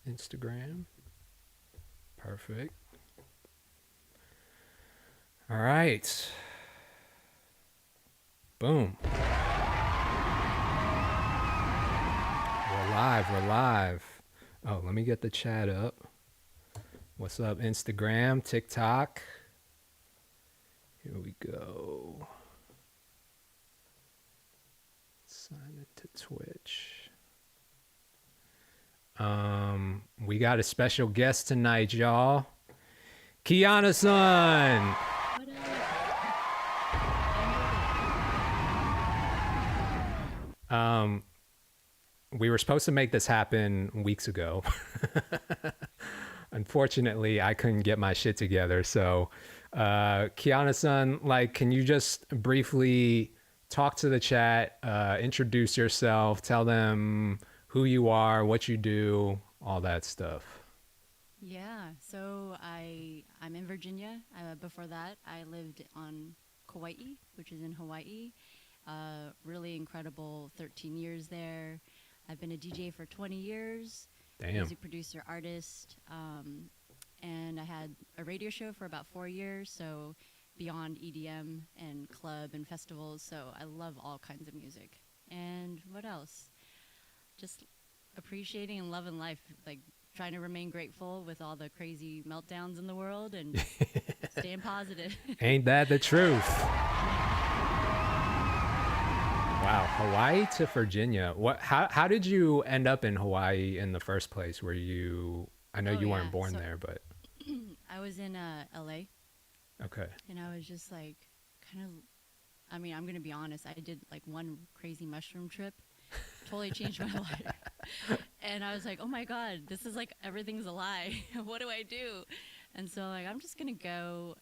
Instagram. Perfect. All right. Boom. We're live. We're live. Oh, let me get the chat up. What's up, Instagram, TikTok? Here we go. Sign it to Twitch. We got a special guest tonight, y'all. Kiana-san. What up? We were supposed to make this happen weeks ago. Unfortunately, I couldn't get my shit together. So, Kiana-san, like, can you just briefly talk to the chat, introduce yourself, tell them who you are, what you do, all that stuff. Yeah, so I'm in Virginia. Before that, I lived on Kauai, which is in Hawaii. Really incredible 13 years there. I've been a DJ for 20 years, Damn. music producer, artist, and I had a radio show for about 4 years, so beyond EDM and club and festivals, so I love all kinds of music. And what else? Just appreciating and loving life, like trying to remain grateful with all the crazy meltdowns in the world and staying positive. Ain't that the truth? Wow, Hawaii to Virginia. How did you end up in Hawaii in the first place? Were you, I know you weren't born there, but I was in LA. Okay. And I was just like, kind of, I mean, I'm going to be honest. I did like one crazy mushroom trip, totally changed my life. And I was like, oh my God, this is like, everything's a lie. What do I do? And so like, I'm just going to go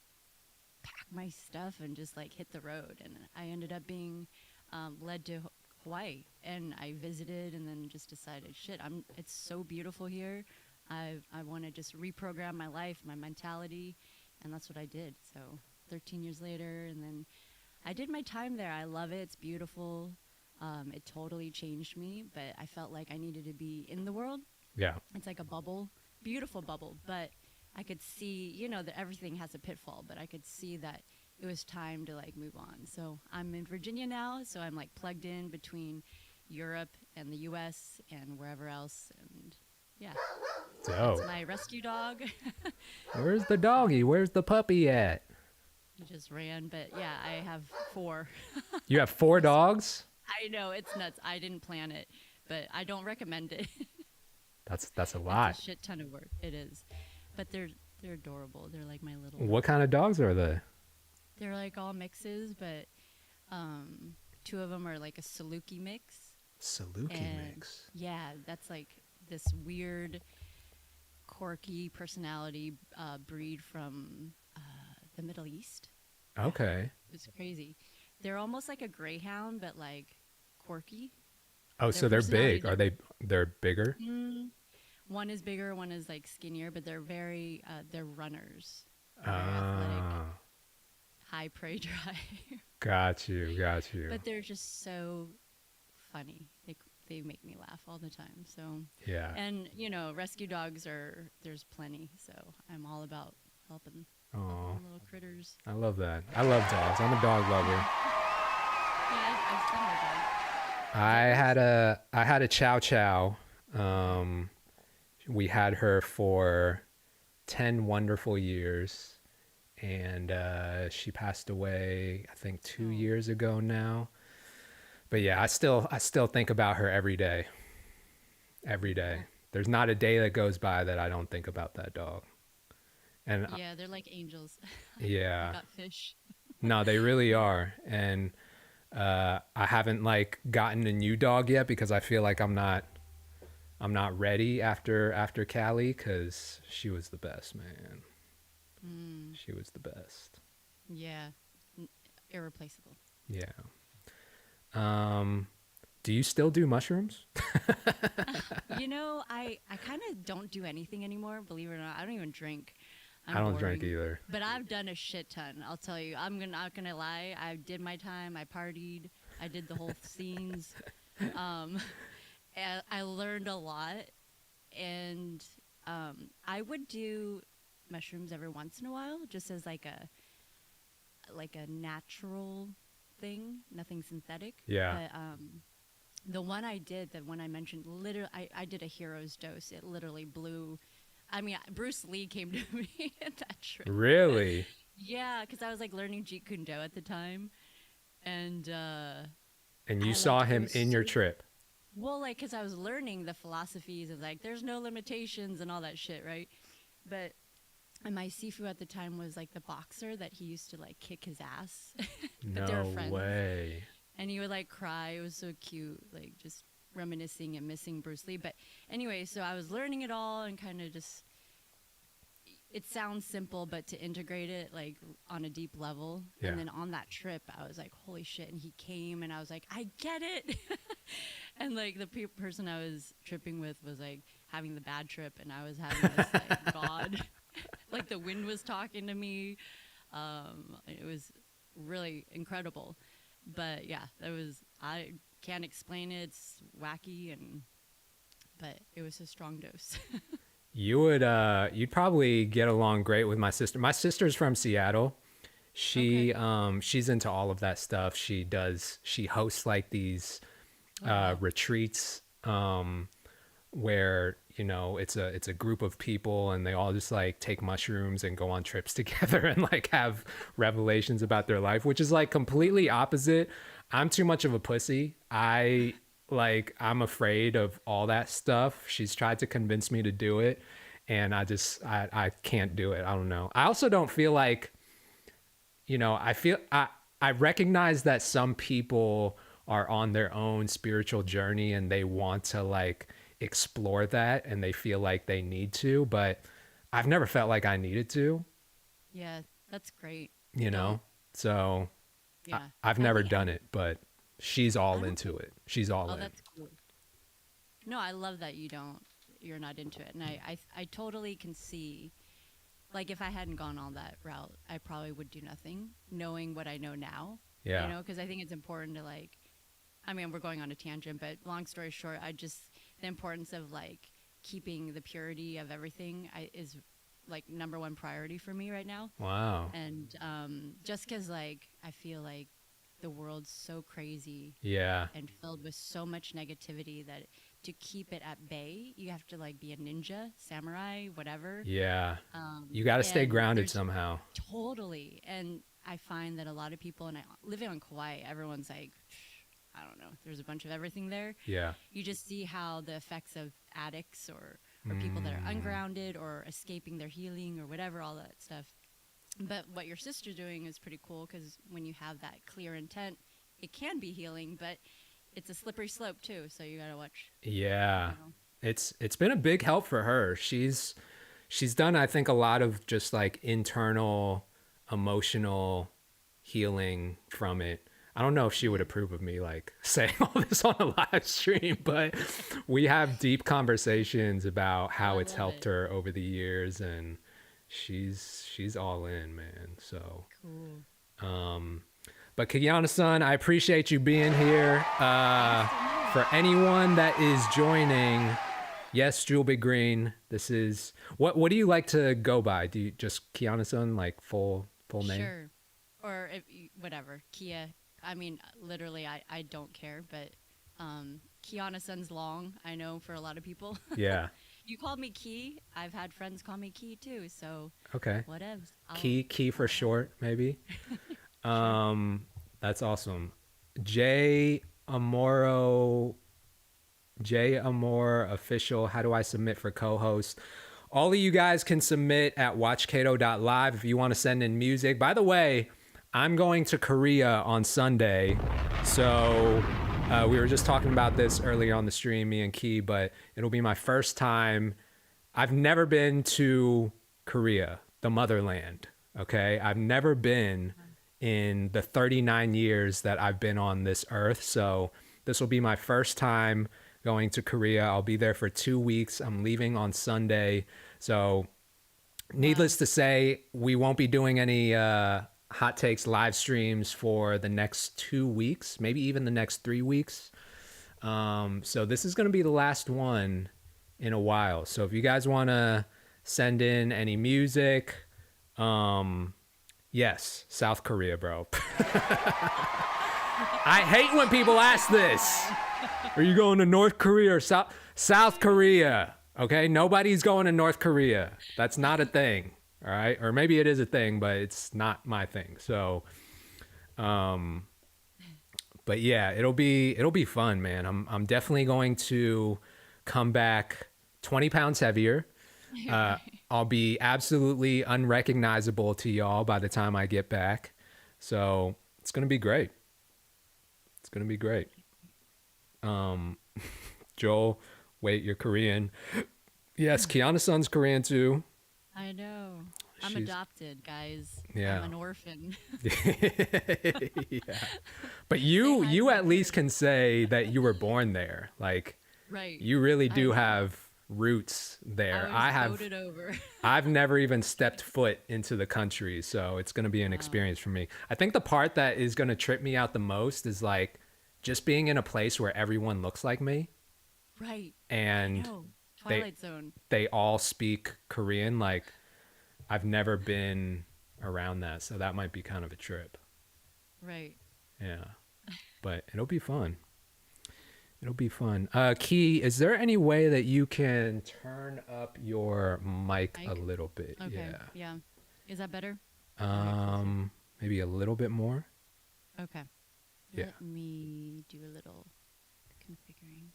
pack my stuff and just like hit the road. And I ended up being led to Hawaii, and I visited and then just decided, shit, it's so beautiful here. I want to just reprogram my life, my mentality. And that's what I did. So 13 years later, and then I did my time there. I love it. It's beautiful. It totally changed me, but I felt like I needed to be in the world. Yeah. It's like a bubble, beautiful bubble, but I could see, you know, that everything has a pitfall, but I could see that it was time to like move on. So I'm in Virginia now, so I'm like plugged in between Europe and the US and wherever else. And yeah, that's my rescue dog. Where's the doggy? Where's the puppy at? He just ran, but yeah, I have 4. You have 4 dogs? I know, it's nuts. I didn't plan it, but I don't recommend it. That's a lot. It's a shit ton of work. It is, but they're adorable. They're like my little. What kind of dogs are they? They're like all mixes, but 2 of them are like a Saluki mix. Saluki mix. Yeah, that's like this weird, quirky personality breed from the Middle East. Okay. It's crazy. They're almost like a greyhound, but like quirky. Oh, so they're big. Are they? They're bigger. One is bigger, one is like skinnier, but they're very they're runners. They're athletic, high prey drive. Got you. But they're just so funny. They make me laugh all the time. So yeah. And you know, rescue dogs there's plenty. So I'm all about helping little critters. I love that. I love dogs. I'm a dog lover. Yeah, I've seen my dog. I had a Chow Chow. We had her for 10 wonderful years, and she passed away, I think 2 years ago now. But yeah, I still think about her every day. Every day. There's not a day that goes by that I don't think about that dog. And yeah, they're like angels. Yeah. Got fish. No, they really are. And I haven't like gotten a new dog yet because I feel like I'm not ready after Callie, because she was the best, man. She was the best. Yeah, irreplaceable. Yeah. Do you still do mushrooms? You know, I kind of don't do anything anymore, believe it or not. I don't even drink. I don't drink either. But I've done a shit ton, I'll tell you. Not gonna lie. I did my time. I partied. I did the whole scenes. And I learned a lot. And I would do mushrooms every once in a while, just as like a natural thing, nothing synthetic. Yeah. But the one I did, the one I mentioned, literally, I did a hero's dose. It literally blew. I mean, Bruce Lee came to me at that trip. Really? Yeah, because I was like learning Jeet Kune Do at the time, and And you I saw like it him was in your so trip. well, like, because I was learning the philosophies of like there's no limitations and all that shit, right? But and my Sifu at the time was like the boxer that he used to like kick his ass, but they were No friends, way. and he would like cry. It was so cute, like just reminiscing and missing Bruce Lee. But anyway, so I was learning it all and kind of just. It sounds simple, but to integrate it like on a deep level, Yeah. and then on that trip, I was like, "Holy shit!" And he came, and I was like, "I get it." And like the person I was tripping with was like having the bad trip, and I was having this like God, like the wind was talking to me. It was really incredible, but yeah, that was I can't explain it. It's wacky, but it was a strong dose. You would you'd probably get along great with my sister. My sister's from Seattle. Okay. She's into all of that stuff. She hosts like these Oh wow. retreats where, you know, it's a group of people and they all just like take mushrooms and go on trips together and like have revelations about their life, which is like completely opposite. I'm too much of a pussy. I'm afraid of all that stuff. She's tried to convince me to do it and I can't do it. I don't know. I also don't feel like, you know, I recognize that some people are on their own spiritual journey and they want to like explore that and they feel like they need to, but I've never felt like I needed to, Yeah, that's great. you Don't. know? So Yeah. I've I never think done it, but she's all I don't into think. it. She's all Oh, in. that's cool. No, I love that you don't. You're not into it, and I totally can see. Like, if I hadn't gone on that route, I probably would do nothing, knowing what I know now. You Yeah. know, because I think it's important to like. I mean, we're going on a tangent, but long story short, I just the importance of like keeping the purity of everything is like number one priority for me right now. Wow. And just because like I feel like the world's so crazy Yeah. and filled with so much negativity that to keep it at bay, you have to like be a ninja, samurai, whatever. Yeah. You got to stay And grounded there's somehow. totally, and I find that a lot of people, and I living on Kauai, everyone's like, I don't know, there's a bunch of everything there. Yeah. You just see how the effects of addicts or people that are Mm, ungrounded or escaping their healing or whatever, all that stuff. But what your sister's doing is pretty cool because when you have that clear intent, it can be healing, but it's a slippery slope too. So you gotta watch, yeah. you know. It's been a big help for her. She's done, I think, a lot of just like internal emotional healing from it. I don't know if she would Yeah. approve of me like saying all this on a live stream, but we have deep conversations about Oh, how I it's love helped it. her over the years and she's all in, man. So Cool. but Kiana-san, I appreciate you being here. For Awesome. anyone that is joining, yes, Jewel Big Green. This is what do you like to go by? Do you just Kiana-san, like full name? Sure. Or if, whatever. Kia. I mean, literally, I don't care, but Kiana Sun's long, I know for a lot of people. Yeah. You called me Key. I've had friends call me Key too, so Okay. whatevs. Key for I'll short, maybe. sure. That's awesome. J Amoro J Amor official. How do I submit for co-host? All of you guys can submit at watchkato.live if you want to send in music. By the way, I'm going to Korea on Sunday. So we were just talking about this earlier on the stream, me and Key, but it'll be my first time. I've never been to Korea, the motherland. Okay. I've never been in the 39 years that I've been on this earth. So this will be my first time going to Korea. I'll be there for 2 weeks. I'm leaving on Sunday. So Wow. needless to say, we won't be doing any hot takes live streams for the next 2 weeks, maybe even the next 3 weeks. So this is going to be the last one in a while. So if you guys want to send in any music, yes, South Korea, bro. I hate when people ask this. Are you going to North Korea or South Korea? Okay, nobody's going to North Korea. That's not a thing. All right, or maybe it is a thing, but it's not my thing. So, but yeah, it'll be fun, man. I'm definitely going to come back 20 pounds heavier. Uh, I'll be absolutely unrecognizable to y'all by the time I get back. So it's gonna be great. It's gonna be great. Um, Joel, wait, you're Korean. Yes, Kiana-san's Korean too. I know. I'm She's adopted, guys. yeah. I'm an orphan. Yeah. But Say hi to you my at least can parents. say that you were born there. Like Right. you really I do know. have roots I there. was voted over. I've never even stepped foot into the country, so it's going to be an Wow. experience for me. I think the part that is going to trip me out the most is like just being in a place where everyone looks like me Right. I and know. they Twilight Zone. they all speak Korean. Like I've never been around that, so that might be kind of a trip. Right. Yeah. But it'll be fun. It'll be fun. Key, is there any way that you can turn up your mic a Mike? little bit? Okay. Yeah. Yeah. Is that better? Or get closer? Maybe a little bit more. Okay. Yeah. Let me do a little configuring.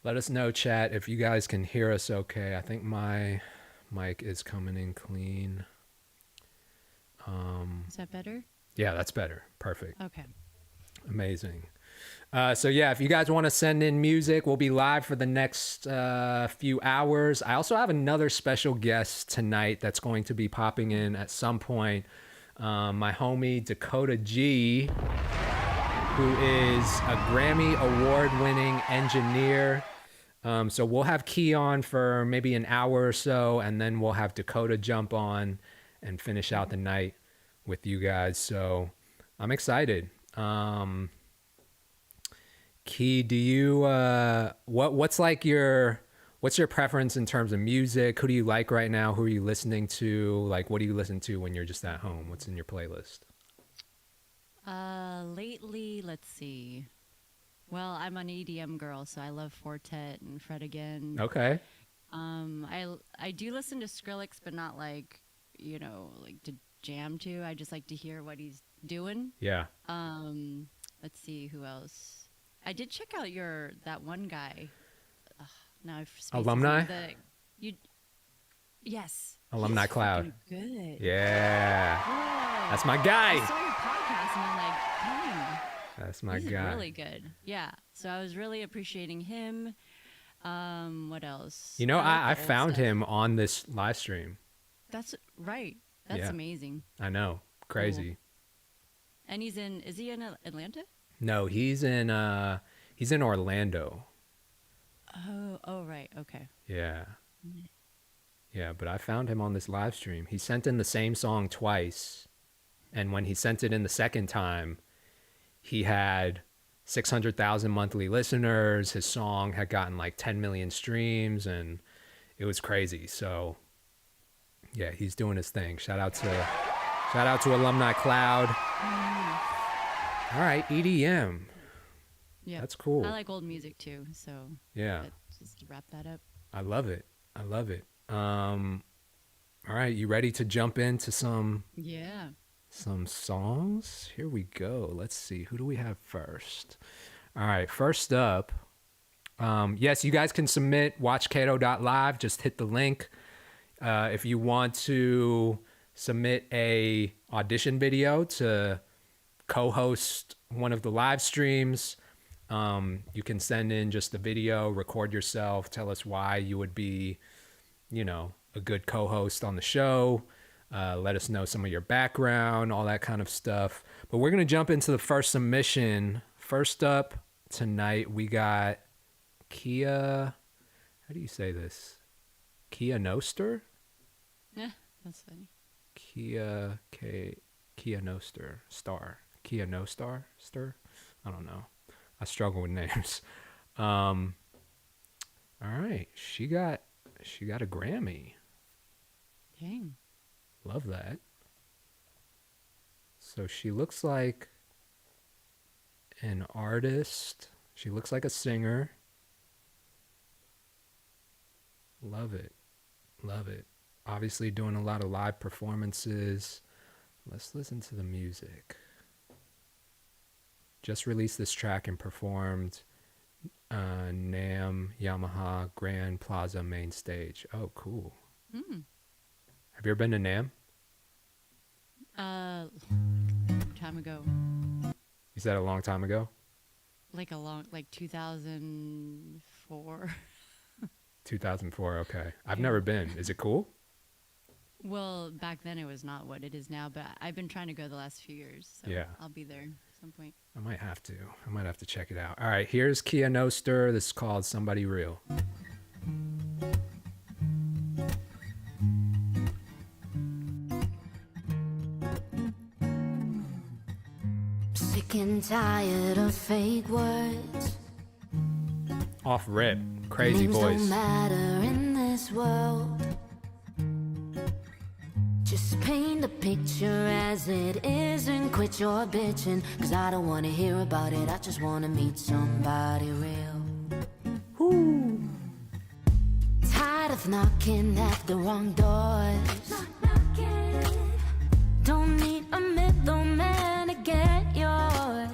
Let us know, chat, if you guys can hear us okay. I think my mic is coming in clean. Is that better? Yeah, that's better. Perfect. Okay. Amazing. So yeah, if you guys want to send in music, we'll be live for the next few hours. I also have another special guest tonight that's going to be popping in at some point. My homie Dakota G, who is a Grammy award-winning engineer. So we'll have Key on for maybe an hour or so, and then we'll have Dakota jump on and finish out the night with you guys. So I'm excited. Key, do you what's like what's your preference in terms of music? Who do you like right now? Who are you listening to? Like what do you listen to when you're just at home? What's in your playlist? Lately, let's see. Well, I'm an EDM girl, so I love Fortet and Fred again. Okay. I do listen to Skrillex, but not like, like to jam to. I just like to hear what he's doing. Yeah. Let's see who else. I did check out that one guy. Ugh, now I've spaced his name. Alumni? You yes. Alumni He's Cloud. freaking good. Yeah. Whoa. That's my I guy. saw your podcast and I'm like, dang. That's my He's guy. really good. Yeah. So I was really appreciating him. What else? You know, I like I the old found stuff. him on this live stream. That's right. That's Yeah. amazing. I know. Crazy. And is he in Atlanta? No, he's in Orlando. Oh, right. Okay. Yeah. Yeah, but I found him on this live stream. He sent in the same song twice, and when he sent it in the second time, he had 600,000 monthly listeners. His song had gotten like 10 million streams, and it was crazy. So, yeah, he's doing his thing. Shout out to Alumni Cloud. All right, EDM. Yeah. That's cool. I like old music too. So Yeah, just to wrap that up. I love it. I love it. All right, you ready to jump into some Yeah. songs? Here we go. Let's see. Who do we have first? All right, first up. Yes, you guys can submit watchkato.live. Just hit the link. If you want to submit a audition video to co-host one of the live streams, you can send in just the video, record yourself, tell us why you would be, a good co-host on the show. Let us know some of your background, all that kind of stuff. But we're going to jump into the first submission. First up tonight, we got Kia. How do you say this? Kia Noster? Yeah, that's funny. Kia Noster Star. Kia No Star? Stir? I don't know. I struggle with names. All right. She got a Grammy. Dang. Love that. So she looks like an artist. She looks like a singer. Love it. Love it. Obviously doing a lot of live performances. Let's listen to the music. Just released this track and performed NAMM Yamaha Grand Plaza main stage. Oh, cool. Mm. Have you ever been to NAMM? Time ago. You said a long time ago? Like 2004. 2004, okay. I've Yeah. never been. Is it cool? Well, back then it was not what it is now, but I've been trying to go the last few years, so Yeah. I'll be there at some point. I might have to. I might have to check it out. All right, here's Kia Noster. This is called Somebody Real. Sick and tired of fake words. Off rip. Crazy Names voice. don't matter in this world. Just paint the picture as it is and quit your bitching. Cause I don't wanna hear about it, I just wanna meet somebody real. Woo. Tired of knocking at the wrong doors. Don't need a middleman to get yours.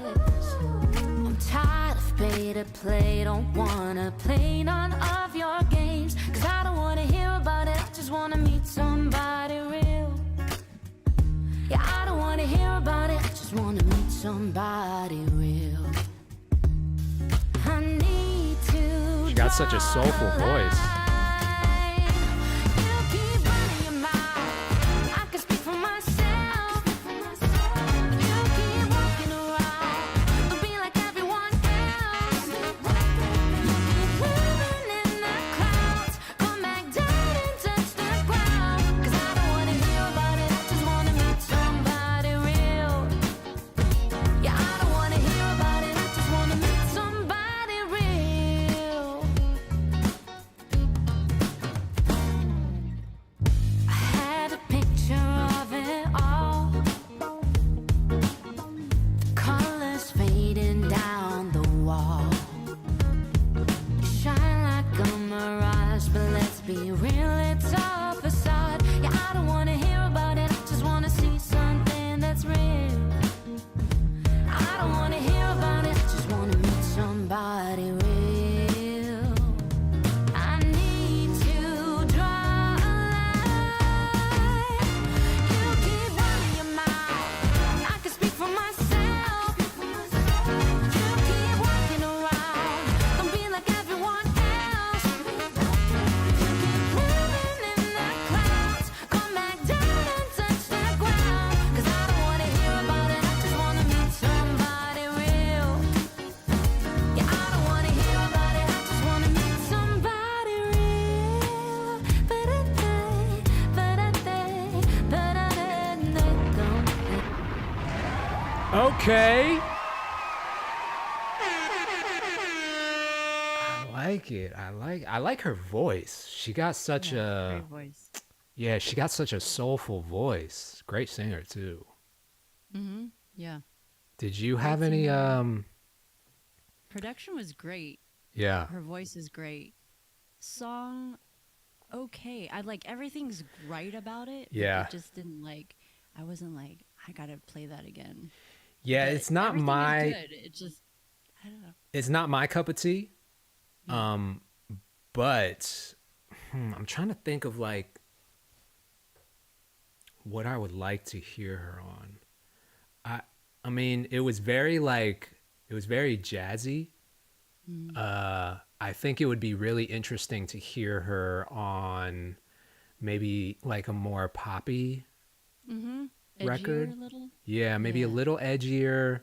I'm tired of pay to play, don't wanna play none of your games. Cause I don't wanna hear about it, I just wanna meet somebody real. Yeah, I don't wanna hear about it, I just wanna meet somebody real. I need to. She got such a soulful voice. You keep running your mouth. I can speak for myself. You keep walking around. Don't be like everyone else. You keep living in the clouds. Come back down and touch the ground. Cause I don't wanna hear about it, I just wanna meet somebody real. Yeah, I don't wanna hear about it, I just wanna meet somebody real. I had a picture of it all. The colors fading down the wall. You shine like a mirage, but let's be real, it's all facade. Yeah, I don't wanna hear about it, I just wanna see something that's real. I don't wanna hear about it, I just wanna meet somebody real. I need to draw a line. You keep running your mouth. I can speak for myself. You keep walking around. Don't be like everyone else. You keep living in the clouds. Come back down and touch the ground. Cause I don't wanna hear about it, I just wanna meet somebody real. Yeah, I don't wanna hear about it, I just wanna meet somebody real. Okay. I like it. I like her voice. She got such Yeah, a great voice. yeah, she got such a soulful voice. Great singer too. Mm-hmm. Yeah. Did you Great have any singer. Production was great. yeah. Her voice is great. Song, okay. I like everything's right about it. But Yeah. it just didn't like. I wasn't like I gotta play that again. Yeah, But it's not everything was my good. It just I don't know. it's not my cup of tea. Yeah. But I'm trying to think of like what I would like to hear her on. I mean, it was very jazzy. Mm. I think it would be really interesting to hear her on maybe like a more poppy Mm-hmm. Edgier record. a little. Yeah, maybe a Yeah. little edgier,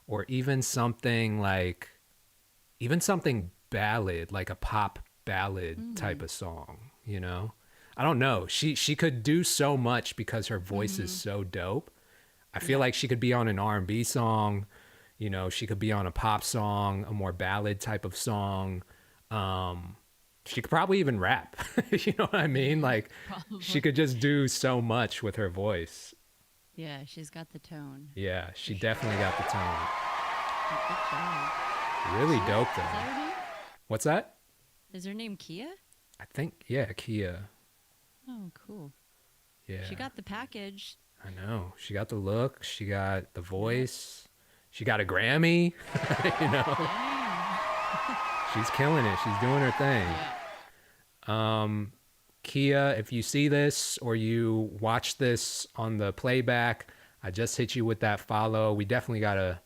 or even something ballad, like a pop ballad type Mm. of song, you know? I don't know. She could do so much because her voice is Mm-hmm. so dope. I feel Yeah. like she could be on an R&B song, she could be on a pop song, a more ballad type of song. she could probably even rap. You know what I mean? Like she Probably. could just do so much with her voice. Yeah, she's got the tone. Yeah, For she sure. definitely got the tone. Good job. Really Kia? dope Is though. that her name? What's that? Is her name Kia? I think yeah, Kia. Oh, cool. Yeah. She got the package. I know. She got the look, she got the Yep. voice. She got a Grammy, you know. Dang. She's killing it. She's doing her thing. Yeah. Kia, if you see this or you watch this on the playback, I just hit you with that follow. We definitely got to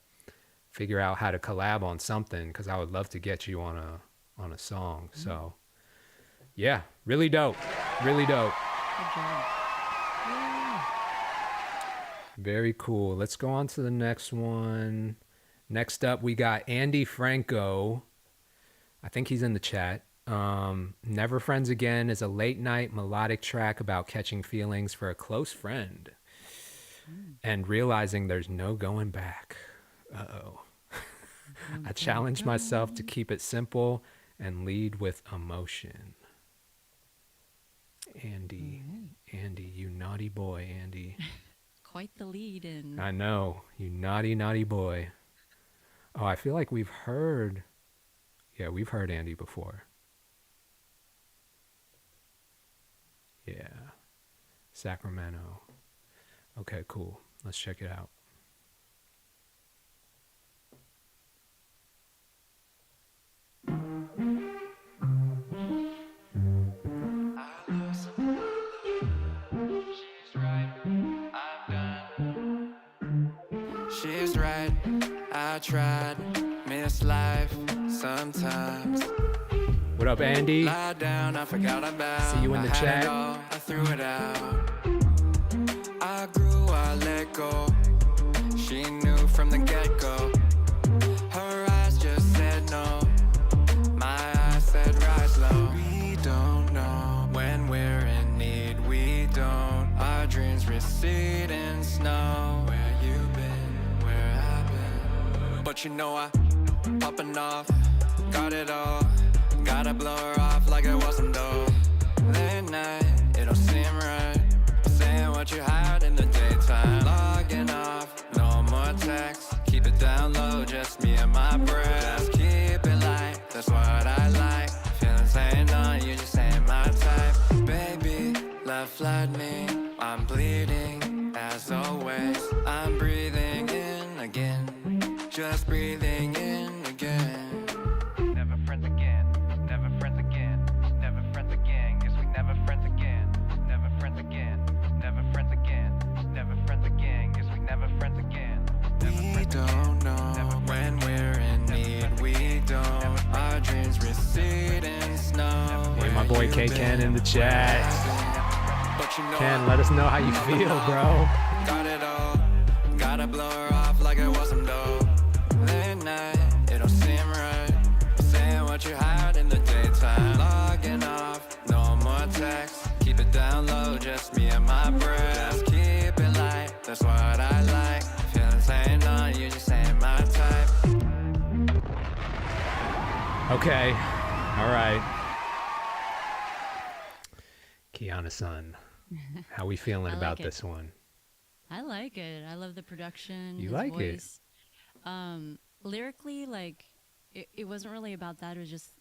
figure out how to collab on something because I would love to get you on a song. So, yeah, really dope. Really dope. Good job. Yeah. Very cool. Let's go on to the next one. Next up, we got Andy Franco. I think he's in the chat. Never Friends Again is a late night melodic track about catching feelings for a close friend and realizing there's no going back. Uh-oh. I challenge myself to keep it simple and lead with emotion. Andy, Andy, you naughty boy, Andy. Quite the lead in. I know, you naughty, naughty boy. Oh, I feel like we've heard Andy before. Yeah. Sacramento. Okay, cool. Let's check it out. She's right, I tried, miss life sometimes. What up, Andy? Lie down, I forgot about. See you in the I had chat. it all, I threw it out. I grew, I let go. She knew from the get-go. Her eyes just said no. My eyes said rise low. We don't know when we're in need. We don't. Our dreams recede in snow. Where you been? Where I've been? But you know I popping off. Got it all. Gotta blow her off like it wasn't dope. Late night, it don't seem right. Saying what you had in the daytime. Logging off, no more texts. Keep it down low, just me and my breath. Just keep it light, that's what I like. Feelings ain't on, you just ain't my type. Baby, love flood me, I'm bleeding as always. I'm breathing in again, just breathing in again. Never friends again, never friends again, never friends again. Guess we never friends again, never friends again, never friends again, never friends again. Guess we never friends again. We don't know when we're in need. We don't. Our dreams recede in snow. Hey, my boy K Ken in the chat. But you know Ken, let us know how you feel, bro. got it all. Gotta blow her off like it wasn't dope. Late night, it don't seem right. Saying what you had in the daytime. Logging off, no more texts. Keep it down low, just me and my breath. Just keep it light, that's what I like. Feelings ain't on, you just ain't my type. Okay. All right. Kiana-san, how we feeling I about like it. this one? I like it. I love the production. You his like it? voice. Lyrically, like it wasn't really about that. It was just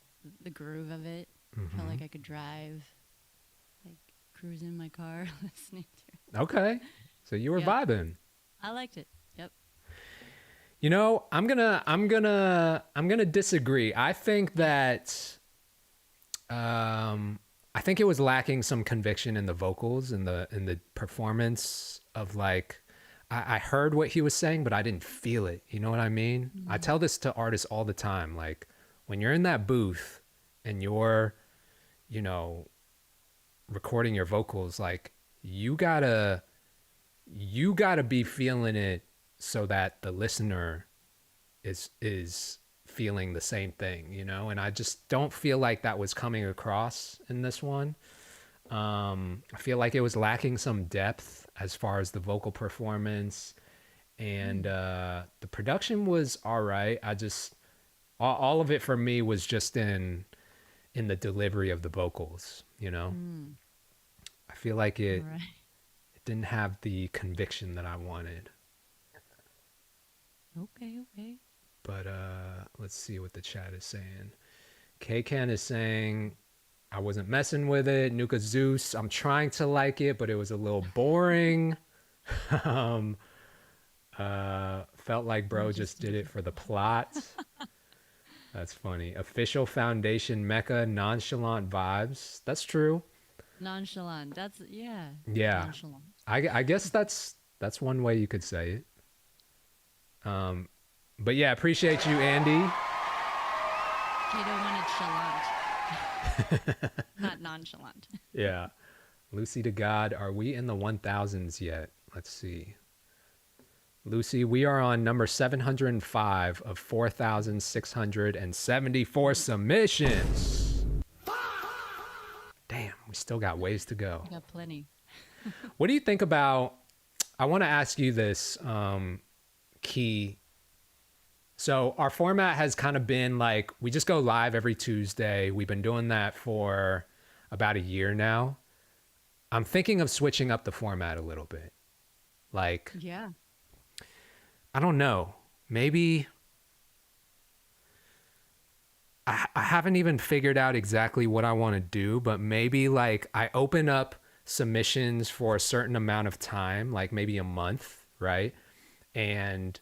the groove of it. Felt like I could drive, like cruise in my car, listening to it. Okay. So you were Yeah. vibing. I liked it. Yep. You know, I'm gonna disagree. I think that I think it was lacking some conviction in the vocals and the performance of like I heard what he was saying, but I didn't feel it. You know what I mean? I tell this to artists all the time. Like when you're in that booth and you're, you know, recording your vocals, like you gotta be feeling it so that the listener is feeling the same thing, you know? And I just don't feel like that was coming across in this one. I feel like it was lacking some depth as far as the vocal performance, and the production was all right. I just all of it for me was just in in the delivery of the vocals, you know? Mm, I feel like it right. it didn't have the conviction that I wanted. Okay, okay. But let's see what the chat is saying. K-Can is saying, I wasn't messing with it. Nuka Zeus, I'm trying to like it, but it was a little boring. um, felt like bro just did it for the plot. That's funny. Official Foundation Mecca, nonchalant vibes. That's true. Nonchalant. That's yeah. Yeah. Nonchalant. I guess that's one way you could say it. But yeah, appreciate you, Andy. Kato wanted chalant, not nonchalant. Yeah. Lucy to God, are we in the 1000s yet? Let's see. Lucy, we are on number 705 of 4,674 submissions. Damn, we still got ways to go. We got plenty. What do you think about, I want to ask you this, Key. So our format has kind of been like, we just go live every Tuesday. We've been doing that for about a year now. I'm thinking of switching up the format a little bit. Like, Yeah. I don't know. Maybe I haven't even figured out exactly what I want to do, but maybe like I open up submissions for a certain amount of time, like maybe a month, right? And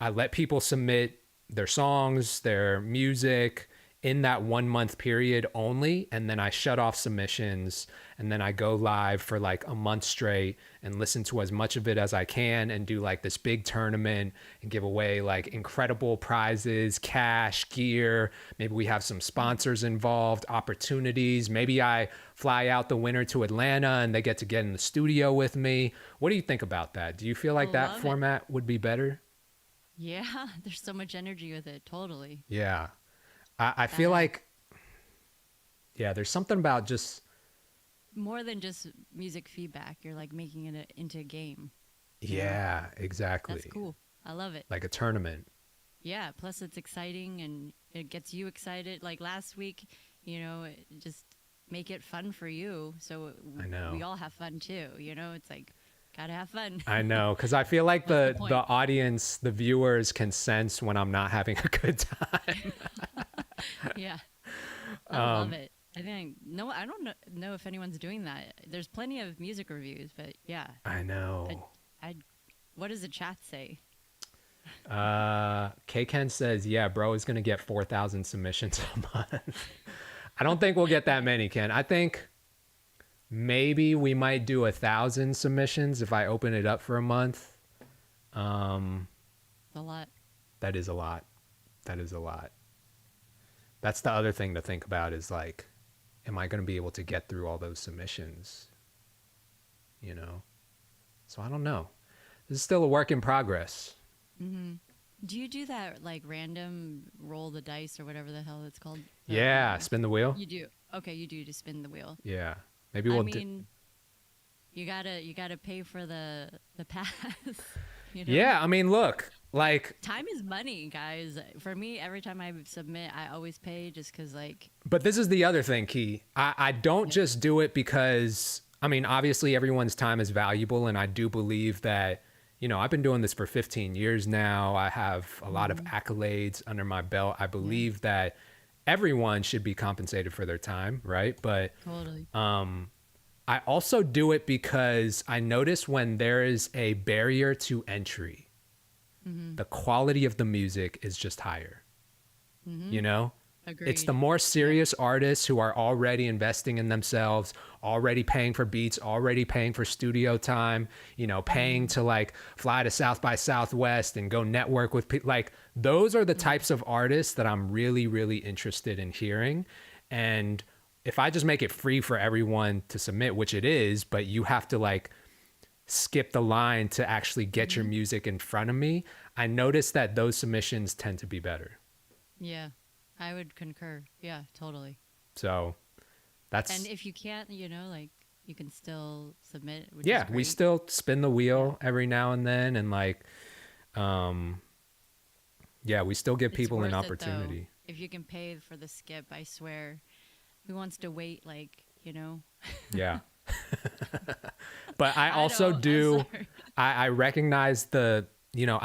I let people submit their songs, their music in that 1 month period only. And then I shut off submissions, and then I go live for like a month straight and listen to as much of it as I can and do like this big tournament and give away like incredible prizes, cash, gear. Maybe we have some sponsors involved, opportunities. Maybe I fly out the winner to Atlanta and they get in the studio with me. What do you think about that? Do you feel like that Love it. format would be better? Yeah. There's so much energy with it. Totally. Yeah. I feel like, yeah, there's something about just, More than just music feedback. You're like making it into a game. yeah, exactly. That's cool. I love it. Like a tournament. Yeah. Plus, it's exciting and it gets you excited. Like last week, just make it fun for you. So I know. we all have fun too. It's like, gotta have fun. I know, because I feel like What's the the point? audience, the viewers can sense when I'm not having a good time. Yeah. I love it. I think, no, I don't know if anyone's doing that. There's plenty of music reviews, but yeah. I know. What does the chat say? K-Ken says, yeah, bro is going to get 4,000 submissions a month. I don't think we'll get that many, Ken. I think maybe we might do 1,000 submissions if I open it up for a month. It's a lot. That is a lot. That is a lot. That's the other thing to think about is like, am I going to be able to get through all those submissions? So I don't know. This is still a work in progress. Do you do that like random roll the dice or whatever the hell it's called? Yeah. Spin the wheel. You do. Okay, you do to spin the wheel. Yeah. Maybe we'll I mean, you gotta pay for the pass. Yeah. I mean, look, like, Time is money, guys. For me, every time I submit, I always pay just because, like, but this is the other thing, Key. I don't just do it because, I mean, obviously everyone's time is valuable. And I do believe that, I've been doing this for 15 years now. I have a lot of accolades under my belt. I believe that everyone should be compensated for their time, right? But totally. I also do it because I notice when there is a barrier to entry, the quality of the music is just higher. Agreed. It's the more serious artists who are already investing in themselves, already paying for beats, already paying for studio time, paying to like fly to South by Southwest and go network with people. Like those are the types of artists that I'm really, really interested in hearing. And if I just make it free for everyone to submit, which it is, but you have to like skip the line to actually get your music in front of me, I notice that those submissions tend to be better. Yeah, I would concur. Yeah, totally. So that's... And if you can't, like, you can still submit. Which Yeah, is we great. still spin the wheel every now and then. And like, yeah, we still give It's people an worth it, though. opportunity. If you can pay for the skip, I swear. Who wants to wait, like, you know? Yeah. But I I also know, I'm do, sorry. I recognize I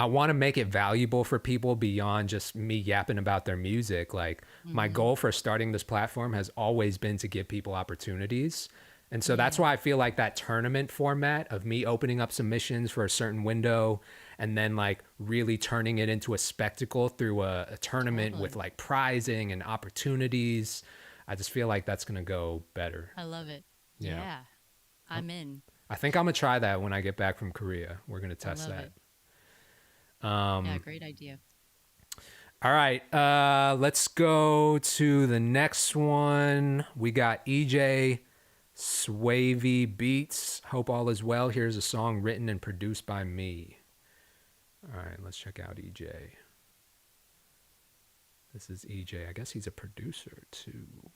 want to make it valuable for people beyond just me yapping about their music. Like my goal for starting this platform has always been to give people opportunities. And so that's Yeah. why I feel like that tournament format of me opening up submissions for a certain window and then like really turning it into a spectacle through a tournament with Totally. like prizing and opportunities. I just feel like that's going to go better. I love it. Yeah. Yeah. I'm in. I think I'm going to try that when I get back from Korea. We're going to I test love that. it. Yeah, great idea. All right, let's go to the next one. We got EJ Swavy Beats. Hope all is well. Here's a song written and produced by me. All right, let's check out EJ. This is EJ. I guess he's a producer too.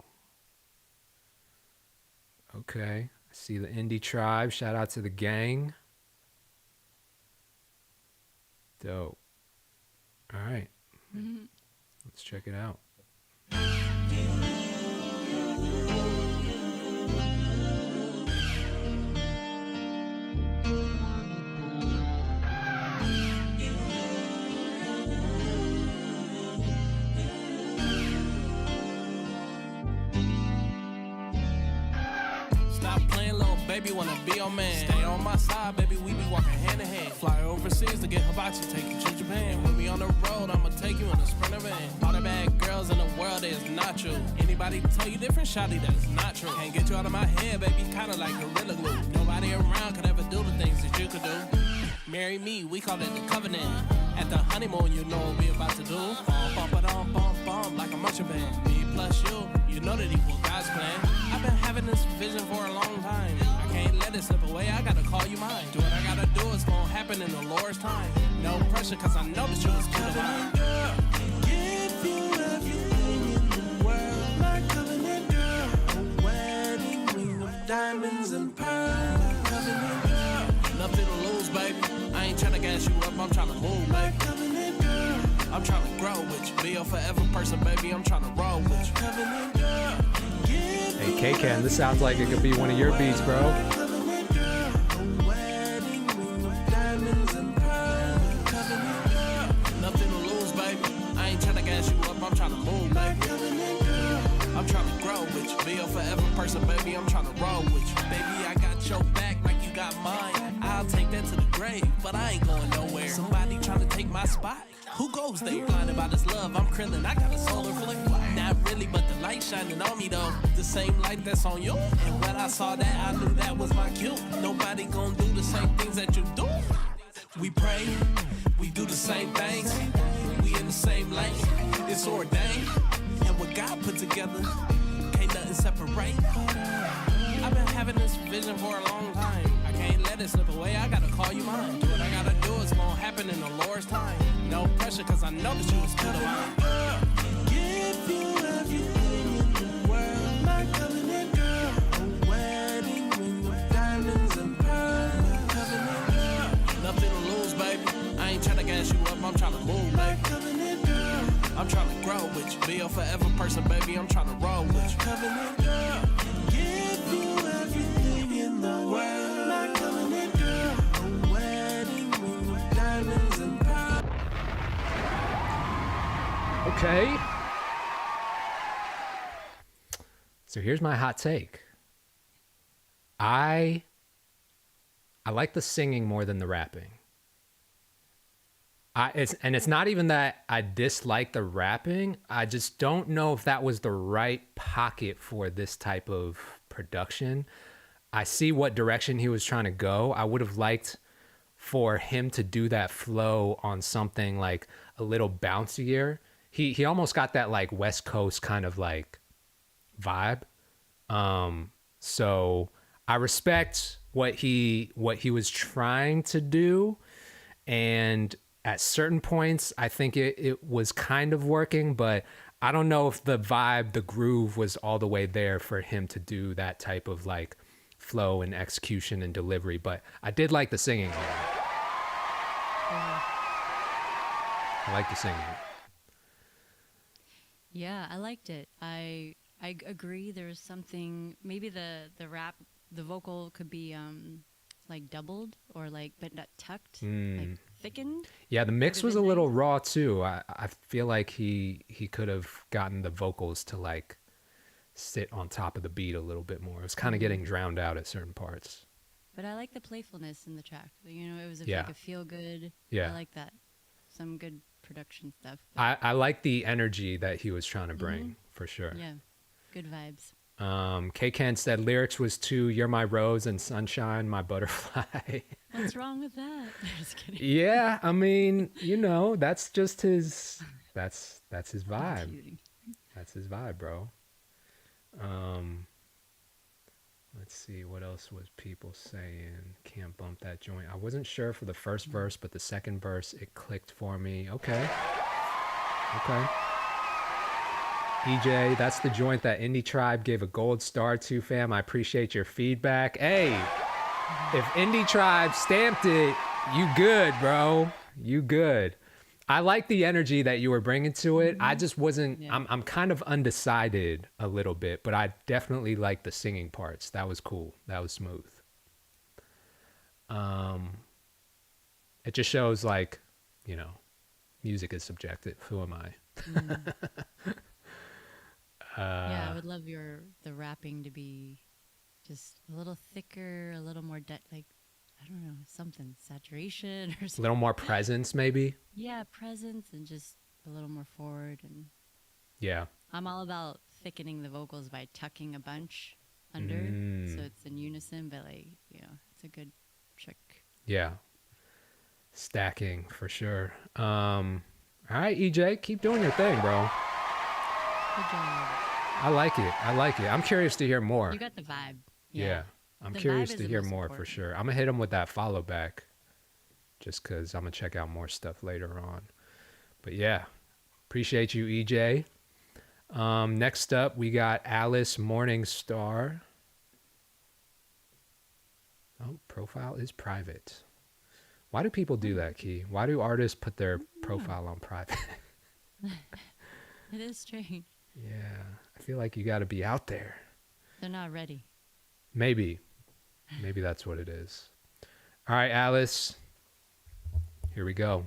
Okay, I see the Indie Tribe. Shout out to the gang. Dope. All right. Let's check it out. Stop playing, little baby, wanna be your man. Stay on my side, baby, we be walking hand in hand. Fly overseas to get hibachi, take you to Japan. When we on the road, I'ma take you in a Sprinter van. All the bad girls in the world is not true. Anybody tell you different, shawty, that's not true. Can't get you out of my head, baby, kinda like Gorilla Glue. Nobody around could ever do the things that you could do. Marry me, we call it the covenant. At the honeymoon, you know what we about to do. Bump, bump, bump, bump, like a marching band. Me plus you know that equal God's plan. I've been having this vision for a long time. I can't let it slip away, I gotta call you mine. Do what I gotta do, it's gonna happen in the Lord's time. No pressure, cause I know that you was good divine. Girl, give you everything in the world. My covenant girl, a wedding ring of diamonds and pearls. Covenant girl, nothing to lose, baby. I ain't tryna gas you up, I'm tryna move, baby. Covenant girl, I'm tryna grow with you. Be a forever person, baby, I'm tryna roll with you. Covenant girl, Hey, K-Can, this sounds like it could be one of your beats, bro. covenant girl, a wedding ring of diamonds and pearls. Covenant girl, nothing to lose, baby. I ain't tryna gas you up, I'm tryna move, baby. Covenant girl, I'm tryna grow with you. Be a forever person, baby, I'm tryna roll with you. Baby, I got your back like you got mine. I'll take that to the grave, but I ain't going nowhere. Somebody tryna take my spot. Who goes there? Blinded by this love, I'm krillin', I got a solar flame. Not really, but the light shining on me though. The same light that's on you. And when I saw that, I knew that was my cue. Nobody gon' do the same things that you do. We pray, we do the same things. We in the same lane, it's ordained. And what God put together, can't nothing separate. I've been having this vision for a long time. I can't let it slip away, I gotta call you mine. Do what I gotta do, it's gonna happen in the Lord's time. No pressure, cause I know that you was good divine. Girl, give you everything in the world. My covenant girl, a wedding ring of diamonds and pearls. Covenant girl, nothing to lose, baby. I ain't tryna gas you up, I'm tryna move, baby. Covenant girl, I'm tryna grow with you. Be a forever person, baby, I'm tryna roll with you. Covenant girl, give you everything in the world. My covenant girl, a wedding ring of diamonds and pearls. Okay. So here's my hot take. I like the singing more than the rapping. It's not even that I dislike the rapping. I just don't know if that was the right pocket for this type of production. I see what direction he was trying to go. I would have liked for him to do that flow on something like a little bouncier. He almost got that like West Coast kind of like vibe. So I respect what he was trying to do, and at certain points I think it was kind of working, but I don't know if the vibe, the groove was all the way there for him to do that type of like flow and execution and delivery. But I did like the singing. I like the singing. Yeah, I liked it. I agree. There's something. Maybe the rap, the vocal could be like doubled or like, but not tucked, like thickened. Yeah, the mix Would was have a been little nice. raw too. I feel like he could have gotten the vocals to like sit on top of the beat a little bit more. It was kind of getting drowned out at certain parts. But I like the playfulness in the track. You know, it was Yeah. like a feel good. Yeah. I like that. Some good production stuff. I like the energy that he was trying to bring for sure. Yeah, good vibes. K Ken said lyrics was to "You're my rose and sunshine, my butterfly." What's wrong with that? Just kidding. Yeah, I mean, you know, that's just his. That's his I'm vibe. kidding. That's his vibe, bro. Let's see what else was people saying. Can't bump that joint. I wasn't sure for the first verse, but the second verse it clicked for me. Okay. EJ, that's the joint that Indie Tribe gave a gold star to, fam. I appreciate your feedback. Hey, if Indie Tribe stamped it, you good, bro. You good. I like the energy that you were bringing to it. I just wasn't, Yeah. I'm kind of undecided a little bit, but I definitely like the singing parts. That was cool. That was smooth. It just shows like, you know, music is subjective. Who am I? Yeah, I would love the rapping to be just a little thicker, a little more like, I don't know, something saturation or A something. little more presence, maybe. Yeah, presence and just a little more forward. And Yeah. I'm all about thickening the vocals by tucking a bunch under, so it's in unison. But like, you know, it's a good trick. Yeah. Stacking for sure. All right, EJ, keep doing your thing, bro. Good job. I like it. I'm curious to hear more. You got the vibe. Yeah. I'm The curious vibe to is the hear most more for important. sure. I'm going to hit him with that follow back just because I'm going to check out more stuff later on. But yeah, appreciate you, EJ. Next up, we got Alice Morningstar. Oh, profile is private. Why do people do that, Key? Why do artists put their profile on private? It is strange. Yeah, I feel like you got to be out there. They're not ready. Maybe that's what it is. All right, Alice, here we go.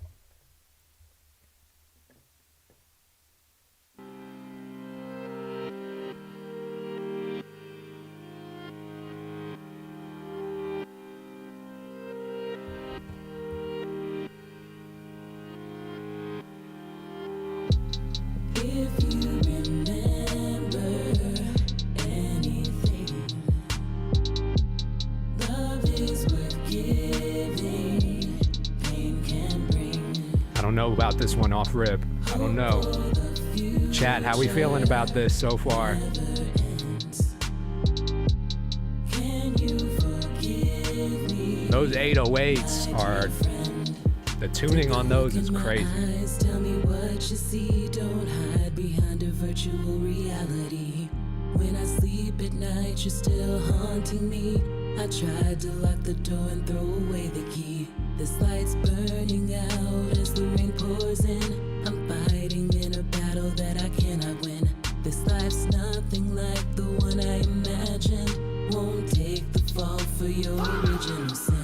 If you remember anything, love is worth giving, pain can bring. I don't know about this one off rip. I don't know. Chat, how we feeling about this so far? Can you forgive me? Those 808s are, the tuning on those is crazy. Eyes, tell me what you see. Don't hide behind a virtual reality. When I sleep at night, you're still haunting me. I tried to lock the door and throw away the key. This light's burning out as the rain pours in. I'm fighting in a battle that I cannot win. This life's nothing like the one I imagined. Won't take the fall for your original sin.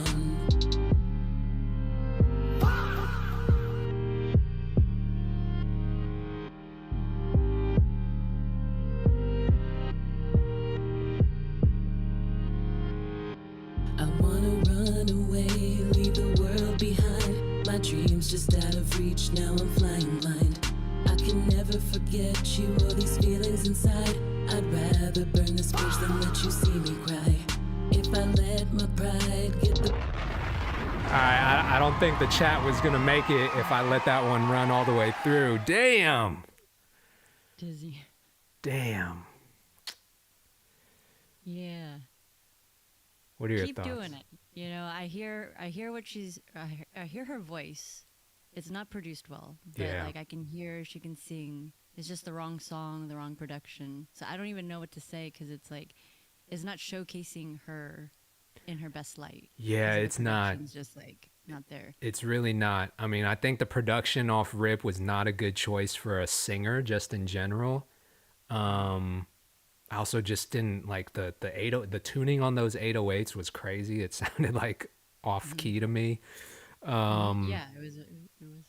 I wanna run away, leave the world behind. My dreams just out of reach, now I'm flying blind. I can never forget you, all these feelings inside. I'd rather burn this bridge than let you see me cry. If I let my pride get the All right, I don't think the chat was going to make it if I let that one run all the way through. Damn. Dizzy. Damn. Yeah. What are your Keep thoughts? doing it. You know, I hear what I hear her voice. It's not produced well, but Yeah. like I can hear she can sing. It's just the wrong song, the wrong production. So I don't even know what to say because it's like it's not showcasing her in her best light. Yeah, 'Cause the it's not. production's just like not there. It's really not. I mean, I think the production off rip was not a good choice for a singer just in general. I also just didn't like the tuning on those 808s was crazy. It sounded like off key to me. Yeah, it was. It was.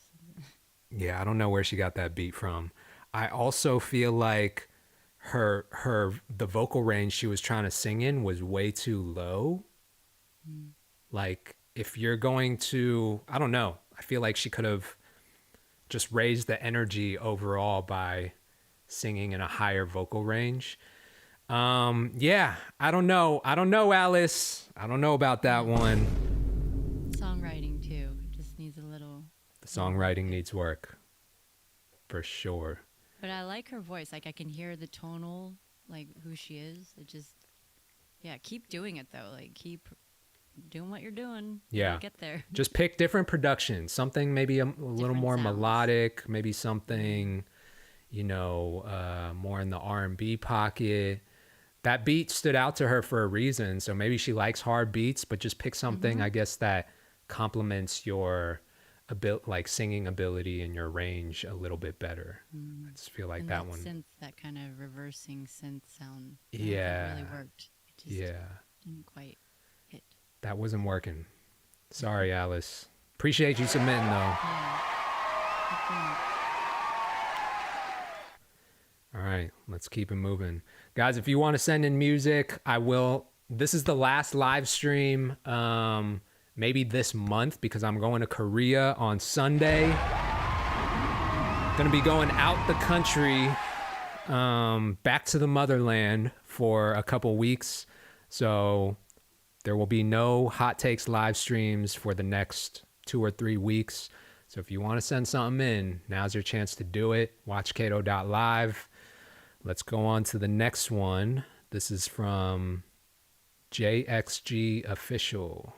Yeah, I don't know where she got that beat from. I also feel like the vocal range she was trying to sing in was way too low. Like if you're going to, I don't know, I feel like she could have just raised the energy overall by singing in a higher vocal range. Yeah, I don't know, Alice. I don't know about that one. Songwriting too. It just needs a little. The songwriting needs work for sure. But I like her voice. Like I can hear the tonal, like who she is. It just, yeah. Keep doing it though. Like keep doing what you're doing. Yeah. You'll get there. Just pick different productions, something maybe a little Different more sounds. melodic, maybe something, you know, more in the R&B pocket. That beat stood out to her for a reason, so maybe she likes hard beats, but just pick something, I guess, that complements your singing ability and your range a little bit better. I just feel like And that one. synth, that kind of reversing synth sound. I don't think Yeah. really worked. It just Yeah, didn't quite hit. that wasn't working. Sorry, Alice. Appreciate you submitting, though. Yeah. Good thing. All right, let's keep it moving. Guys, if you want to send in music, I will. This is the last live stream, maybe this month, because I'm going to Korea on Sunday. Going to be going out the country, back to the motherland for a couple weeks. So there will be no Hot Takes live streams for the next 2 or 3 weeks. So if you want to send something in, now's your chance to do it. Watch Kato.live. Let's go on to the next one. This is from JXG Official.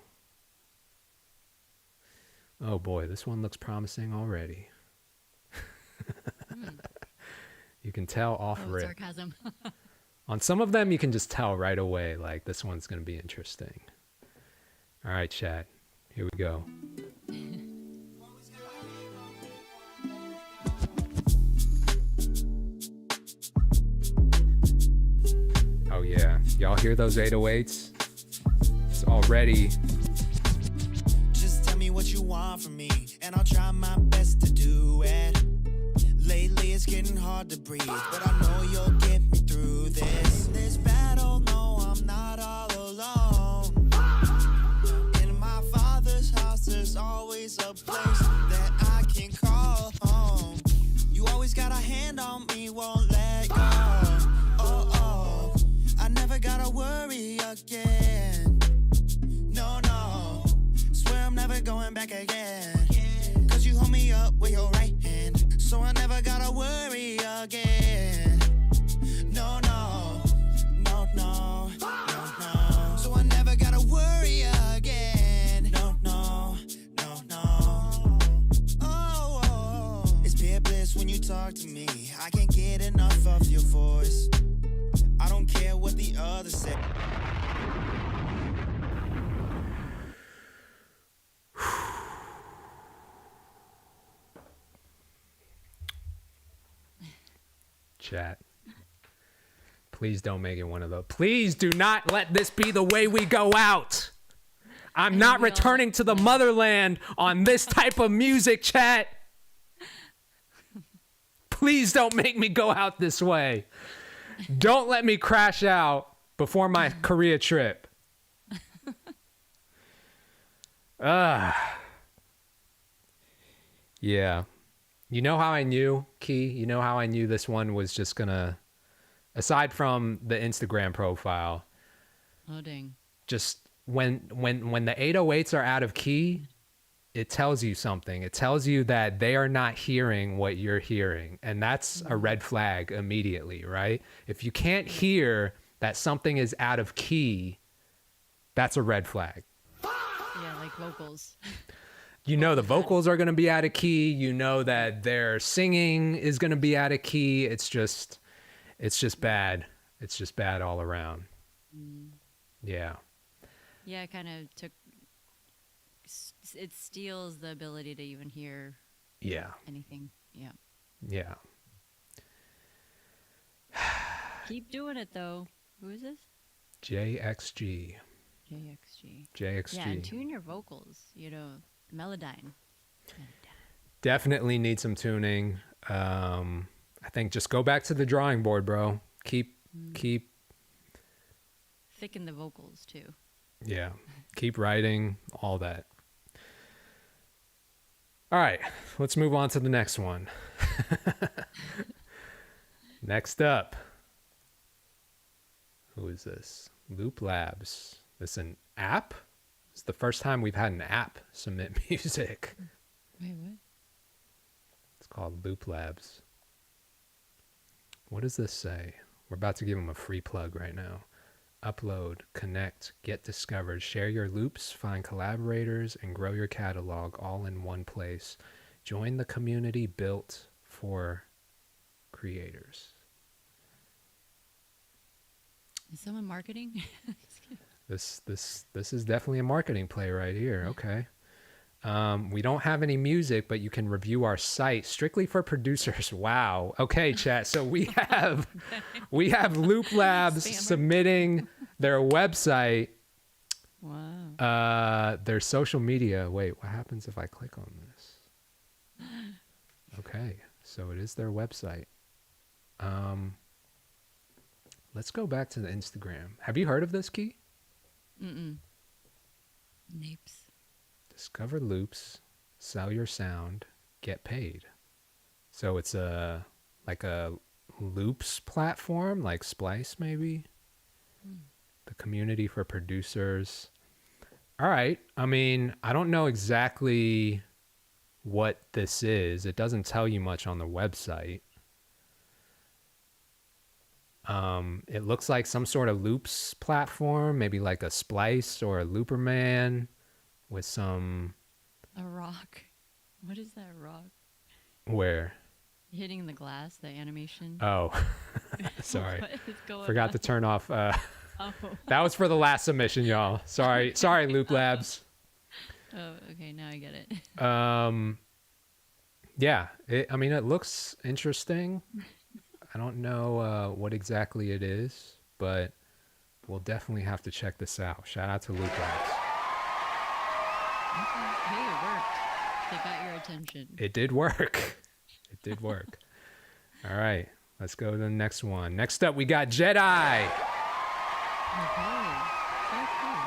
Oh boy, this one looks promising already. You can tell off Oh, rip. sarcasm. On some of them, you can just tell right away, like, this one's going to be interesting. All right, chat. Here we go. Oh, yeah. Y'all hear those 808s? It's already... Just tell me what you want from me, and I'll try my best to do it. Lately it's getting hard to breathe, but I know you'll get me through this. This battle, no, I'm not all alone. In my father's house, there's always a place that I can call home. You always got a hand on me, won't let go. Oh, oh, I never gotta worry again. No, no, swear I'm never going back again. Cause you hold me up with your right hand, so I never gotta worry again. No, no, no, no, no, no. So I never gotta worry again. No, no, no, no. Oh, oh. It's pure bliss when you talk to me. I can't get enough of your voice. I don't care what the others say. Chat. Please don't make it one of those. Please do not let this be the way we go out. I'm not returning to the motherland on this type of music, chat. Please don't make me go out this way. Don't let me crash out before my Korea trip. Yeah. You know how I knew, Key? You know how I knew this one was just gonna, aside from the Instagram profile, Oh, dang. just when the 808s are out of key, it tells you something. It tells you that they are not hearing what you're hearing. And that's a red flag immediately, right? If you can't hear that something is out of key, that's a red flag. Yeah, like vocals. You know the vocals are going to be out of key. You know that their singing is going to be out of key. It's just bad. It's just bad all around. Yeah. Yeah, it kind of took. It steals the ability to even hear Yeah. anything. Yeah. Yeah. Keep doing it though. Who is this? JXG. JXG. JXG. Yeah, and tune your vocals. You know, Melodyne. Definitely need some tuning. I think just go back to the drawing board, bro. Keep Thicken the vocals too. yeah, keep writing, all that. All right, let's move on to the next one. Next up, who is this? Loop Labs. This an app? It's the first time we've had an app submit music. Wait, what? It's called Loop Labs. What does this say? We're about to give them a free plug right now. Upload, connect, get discovered, share your loops, find collaborators, and grow your catalog all in one place. Join the community built for creators. Is someone marketing? This is definitely a marketing play right here. Okay. We don't have any music, but you can review our site strictly for producers. Wow. Okay, chat. So we have Loop Labs Spammer. submitting their website, Wow. their social media. Wait, what happens if I click on this? Okay, so it is their website. Let's go back to the Instagram. Have you heard of this, Key? Mm-mm. Napes. Discover loops, sell your sound, get paid. So it's like a loops platform, like Splice maybe. The community for producers. All right. I mean, I don't know exactly what this is. It doesn't tell you much on the website. It looks like some sort of loops platform, maybe like a Splice or a Looperman. With some... A rock. What is that rock? Where? Hitting the glass, the animation. Oh, sorry. What is going Forgot on? to turn off. Oh. That was for the last submission, y'all. Sorry, Loop Labs. Oh, okay, now I get it. Yeah, I mean, it looks interesting. I don't know what exactly it is, but we'll definitely have to check this out. Shout out to Loop Labs. Hey, it worked. They got your attention. It did work. It did work. All right, let's go to the next one. Next up, we got Jedi. Okay. Very cool.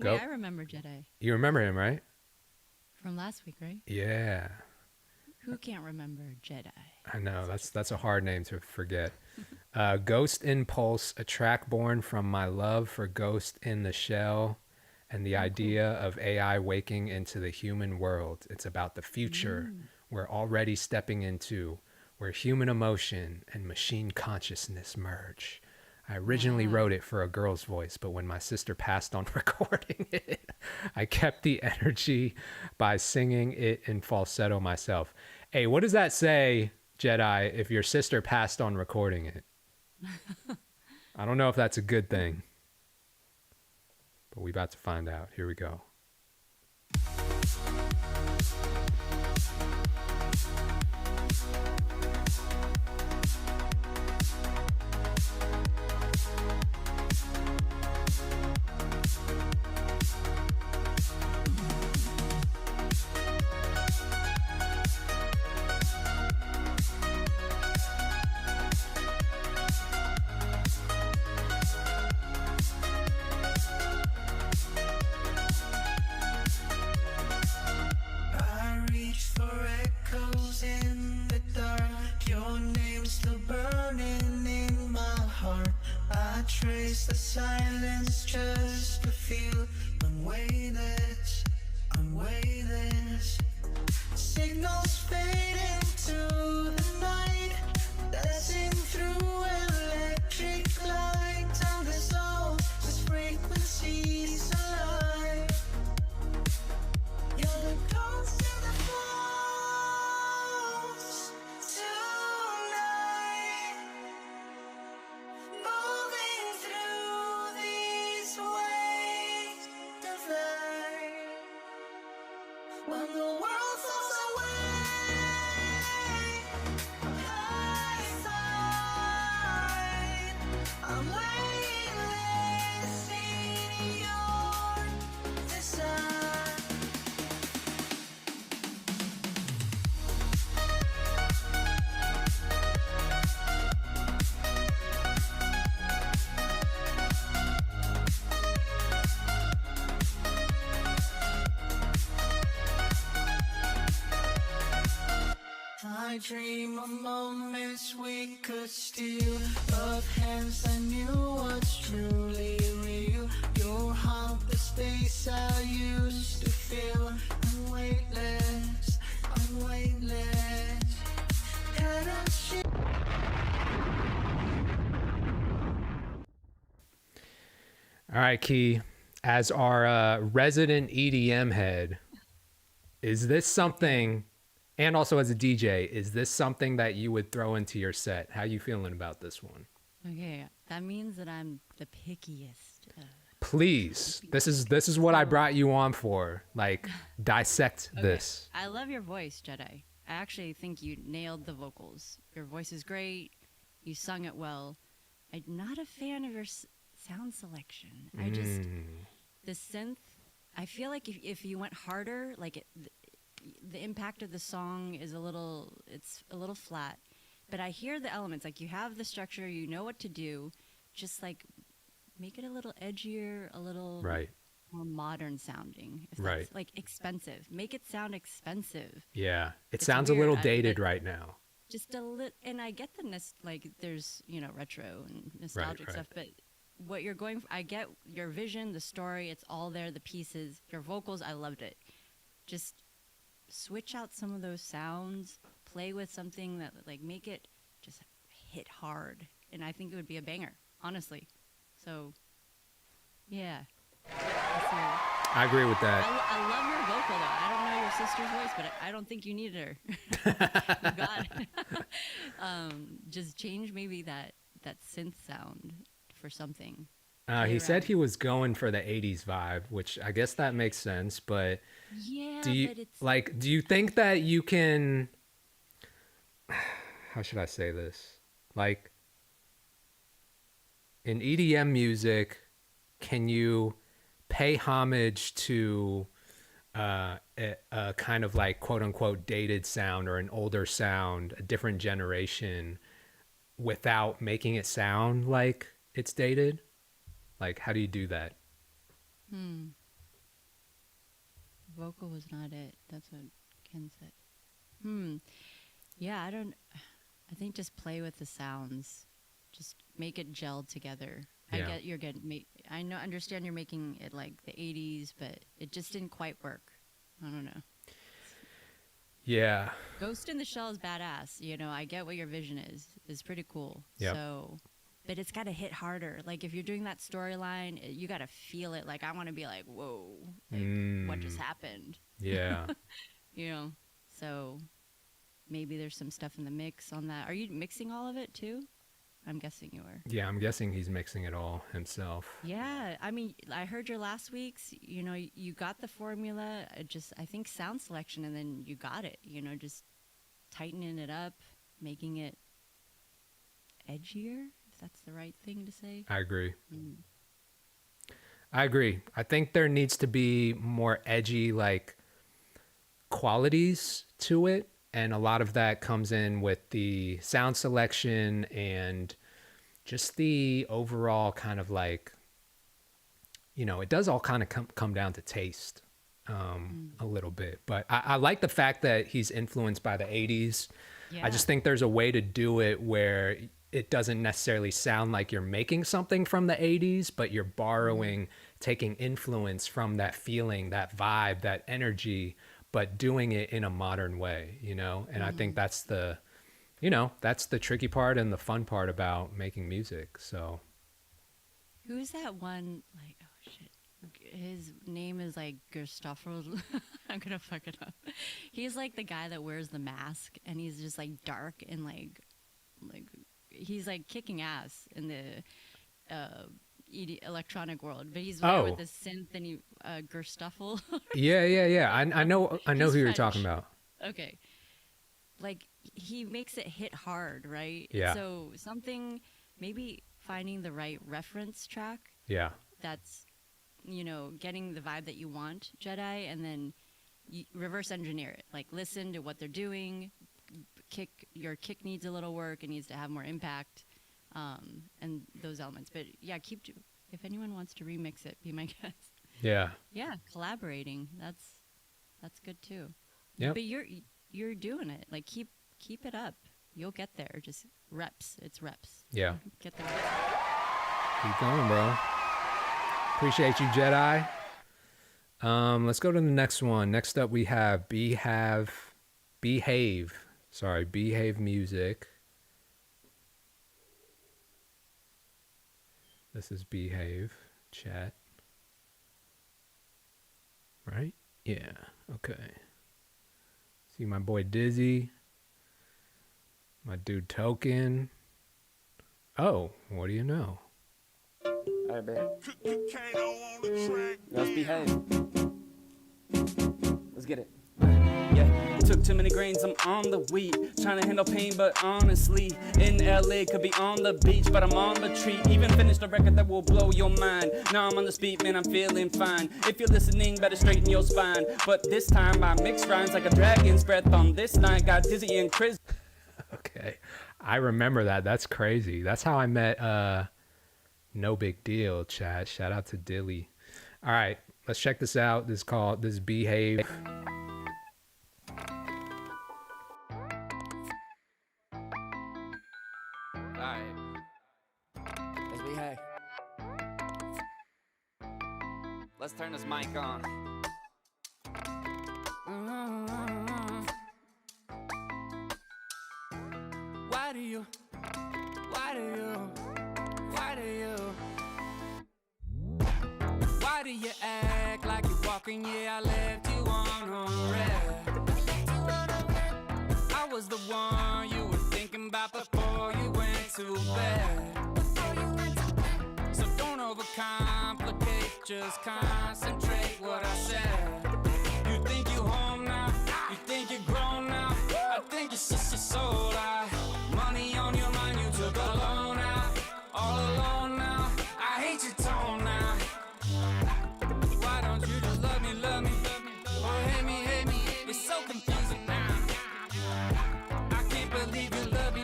Go. Wait, I remember Jedi You remember him, right? from last week, right? Yeah. Who can't remember Jedi? I know, that's a hard name to forget. Ghost Impulse, a track born from my love for Ghost in the Shell and the idea of AI waking into the human world. It's about the future we're already stepping into, where human emotion and machine consciousness merge. I originally wrote it for a girl's voice, but when my sister passed on recording it, I kept the energy by singing it in falsetto myself. Hey, what does that say, Jedi, if your sister passed on recording it? I don't know if that's a good thing, but we about to find out. Here we go. I reach for echoes in the dark. Your name's still burning in my heart. I trace the silence just to feel unweightless, unweightless. Signals fade into the night, dancing through electric light. Time dissolves as frequencies alive. You're the ghost in the falls tonight, moving through these waves of light. When the world falls away, I'm weightless in your desire. I dream of moments we could steal, of hands that knew what's truly real. Your heart, the space I used to feel. I'm weightless, I'm weightless. All right, Key, as our resident EDM head, is this something, and also as a DJ, is this something that you would throw into your set? How you feeling about this one? Okay, that means that I'm the pickiest. Please, this is what I brought you on for. Like, dissect this. I love your voice, Jedi. I actually think you nailed the vocals. Your voice is great. You sung it well. I'm not a fan of your sound selection. I just, the synth, I feel like if you went harder, like the impact of the song is it's a little flat. But I hear the elements, like you have the structure, you know what to do, just like make it a little edgier, a little more modern sounding. If that's like expensive. Make it sound expensive. Yeah, it It's sounds a weird. little dated right now. Just a little, and I get like there's, retro and nostalgic right. stuff, but what you're going for, I get your vision, the story, it's all there, the pieces, your vocals, I loved it. Just switch out some of those sounds, play with something that like make it just hit hard, and I think it would be a banger, honestly. So yeah, I agree with that. I love your vocal though. I don't know your sister's voice, but I don't think you need her. You got it. Just change maybe that synth sound for something. He said he was going for the 80s vibe, which I guess that makes sense, but Yeah, do you but it's do you think that you can, how should I say this? Like, in EDM music, can you pay homage to a kind of like quote unquote dated sound or an older sound, a different generation, without making it sound like it's dated? Like, how do you do that? vocal was not it. That's what Ken said. Yeah, I think just play with the sounds. Just make it gel together. I Yeah. get you're good. Understand you're making it like the 80s, but it just didn't quite work. I don't know. Yeah. Ghost in the Shell is badass. I get what your vision is. It's pretty cool. Yep. So, but it's got to hit harder. Like if you're doing that storyline, you got to feel it. Like I want to be like, whoa, like what just happened? Yeah. So maybe there's some stuff in the mix on that. Are you mixing all of it too? I'm guessing you are. Yeah, I'm guessing he's mixing it all himself. Yeah, I mean, I heard your last week's. You got the formula. I think sound selection, and then you got it. Just tightening it up, making it edgier. If that's the right thing to say. I agree. I agree. I think there needs to be more edgy, like, qualities to it. And a lot of that comes in with the sound selection and just the overall kind of like, it does all kind of come down to taste a little bit. But I like the fact that he's influenced by the 80s. Yeah. I just think there's a way to do it where it doesn't necessarily sound like you're making something from the 80s, but you're borrowing, taking influence from that feeling, that vibe, that energy, but doing it in a modern way, And I think that's the tricky part and the fun part about making music. So Who's that one? Like, oh shit, his name is like Gustavo. I'm gonna fuck it up. He's like the guy that wears the mask, and he's just like dark and like he's like kicking ass in the electronic world, but he's there with the synth and he Gustavo. yeah. I know He's who you're French. talking about. Okay, like he makes it hit hard, right? Yeah. So something maybe finding the right reference track Yeah. that's, you know, getting the vibe that you want, Jedi, and then reverse engineer it. Like, listen to what they're doing. Your kick needs a little work. It needs to have more impact, and those elements. But yeah, if anyone wants to remix it, be my guest. Yeah. Yeah, collaborating. That's good too. Yep. But you're doing it. Like, keep it up. You'll get there. Just reps. It's reps. Yeah. Get there. Keep going, bro. Appreciate you, Jedi. Let's go to the next one. Next up, we have Behave. Sorry, Behave Music. This is Behave. Chat. Right? Yeah. Okay. See my boy Dizzy. My dude Token. Oh, what do you know? Alright, babe. Let's behave. Let's get it. Yeah, took too many grains, I'm on the weed. Trying to handle pain, but honestly, in LA could be on the beach, but I'm on retreat. Even finished a record that will blow your mind. Now I'm on the speed, man, I'm feeling fine. If you're listening, better straighten your spine. But this time I mix rhymes like a dragon's breath on this night. Got Dizzy and Chris. Okay. I remember that. That's crazy. That's how I met No Big Deal, chat. Shout out to Dilly. All right, let's check this out. This is Behave. Alright. Let's behave. Let's turn this mic on. Why do you act like you're walking? Yeah, I left you on red. I was the one you were thinking about before you went to bed. So don't overcomplicate, just concentrate what I said. You think you home now? You think you're grown now? I think it's just your soul out. Money on your mind, you took a loan out. All alone now, I hate your tone now. Why don't you just love me, or hate me, it's so confusing now. I can't believe you love me,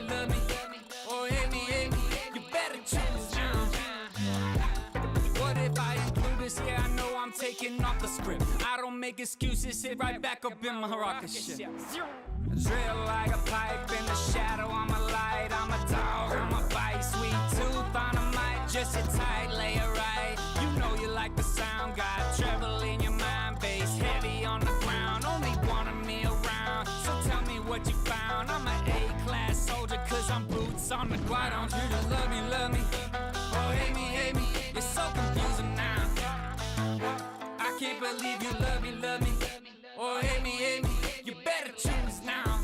or hate me, you better choose now. What if I include this? Yeah, I know I'm taking off the script. I don't make excuses, sit right back up in my rocket ship. Drill like a pipe in the shadow, I'm a light, I'm a dog, I'm a bite, sweet tooth on a mic, just sit tight, lay it right. You know you like the sound, got trouble in your mind, bass heavy on the ground, only wanted me around, so tell me what you found. I'm an A-class soldier, cause I'm boots on the ground. Why don't you just love me, or hate me, it's so confusing now. I can't believe you love me, or hate me, you better choose now.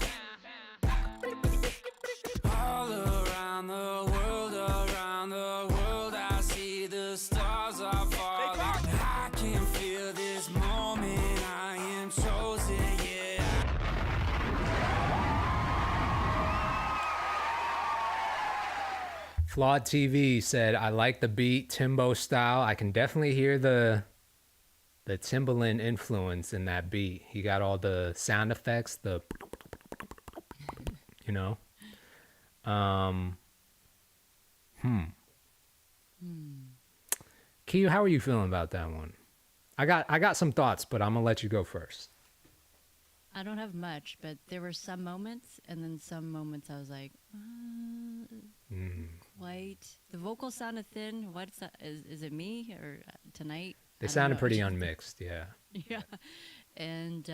All around the world, I see the stars are falling. I can feel this moment, I am chosen, yeah. Flawed TV said, I like the beat, Timbo style. I can definitely hear the Timbaland influence in that beat. He got all the sound effects, you know. Kiyu, how are you feeling about that one? I got some thoughts, but I'm gonna let you go first. I don't have much, but there were some moments, and then some moments I was like, quite. The vocals sounded thin. What's that? Is it me or tonight? They I don't sounded know. pretty unmixed, yeah. Yeah, and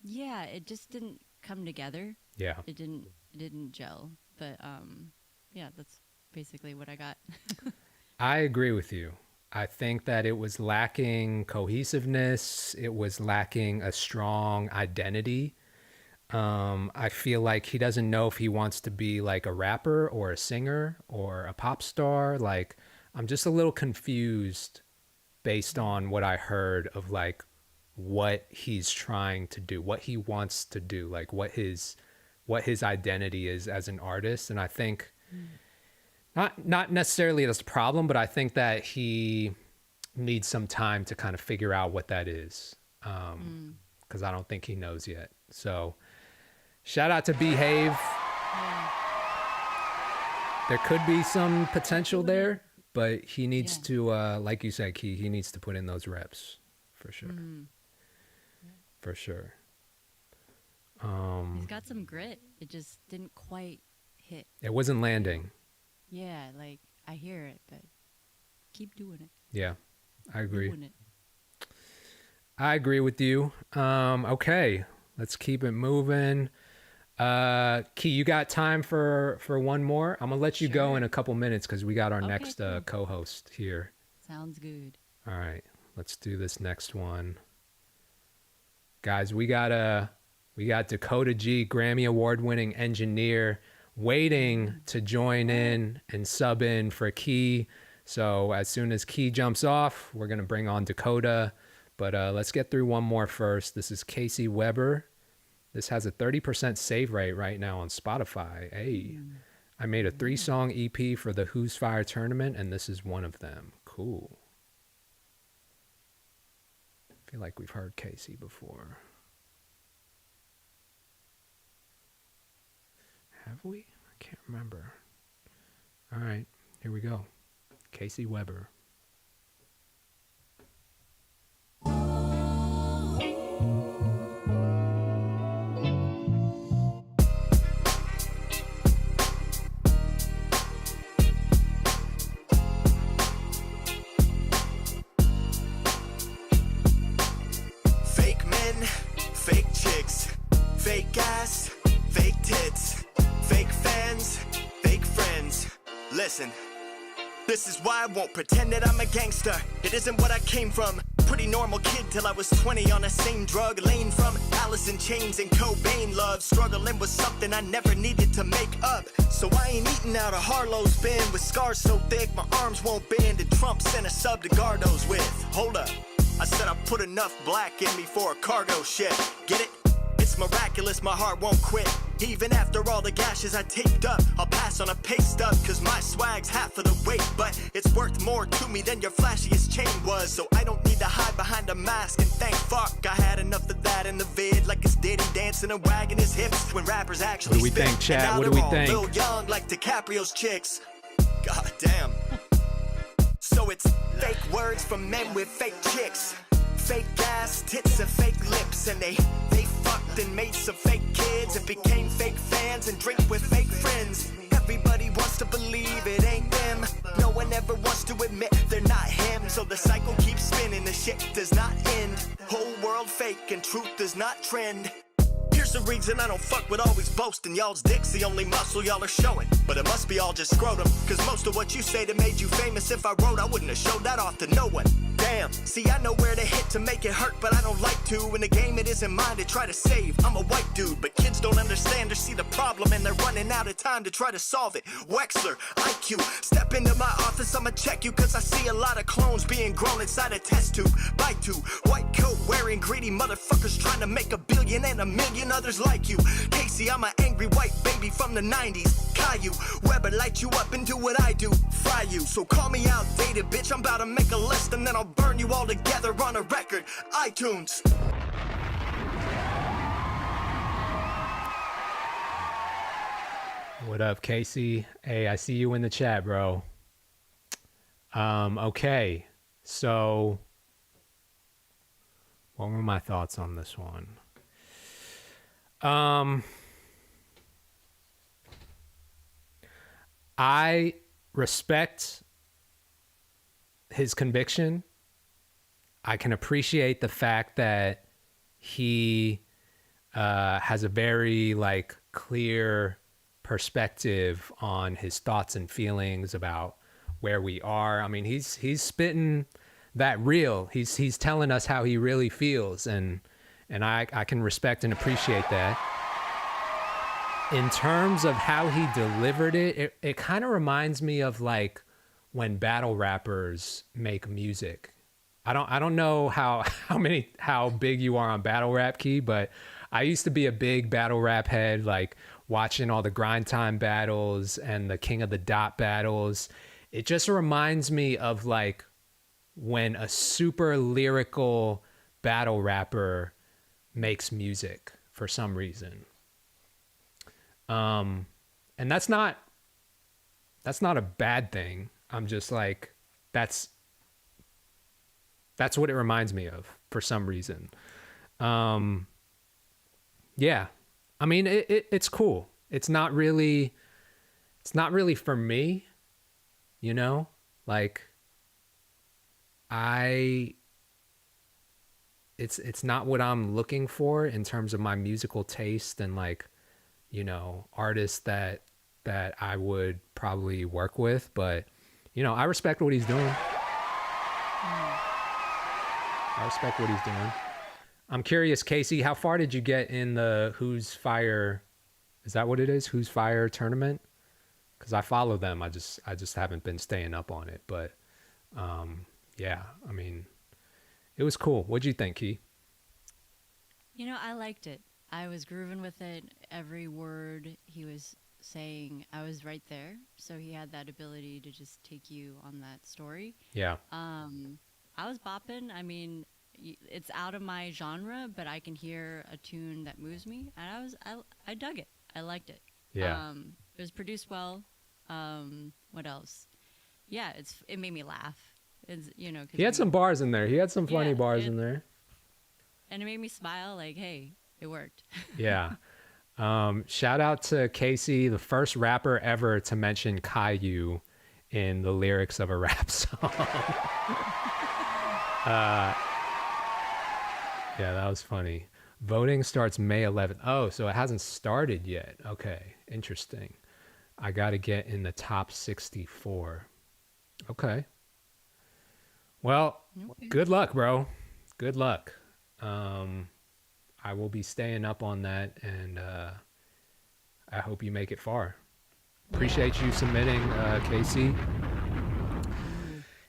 yeah, it just didn't come together. Yeah. It didn't gel. But yeah, that's basically what I got. I agree with you. I think that it was lacking cohesiveness. It was lacking a strong identity. I feel like he doesn't know if he wants to be like a rapper or a singer or a pop star. Like, I'm just a little confused based on what I heard of like what he's trying to do, what he wants to do, like what his identity is as an artist. And I think not necessarily that's a problem, but I think that he needs some time to kind of figure out what that is. Because I don't think he knows yet. So shout out to Behave. Yeah. There could be some potential there, but he needs to, like you said, he needs to put in those reps for sure. For sure. He's got some grit. It just didn't quite hit. It wasn't landing. Yeah, like I hear it, but keep doing it. Yeah, I agree. Doing it. I agree with you. Okay, let's keep it moving. Key, you got time for one more? I'm gonna let you go in a couple minutes because we got our next cool. co-host here. Sounds good. All right, let's do this next one, guys. We got Dakota G, Grammy award-winning engineer, waiting to join in and sub in for Key. So as soon as Key jumps off, we're gonna bring on Dakota. But let's get through one more first. This is Casey Weber. This has a 30% save rate right now on Spotify. Hey, I made a 3-song EP for the Who's Fire tournament, and this is one of them. Cool. I feel like we've heard Casey before. Have we? I can't remember. All right, here we go. Casey Weber. Fake men, fake chicks, fake ass, fake tits, fake fans, fake friends. Listen, this is why I won't pretend that I'm a gangster. It isn't what I came from. Pretty normal kid till I was 20 on the same drug lane from Alice in Chains and Cobain love. Struggling with something I never needed to make up. So I ain't eating out of Harlow's bin with scars so thick my arms won't bend. And Trump sent a sub to Gardo's with. Hold up. I said I put enough black in me for a cargo ship. Get it? It's miraculous, my heart won't quit. Even after all the gashes I taped up, I'll pass on a pay stub, cause my swag's half of the weight. But it's worth more to me than your flashiest chain was. So I don't need to hide behind a mask, and thank fuck I had enough of that in the vid. Like it's Diddy dancing and wagging his hips when rappers actually What do we spit. think, Chad? And now What do they're we all think? Lil Young like DiCaprio's chicks. God damn. So it's fake words from men with fake chicks, fake ass, tits and fake lips. And they fucked and made some fake kids and became fake fans and drink with fake friends. Everybody wants to believe it ain't them. No one ever wants to admit they're not him. So the cycle keeps spinning, the shit does not end. Whole world fake and truth does not trend. Here's the reason I don't fuck with always boasting. Y'all's dick's the only muscle y'all are showing. But it must be all just scrotum, cause most of what you say that made you famous, if I wrote, I wouldn't have showed that off to no one. Damn, see I know where to hit to make it hurt, but I don't like to. In the game it isn't mine to try to save. I'm a white dude, but kids don't understand or see the problem, and they're running out of time to try to solve it. Wexler, IQ, step into my office, I'ma check you, cause I see a lot of clones being grown inside a test tube. Bite tube, white coat wearing greedy motherfuckers trying to make $1 billion and 1,000,000 others like you. Casey, I'm an angry white baby from the 90s. Caillou, Weber, light you up and do what I do, fry you. So call me outdated, bitch, I'm about to make a list and then I'll burn you all together on a record. iTunes. What up, Casey? Hey, I see you in the chat, bro. Okay, so what were my thoughts on this one? I respect his conviction. I can appreciate the fact that he has a very clear perspective on his thoughts and feelings about where we are. I mean, he's spitting that real. He's telling us how he really feels, and I can respect and appreciate that. In terms of how he delivered it, it kind of reminds me of when battle rappers make music. I don't know how big you are on battle rap, Key, but I used to be a big battle rap head. watching all the grind time battles and the King of the Dot battles, it just reminds me of like when a super lyrical battle rapper makes music for some reason. And that's not a bad thing. I'm just like, that's what it reminds me of for some reason. Yeah. I mean, it's cool. It's not really for me, you know? Like it's not what I'm looking for in terms of my musical taste and like, you know, artists that I would probably work with, but you know, I respect what he's doing. I'm curious, Casey, how far did you get in the Who's Fire? Is that what it is? Who's Fire tournament? Because I follow them. I just haven't been staying up on it. But yeah, I mean, it was cool. What'd you think, Key? You know, I liked it. I was grooving with it. Every word he was saying, I was right there. So he had that ability to just take you on that story. Yeah. I was bopping. I mean, it's out of my genre, but I can hear a tune that moves me, and I dug it. I liked it. Yeah. It was produced well. What else? Yeah, it made me laugh. It's, you know, 'cause He had some bars in there. He had some funny bars in there. And it made me smile. Like, hey, it worked. Yeah. Shout out to Casey, the first rapper ever to mention Caillou in the lyrics of a rap song. Yeah, that was funny. Voting starts May 11th. Oh, so it hasn't started yet. Okay, interesting. I got to get in the top 64. Okay. Well, good luck, bro. Good luck. I will be staying up on that, and I hope you make it far. Appreciate you submitting, Casey.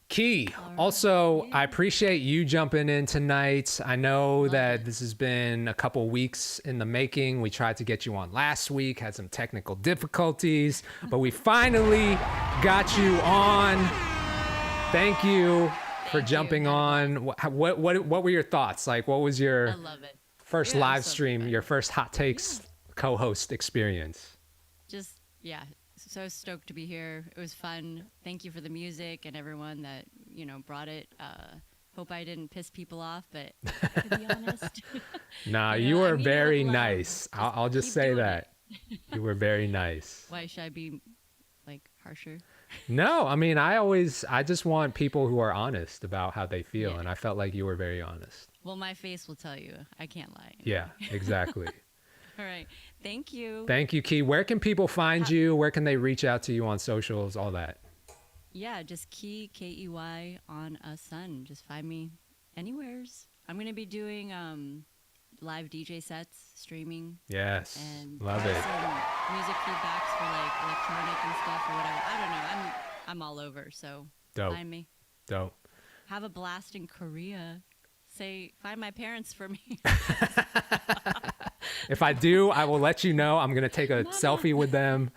Key, also, I appreciate you jumping in tonight. I know that this has been a couple weeks in the making. We tried to get you on last week, had some technical difficulties, but we finally got you on. Thank you for jumping on. What were your thoughts? Like, what was your I love it. first Yeah, live so stream, fun. your first Hot Takes co-host experience? Just, yeah, so stoked to be here. It was fun. Thank you for the music and everyone that, you know, brought it. Hope I didn't piss people off, but to be honest. Nah, You know, you I were mean, very love. nice. I'll just keep say doing that. You were very nice. Why should I be, like, harsher? No, I mean, I just want people who are honest about how they feel, Yeah. and I felt like you were very honest. Well, my face will tell you. I can't lie. Yeah, exactly. All right. Thank you. Thank you, Key. Where can people find you? Where can they reach out to you on socials, all that? Yeah, just Key, Key on a Sun. Just find me anywheres. I'm going to be doing live DJ sets, streaming, Yes, and love some it. music feedbacks for like electronic and stuff or whatever. I don't know. I'm all over, so Dope. find me. Dope. Have a blast in Korea. Find my parents for me. If I do, I will let you know. I'm going to take a selfie with them.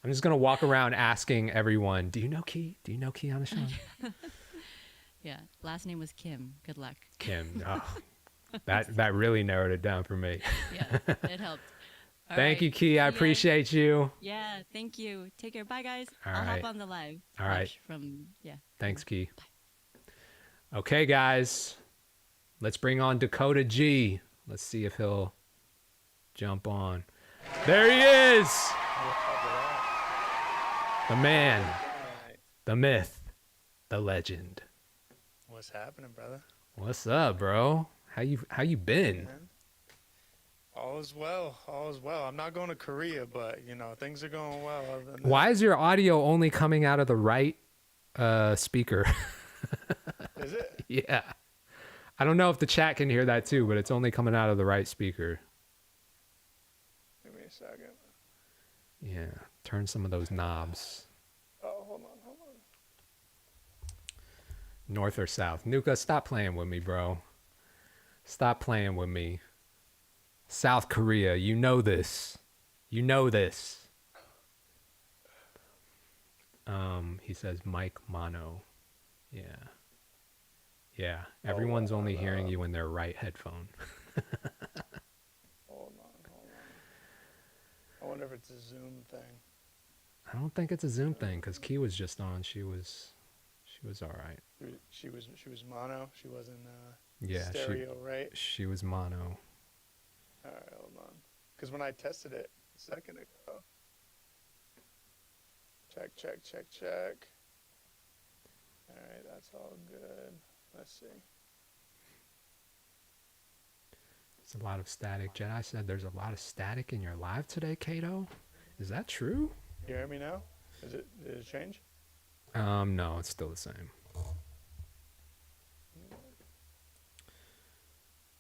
I'm just going to walk around asking everyone, do you know Key? Do you know Key on the show? Yeah, last name was Kim. Good luck. Kim. Oh, that really narrowed it down for me. Yeah, it helped. All Thank right, you, Key. I see ya. appreciate you. Yeah, thank you. Take care. Bye, guys. All I'll right. hop on the live. All right. Watch from, yeah. Thanks, Key. Okay, guys. Let's bring on Dakota G. Let's see if he'll jump on. There he is. The man, the myth, the legend. What's happening, brother? What's up, bro? How you been? All is well. All is well. I'm not going to Korea, but you know things are going well. Other than Why is your audio only coming out of the right speaker? that. Is it? Yeah. I don't know if the chat can hear that too, but it's only coming out of the right speaker. Give me a second. Yeah. Turn some of those knobs. Oh, hold on. North or south? Nuka, stop playing with me, bro. Stop playing with me. South Korea, you know this. You know this. He says mic mono. Yeah. Yeah. Everyone's only hearing you in their right headphone. Hold on. I wonder if it's a Zoom thing. I don't think it's a Zoom thing because Key was just on. She was all right. She was mono. She wasn't Yeah, stereo, right? she was mono. All right, hold on. Because when I tested it a second ago. Check. All right, that's all good. Let's see. There's a lot of static. Jedi said there's a lot of static in your live today, Kato. Is that true? You hear me now? Did it change? No, it's still the same.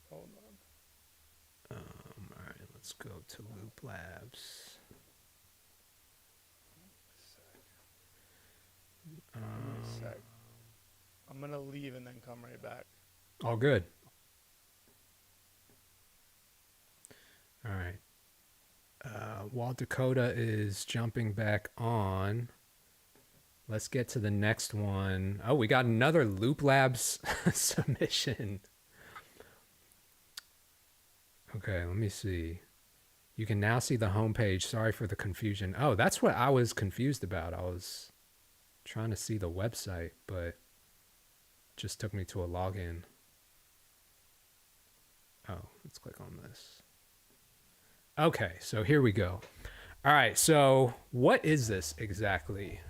Hold on. All right, let's go to Loop Labs. Give me a sec. I'm gonna leave and then come right back. All good. All right. While Dakota is jumping back on, let's get to the next one. Oh, we got another Loop Labs submission. Okay, let me see. You can now see the homepage. Sorry for the confusion. Oh, that's what I was confused about. I was trying to see the website, but it just took me to a login. Oh, let's click on this. Okay, so here we go. All right, so what is this exactly?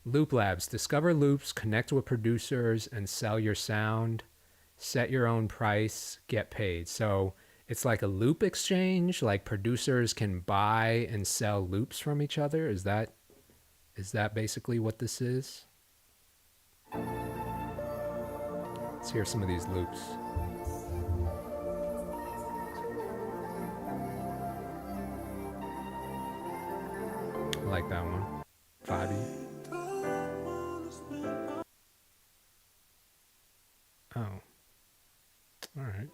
Loop Labs. Discover loops, connect with producers, and sell your sound. Set your own price, get paid. So it's like a loop exchange, like producers can buy and sell loops from each other. Is that basically what this is? Let's hear some of these loops. I like that one. Vibey. Oh. All right.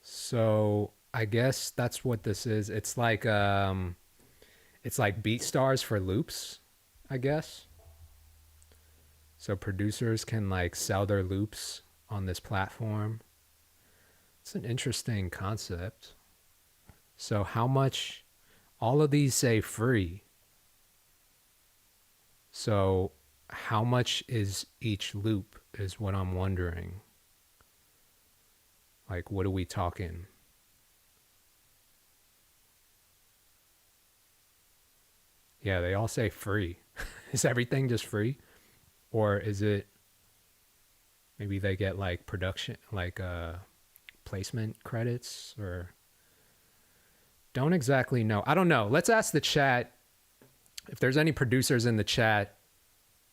So I guess that's what this is. It's like BeatStars for loops, I guess. So producers can like sell their loops on this platform. It's an interesting concept. So how much? All of these say free. So how much is each loop is what I'm wondering. Like, what are we talking? Yeah, they all say free. Is everything just free? Or is it maybe they get like production, like placement credits, or don't exactly know. I don't know. Let's ask the chat. If there's any producers in the chat,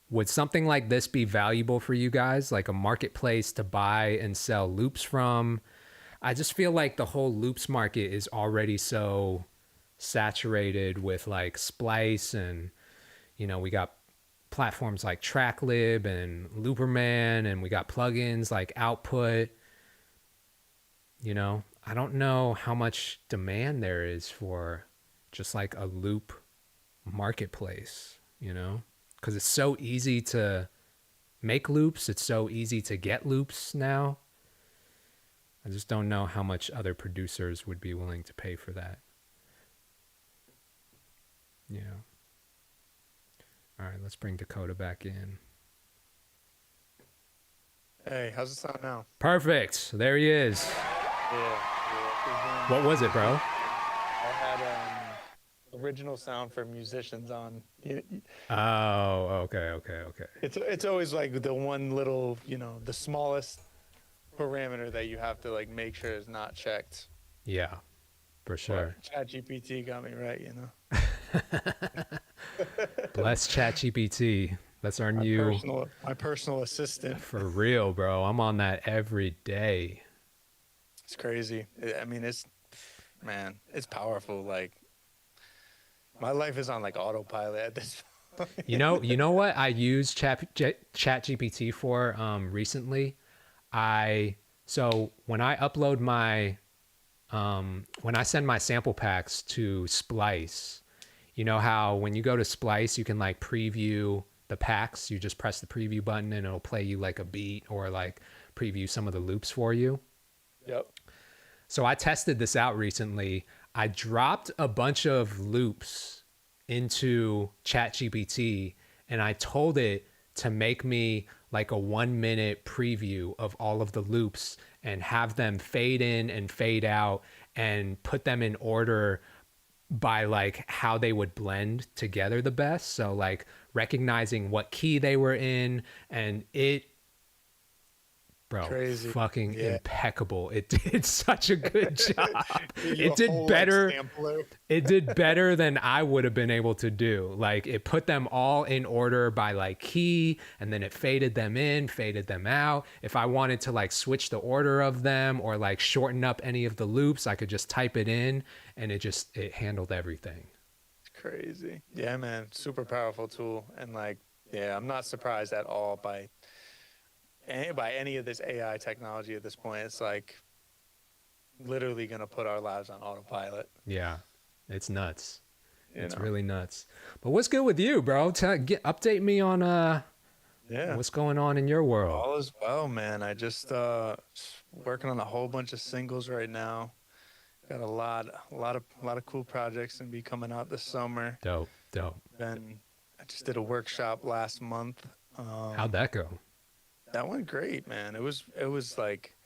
would something like this be valuable for you guys? Like a marketplace to buy and sell loops from? I just feel like the whole loops market is already so saturated with like Splice, and, you know, we got platforms like Tracklib and Looperman, and we got plugins like Output. You know, I don't know how much demand there is for just like a loop marketplace, you know, because it's so easy to make loops. It's so easy to get loops now. I just don't know how much other producers would be willing to pay for that. Yeah. All right, let's bring Dakota back in. Hey, how's it sound now? Perfect. There he is. Yeah. What was it, bro? I had original sound for musicians on. Oh, okay. It's always like the one little, you know, the smallest parameter that you have to like make sure is not checked. Yeah, for sure. ChatGPT got me right, you know. Bless ChatGPT. That's our my personal assistant. For real, bro. I'm on that every day. It's crazy. I mean, it's powerful. Like, my life is on like autopilot at this You know what I used ChatGPT for recently? So when I upload my when I send my sample packs to Splice, you know how when you go to Splice, you can like preview the packs. You just press the preview button and it'll play you like a beat or like preview some of the loops for you. Yep. So I tested this out recently. I dropped a bunch of loops into ChatGPT and I told it to make me like a 1-minute preview of all of the loops and have them fade in and fade out and put them in order by like how they would blend together the best. So like recognizing what key they were in, and it, bro, Crazy. fucking Yeah. impeccable. It did such a good job. Give you It a did whole, like, better. sampler. It did better than I would have been able to do. Like it put them all in order by like key, and then it faded them in, faded them out. If I wanted to like switch the order of them or like shorten up any of the loops, I could just type it in and it handled everything. It's crazy. Yeah, man. Super powerful tool. And like, yeah, I'm not surprised at all by any of this AI technology at this point. It's like literally going to put our lives on autopilot. Yeah. It's nuts. You It's know? really nuts. But what's good with you, bro? Update me on Yeah. what's going on in your world. All is well, man. I just working on a whole bunch of singles right now. Got a lot of cool projects gonna be coming out this summer. Dope. I just did a workshop last month. How'd that go? That went great, man. It was like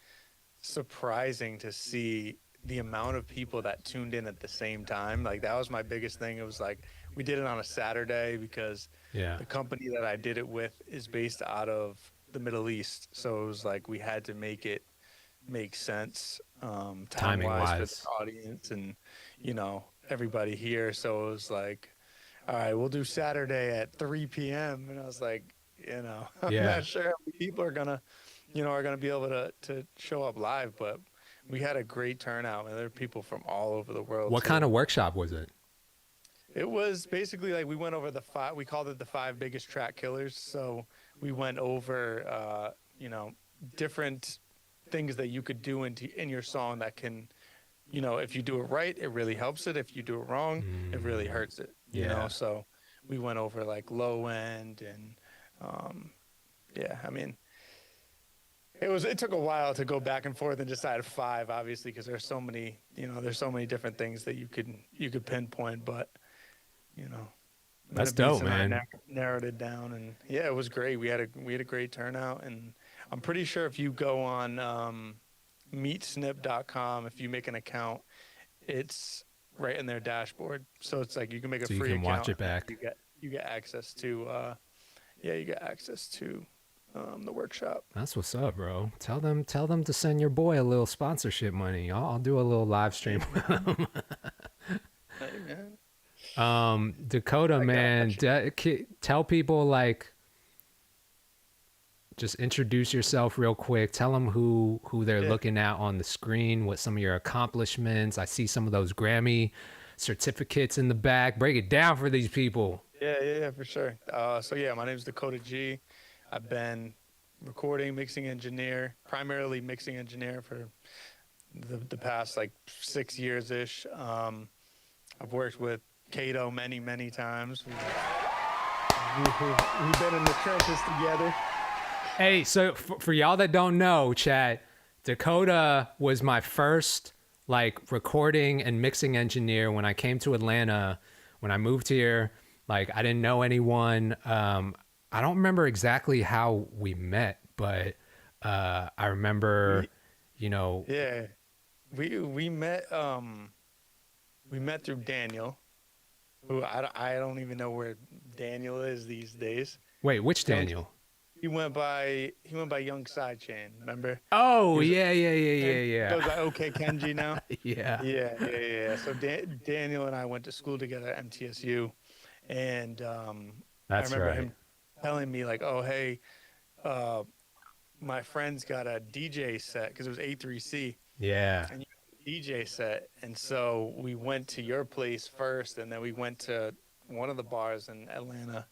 surprising to see the amount of people that tuned in at the same time. Like that was my biggest thing. It was like we did it on a Saturday because Yeah. the company that I did it with is based out of the Middle East. So it was like we had to make it make sense time-wise for the audience and, you know, everybody here. So it was like, all right, we'll do Saturday at 3 p.m. And I was like, you know, I'm Yeah. not sure how many people are gonna be able to show up live, but we had a great turnout, and there are people from all over the world. What kind of workshop was it? It was basically like we went over we called it the 5 biggest track killers. So we went over, you know, different things that you could do in your song that can, you know, if you do it right, it really helps it. If you do it wrong, it really hurts it. You Yeah. know, so we went over like low end and, yeah, I mean, it took a while to go back and forth and decide 5, obviously, because there's so many different things that you could pinpoint, but you know, That's Beats dope, and I man. narrowed it down, and yeah, it was great. We had a great turnout, and I'm pretty sure if you go on meetsnip.com, if you make an account, it's right in their dashboard. So it's like you can make a So you free can account. watch it back. You get access to the workshop. That's what's up, bro. Tell them to send your boy a little sponsorship money. I'll do a little live stream. Hey, man. Dakota, man, you. tell people, like, just introduce yourself real quick. Tell them who they're looking at on the screen, what some of your accomplishments. I see some of those Grammy certificates in the back. Break it down for these people. Yeah, for sure. So yeah, my name is Dakota G. I've been recording, mixing engineer, primarily mixing engineer for the past like 6 years ish. I've worked with Kato many times. We've been in the trenches together. Hey, so for y'all that don't know, chat, Dakota was my first like recording and mixing engineer when I came to Atlanta. When I moved here, like I didn't know anyone. I don't remember exactly how we met, but I remember, you know. Yeah, we met through Daniel, who I don't even know where Daniel is these days. Wait, which Daniel? He went by Young Sidechain, remember? Oh, yeah. Goes by OK Kenji now. Yeah. Yeah. So Daniel and I went to school together at MTSU, and That's I remember right. him telling me like, "Oh, hey, my friend's got a DJ set because it was A3C, Yeah. and you had a DJ set." And so we went to your place first, and then we went to one of the bars in Atlanta,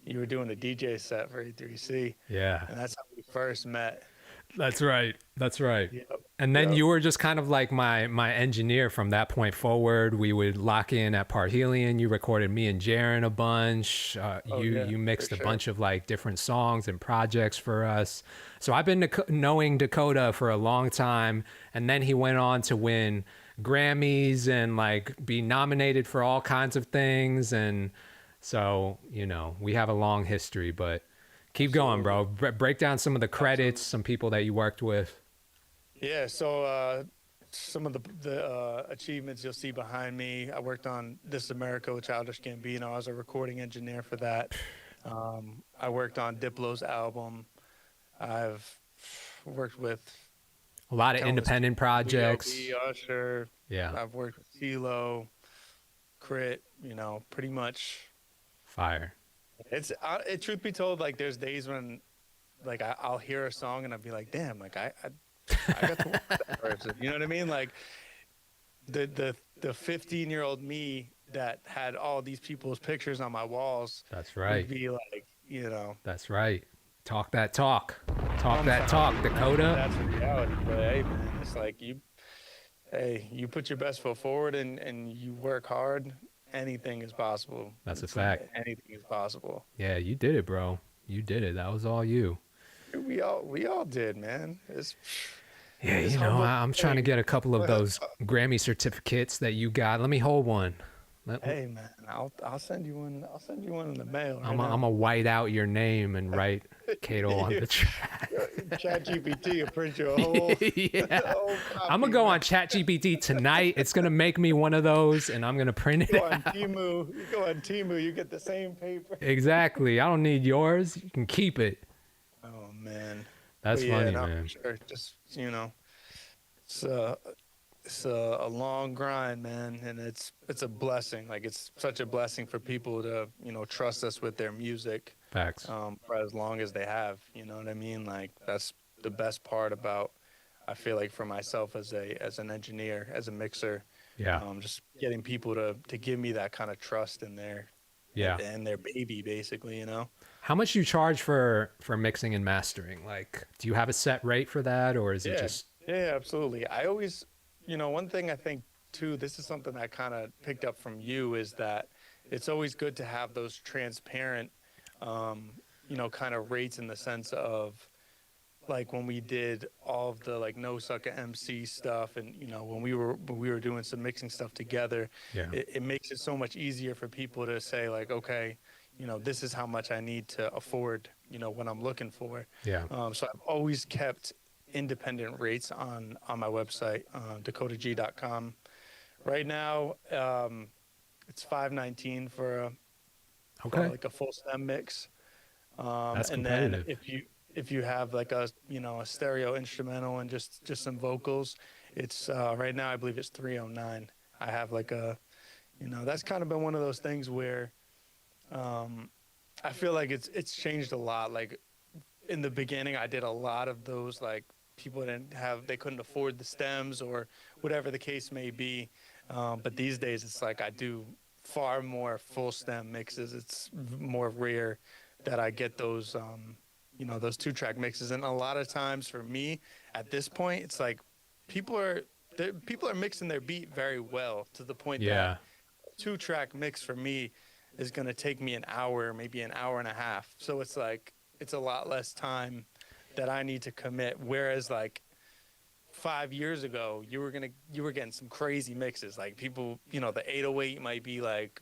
You were doing a DJ set for A3C, Yeah. and that's how we first met. That's right. That's right. Yep. And then Yep. you were just kind of like my engineer from that point forward. We would lock in at Parhelion. You recorded me and Jaren a bunch. You mixed for a sure. bunch of like different songs and projects for us. So I've been knowing Dakota for a long time. And then he went on to win Grammys and like be nominated for all kinds of things. And so, you know, we have a long history, but keep going, bro. Break down some of the credits, some people that you worked with. Yeah, so some of the achievements you'll see behind me. I worked on This Is America with Childish Gambino. I was a recording engineer for that. I worked on Diplo's album. I've worked with A lot of countless independent projects. B.O.B., Usher. Yeah. I've worked with CeeLo, Crit. You know, pretty much. Fire. It's truth be told, like there's days when, like I'll hear a song and I'll be like, damn, like I got to work with that person. You know what I mean? Like the 15-year-old me that had all these people's pictures on my walls. That's right. Would be like, you know. That's right. Talk that talk. Talk that sorry. talk, Dakota. That's the reality. But hey, man, it's like you put your best foot forward and you work hard. Anything is possible. That's a fact. Anything is possible. Yeah, you did it, bro. You did it. That was all you. We all did, man. Yeah, It's you know, humble. I'm trying to get a couple of those Grammy certificates that you got. Let me hold one. Hey, man, I'll send you one. I'll send you one in the mail. I'm gonna white out your name and write Kato on the track. ChatGPT will print you a whole. Yeah. whole I'm gonna go on ChatGPT tonight. It's gonna make me one of those, and I'm gonna print it. Go on Temu. You go on Temu. You get the same paper. Exactly. I don't need yours. You can keep it. Oh man. That's But funny, no, man. Sure. Just it's a long grind, man, and it's a blessing. Like it's such a blessing for people to trust us with their music. Facts. For as long as they have. You know what I mean? Like that's the best part about. I feel like for myself as an engineer, as a mixer. Yeah. Just getting people to give me that kind of trust in their and their baby, basically, How much you charge for mixing and mastering? Like, do you have a set rate for that, or is it just? Yeah, absolutely. I always, one thing I think too, this is something I kind of picked up from you, is that it's always good to have those transparent, kind of rates, in the sense of, like when we did all of the like No Sucka MC stuff, and when we were doing some mixing stuff together, it makes it so much easier for people to say like, okay, this is how much I need to afford, what I'm looking for. Yeah. So I've always kept independent rates on my website, dakotag.com. Right now, it's $519 for like a full stem mix. That's and competitive. then if you have like a stereo instrumental and just some vocals, it's right now I believe it's $309. I have like that's kind of been one of those things where I feel like it's changed a lot. Like in the beginning, I did a lot of those, like people they couldn't afford the stems or whatever the case may be. But these days it's like I do far more full stem mixes. It's more rare that I get those those 2-track mixes. And a lot of times for me at this point, it's like people are mixing their beat very well, to the point that 2-track mix for me is going to take me an hour, maybe an hour and a half. So it's like, it's a lot less time that I need to commit. Whereas like 5 years ago, you were getting some crazy mixes. Like people, the 808 might be like,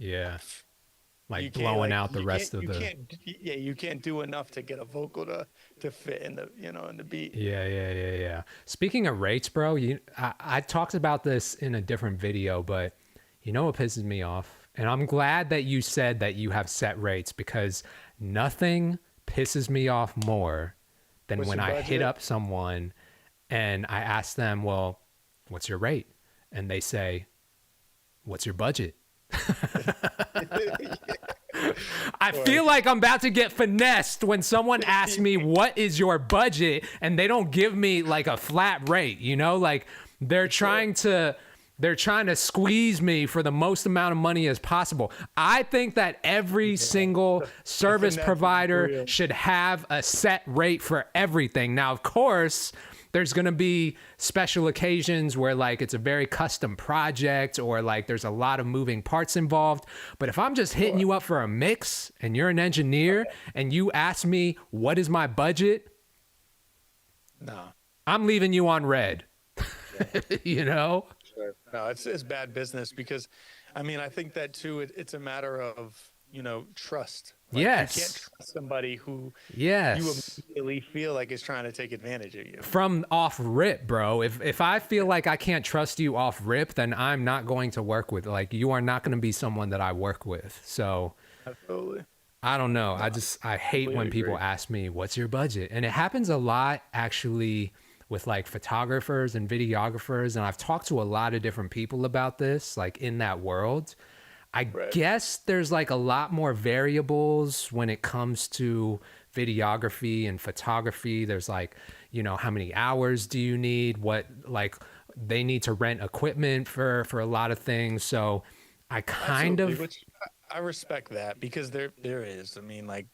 like blowing out the rest of the. You can't do enough to get a vocal to fit in the in the beat. Yeah. Speaking of rates, bro, I talked about this in a different video, but what pisses me off, and I'm glad that you said that you have set rates, because nothing pisses me off more than when I hit up someone and I ask them, well, what's your rate? And they say, what's your budget? I feel like I'm about to get finessed when someone asks me, what is your budget? And they don't give me like a flat rate, like they're trying to They're trying to squeeze me for the most amount of money as possible. I think that every single service that's provider real. should have a set rate for everything. Now, of course, there's going to be special occasions where like it's a very custom project or like there's a lot of moving parts involved. But if I'm just hitting you up for a mix and you're an engineer and you ask me, what is my budget? No. I'm leaving you on red. You know? Sure. No, it's bad business because, I mean, I think that too. It's a matter of trust. Like, Yes. You can't trust somebody who Yes. you immediately feel like is trying to take advantage of you. From off rip, bro. If I feel like I can't trust you off rip, then I'm not going to work with. Like, you are not going to be someone that I work with. So Absolutely. I don't know. I hate when people agree. ask me, what's your budget? And it happens a lot actually with like photographers and videographers. And I've talked to a lot of different people about this, like in that world. I guess there's like a lot more variables when it comes to videography and photography. There's like, how many hours do you need? What, like, they need to rent equipment for a lot of things. So I kind Absolutely, of, which I respect that because there is. I mean, like,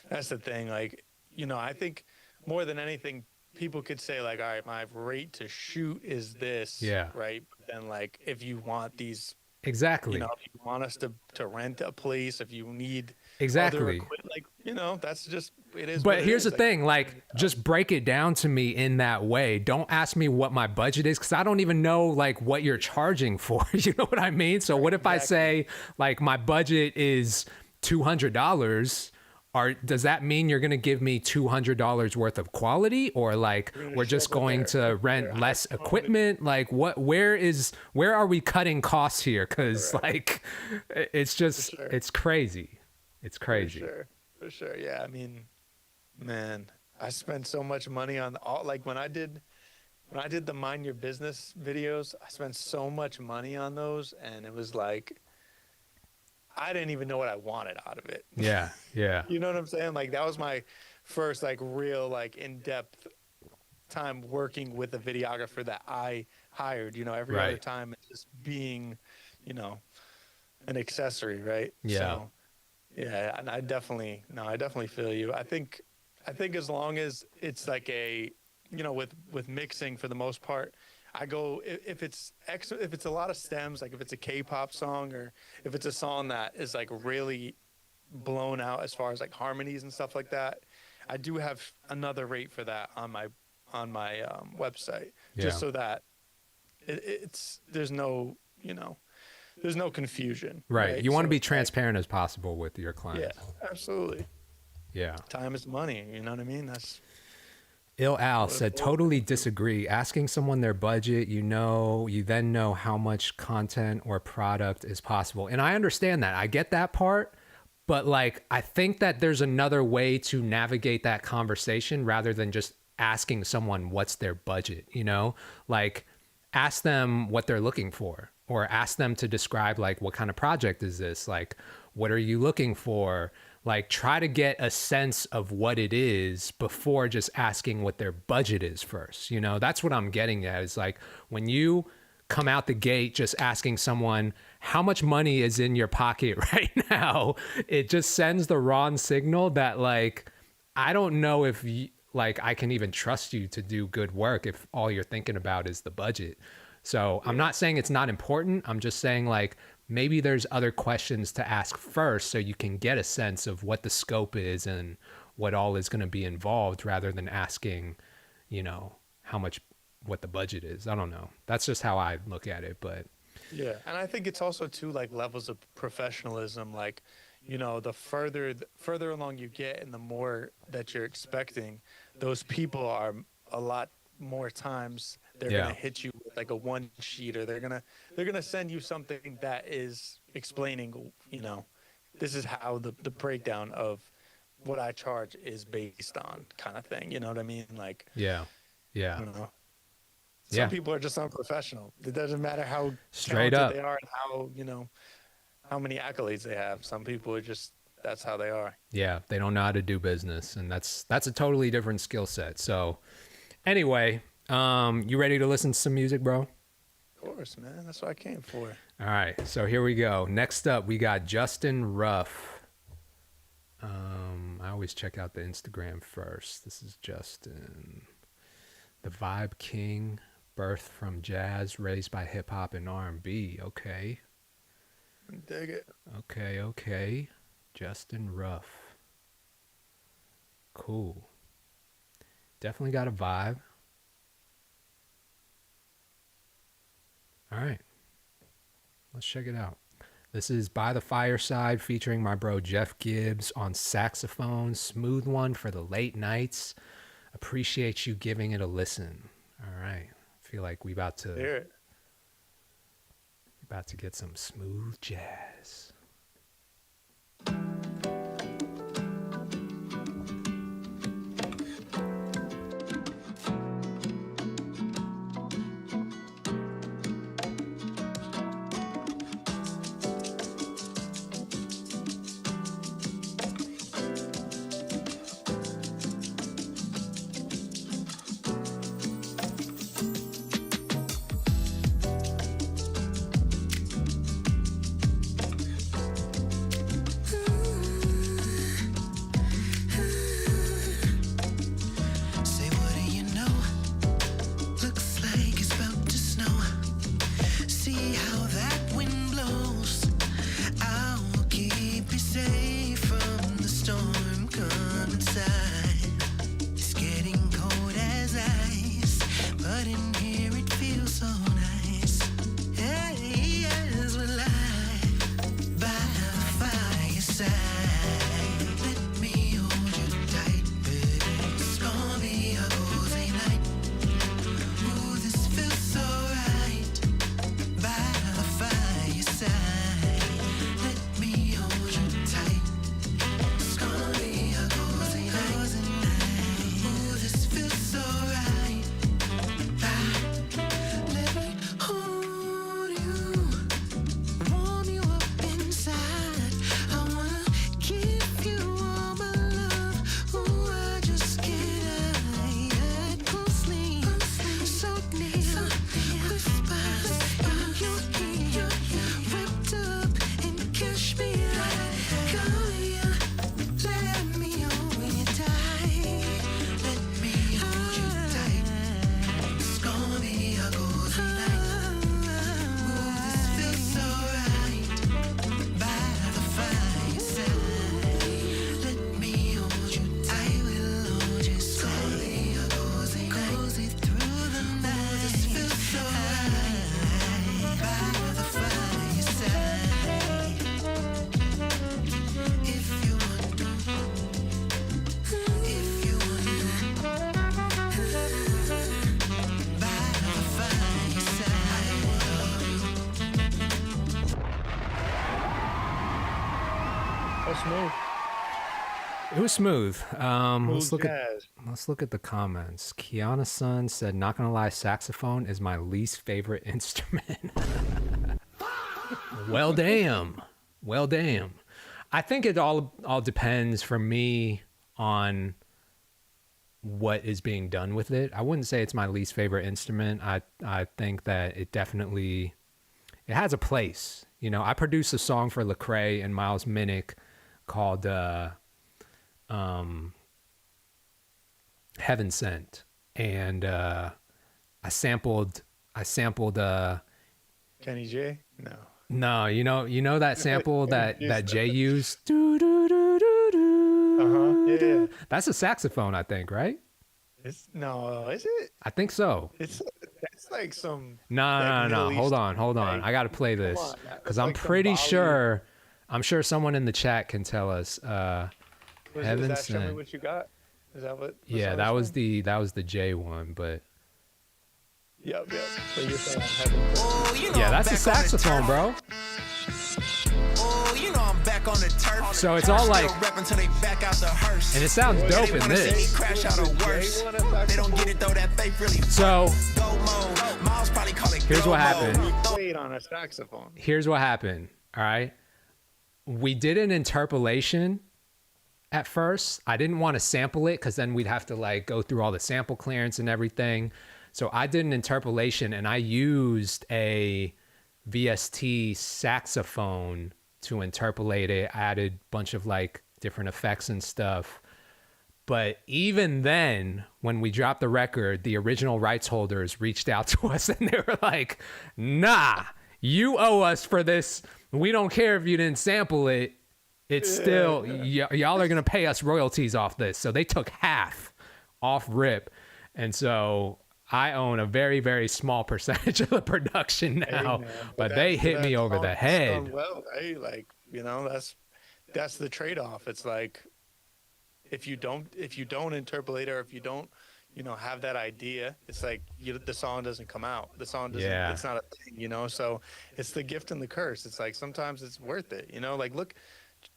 that's the thing. Like, I think more than anything, people could say like, all right, my rate to shoot is this. Yeah. Right. But then like, if you want these, exactly. if you want us to rent a place, if you need Exactly. other like, that's just, it is. But what it here's is. the thing, like, just break it down to me in that way. Don't ask me what my budget is because I don't even know, like, what you're charging for. You know what I mean? So what if I say, like, my budget is $200? Does that mean you're going to give me $200 worth of quality, or like we're just going to rent less equipment? Like where are we cutting costs here? Cause like, it's just, it's crazy. It's crazy. For sure. Yeah. I mean, man, I spent so much money on like when I did the Mind Your Business videos, I spent so much money on those, and it was like, I didn't even know what I wanted out of it. Yeah. Yeah. You know what I'm saying? Like that was my first like real like in-depth time working with a videographer that I hired. Every other time it's just being, an accessory, right? Yeah. So, yeah, and I definitely feel you. I think as long as it's like a, with mixing for the most part, I go if it's a lot of stems, like if it's a K-pop song or if it's a song that is like really blown out as far as like harmonies and stuff like that, I do have another rate for that on my website, just so that there's no confusion. Right. You want to So be it's like, transparent as possible with your yeah, clients. absolutely. Yeah. Time is money. You know what I mean? That's Ill Al said, totally disagree. Asking someone their budget, you then know how much content or product is possible. And I understand that. I get that part. But like, I think that there's another way to navigate that conversation rather than just asking someone what's their budget, like ask them what they're looking for, or ask them to describe like, what kind of project is this? Like, what are you looking for? Like, try to get a sense of what it is before just asking what their budget is first. That's what I'm getting at, is like when you come out the gate just asking someone how much money is in your pocket right now, it just sends the wrong signal that like, I don't know if like I can even trust you to do good work if all you're thinking about is the budget. So I'm not saying it's not important. I'm just saying like, maybe there's other questions to ask first so you can get a sense of what the scope is and what all is going to be involved, rather than asking, what the budget is. I don't know. That's just how I look at it, but yeah. And I think it's also too like levels of professionalism. Like, the further along you get and the more that you're expecting, those people are a lot more times they're gonna hit you with like a one sheet, or they're gonna send you something that is explaining, this is how the breakdown of what I charge is based on, kind of thing. You know what I mean? Like, yeah. I don't know. Some people are just unprofessional. It doesn't matter how Straight talented up they are and how how many accolades they have. Some people are just, that's how they are. Yeah, they don't know how to do business, and that's a totally different skill set. So anyway, you ready to listen to some music, bro? Of course, man. That's what I came for. All right, so here we go. Next up, we got Justin Ruff. I always check out the Instagram first. This is Justin, the Vibe King, birthed from jazz, raised by hip hop and R&B. Okay. Dig it. Okay. Justin Ruff. Cool. Definitely got a vibe. All right. Let's check it out. This is By the Fireside featuring my bro Jeff Gibbs on saxophone. Smooth one for the late nights. Appreciate you giving it a listen. All right. Feel like we about to get some smooth jazz. Say, what do you know? Looks like it's about to snow. See how that wind blows. I will keep you safe from the storm. Come inside. It's getting cold as ice, but in here it feels so nice. Hey, as we lie by the fireside. Let me hold you tight, baby. It's gonna be a cozy night. Ooh, this feels so right. By the fireside. Let me hold you tight. It's gonna be a cozy night. Ooh, this feels so right. Let me hold you, warm you up inside. I wanna give you all my love. Ooh, I just can't hide closely, so near. Whispers in your ear, wrapped up in cashmere. Come here, let me hold you tight. Let me hold you tight. It's gonna be a cozy night. Ooh, this feels so right. By the fireside. Let me hold you tight. I will hold you slowly. A cozy night. Cozy through the night. Ooh, this feels so right. By the fireside. If you want to, if you want to, by the fireside. Oh, smooth. It was smooth. Smooth jazz. Let's look at the comments. Kiana Sun said, "Not gonna lie, saxophone is my least favorite instrument." Well, damn. I think it all depends for me on what is being done with it. I wouldn't say it's my least favorite instrument. I think that it definitely has a place. You know, I produced a song for Lecrae and Miles Minnick called Heaven Sent, and I sampled Kenny J? no, No. you know that sample that Jay used. Do, do, do, do, do. Yeah. That's a saxophone, I think, right? Is it? I think so. It's like some. No. Middle Hold Eastern on. thing. I got to play this on, because that's I'm like some pretty Bollywood- I'm sure someone in the chat can tell us. Heaven Is that Show Me Sent. What You Got? Is that what? Yeah, that was the J one, but Yep. So you're saying Heaven. yeah, that's a saxophone, bro. Oh, you know I'm back on the turf. So it's all like, Until they back out the hearse. and it sounds dope in this. Crash out or worse. They don't get it though, that faith really So go mode. Miles probably call it here's go what mode. happened. Played on a saxophone. Here's what happened. All right. We did an interpolation at first. I didn't want to sample it because then we'd have to like go through all the sample clearance and everything. So I did an interpolation and I used a VST saxophone to interpolate it. I added a bunch of like different effects and stuff. But even then, when we dropped the record, the original rights holders reached out to us and they were like, nah, you owe us for this. We don't care if you didn't sample it. It's still, y'all are going to pay us royalties off this. So they took half off rip. And so I own a very, very small percentage of the production now. Hey, but they hit me over the head. Well, hey, like, you know, that's the trade-off. It's like, if you don't interpolate, or if you don't, you know, have that idea, it's like the song doesn't come out. The song doesn't. Yeah. It's not a thing, you know. So it's the gift and the curse. It's like sometimes it's worth it, you know. Like look,